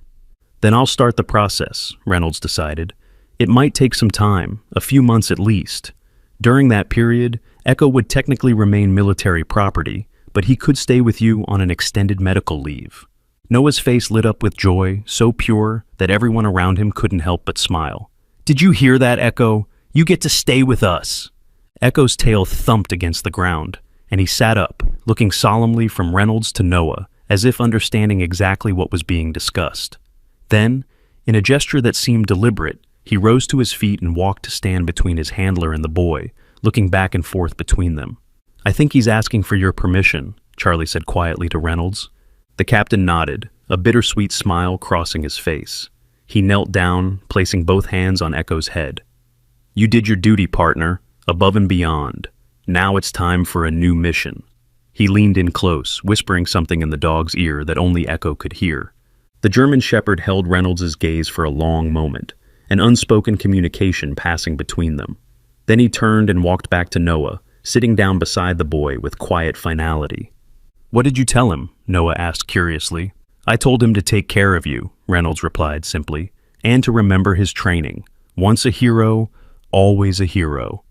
"Then I'll start the process," Reynolds decided. "It might take some time, a few months at least. During that period, Echo would technically remain military property, but he could stay with you on an extended medical leave." Noah's face lit up with joy, so pure that everyone around him couldn't help but smile. "Did you hear that, Echo? You get to stay with us." Echo's tail thumped against the ground, and he sat up, looking solemnly from Reynolds to Noah, as if understanding exactly what was being discussed. Then, in a gesture that seemed deliberate, he rose to his feet and walked to stand between his handler and the boy, looking back and forth between them. "I think he's asking for your permission," Charlie said quietly to Reynolds. The captain nodded, a bittersweet smile crossing his face. He knelt down, placing both hands on Echo's head. "You did your duty, partner, above and beyond. Now it's time for a new mission." He leaned in close, whispering something in the dog's ear that only Echo could hear. The German shepherd held Reynolds' gaze for a long moment, an unspoken communication passing between them. Then he turned and walked back to Noah, sitting down beside the boy with quiet finality. "What did you tell him?" Noah asked curiously. "I told him to take care of you," Reynolds replied simply, "and to remember his training. Once a hero, always a hero."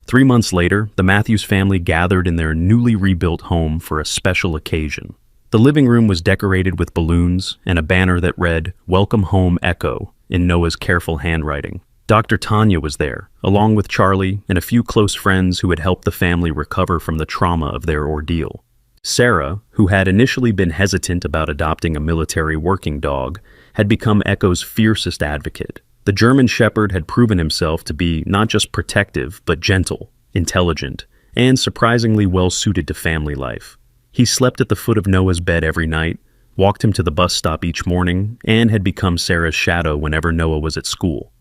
3 months later, the Matthews family gathered in their newly rebuilt home for a special occasion. The living room was decorated with balloons and a banner that read, "Welcome Home, Echo," in Noah's careful handwriting. Dr. Tanya was there, along with Charlie and a few close friends who had helped the family recover from the trauma of their ordeal. Sarah, who had initially been hesitant about adopting a military working dog, had become Echo's fiercest advocate. The German Shepherd had proven himself to be not just protective, but gentle, intelligent, and surprisingly well-suited to family life. He slept at the foot of Noah's bed every night, walked him to the bus stop each morning, and had become Sarah's shadow whenever Noah was at school.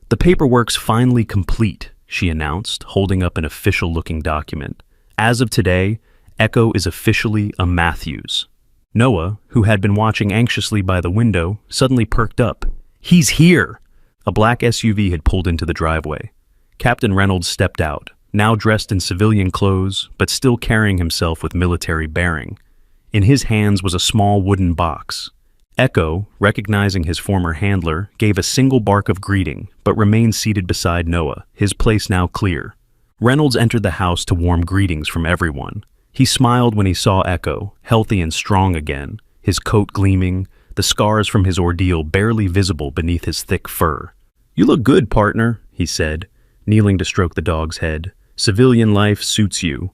"The paperwork's finally complete," she announced, holding up an official-looking document. "As of today, Echo is officially a Matthews." Noah, who had been watching anxiously by the window, suddenly perked up. "He's here!" A black SUV had pulled into the driveway. Captain Reynolds stepped out, now dressed in civilian clothes, but still carrying himself with military bearing. In his hands was a small wooden box. Echo, recognizing his former handler, gave a single bark of greeting, but remained seated beside Noah, his place now clear. Reynolds entered the house to warm greetings from everyone. He smiled when he saw Echo, healthy and strong again, his coat gleaming, the scars from his ordeal barely visible beneath his thick fur. "You look good, partner," he said, kneeling to stroke the dog's head. "Civilian life suits you."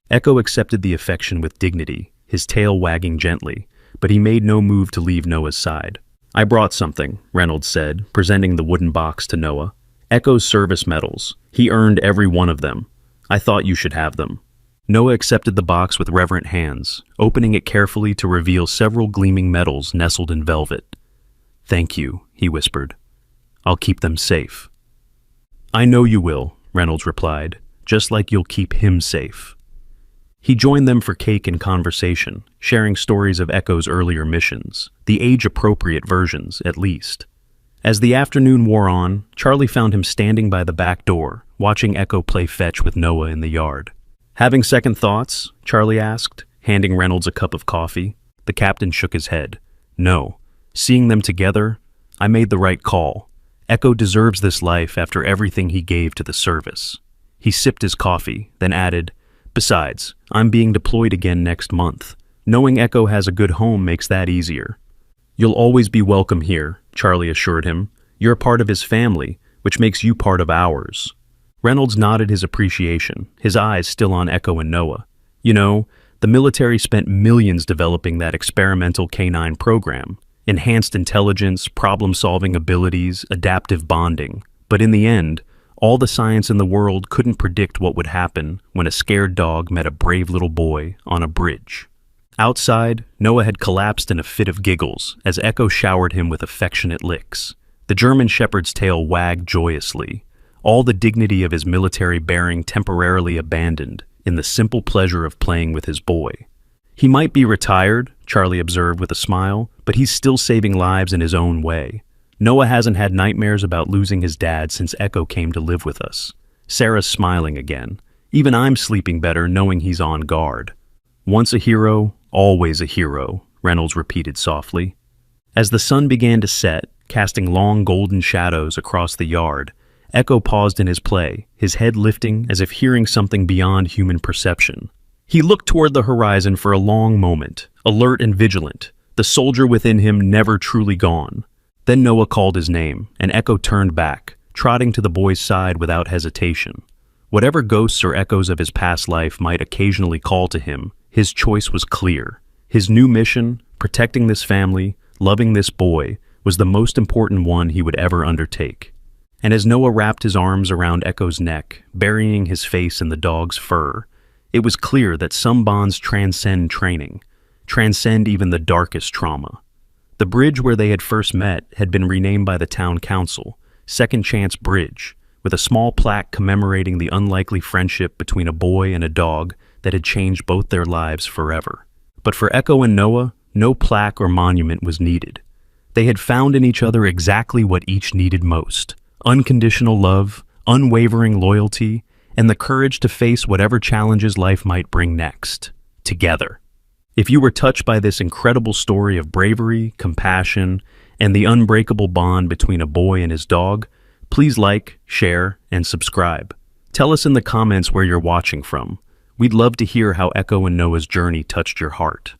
Echo accepted the affection with dignity, his tail wagging gently, but he made no move to leave Noah's side. "I brought something," Reynolds said, presenting the wooden box to Noah. "Echo's service medals. He earned every one of them. I thought you should have them." Noah accepted the box with reverent hands, opening it carefully to reveal several gleaming medals nestled in velvet. "Thank you," he whispered. "I'll keep them safe." "I know you will," Reynolds replied, "just like you'll keep him safe." He joined them for cake and conversation, sharing stories of Echo's earlier missions, the age-appropriate versions, at least. As the afternoon wore on, Charlie found him standing by the back door, watching Echo play fetch with Noah in the yard. "Having second thoughts?" Charlie asked, handing Reynolds a cup of coffee. The captain shook his head. "No. Seeing them together, I made the right call. Echo deserves this life after everything he gave to the service." He sipped his coffee, then added, "Besides, I'm being deployed again next month. Knowing Echo has a good home makes that easier." "You'll always be welcome here," Charlie assured him. "You're a part of his family, which makes you part of ours." Reynolds nodded his appreciation, his eyes still on Echo and Noah. "You know, the military spent millions developing that experimental canine program. Enhanced intelligence, problem-solving abilities, adaptive bonding. But in the end, all the science in the world couldn't predict what would happen when a scared dog met a brave little boy on a bridge." Outside, Noah had collapsed in a fit of giggles as Echo showered him with affectionate licks. The German Shepherd's tail wagged joyously, all the dignity of his military bearing temporarily abandoned in the simple pleasure of playing with his boy. "He might be retired," Charlie observed with a smile, "but he's still saving lives in his own way. Noah hasn't had nightmares about losing his dad since Echo came to live with us." Sarah's smiling again. "Even I'm sleeping better knowing he's on guard." "Once a hero, always a hero," Reynolds repeated softly. As the sun began to set, casting long golden shadows across the yard, Echo paused in his play, his head lifting as if hearing something beyond human perception. He looked toward the horizon for a long moment, alert and vigilant, the soldier within him never truly gone. Then Noah called his name, and Echo turned back, trotting to the boy's side without hesitation. Whatever ghosts or echoes of his past life might occasionally call to him, his choice was clear. His new mission, protecting this family, loving this boy, was the most important one he would ever undertake. And as Noah wrapped his arms around Echo's neck, burying his face in the dog's fur, it was clear that some bonds transcend training, transcend even the darkest trauma. The bridge where they had first met had been renamed by the town council, Second Chance Bridge, with a small plaque commemorating the unlikely friendship between a boy and a dog that had changed both their lives forever. But for Echo and Noah, no plaque or monument was needed. They had found in each other exactly what each needed most: unconditional love, unwavering loyalty, and the courage to face whatever challenges life might bring next, together. If you were touched by this incredible story of bravery, compassion, and the unbreakable bond between a boy and his dog, please like, share, and subscribe. Tell us in the comments where you're watching from. We'd love to hear how Echo and Noah's journey touched your heart.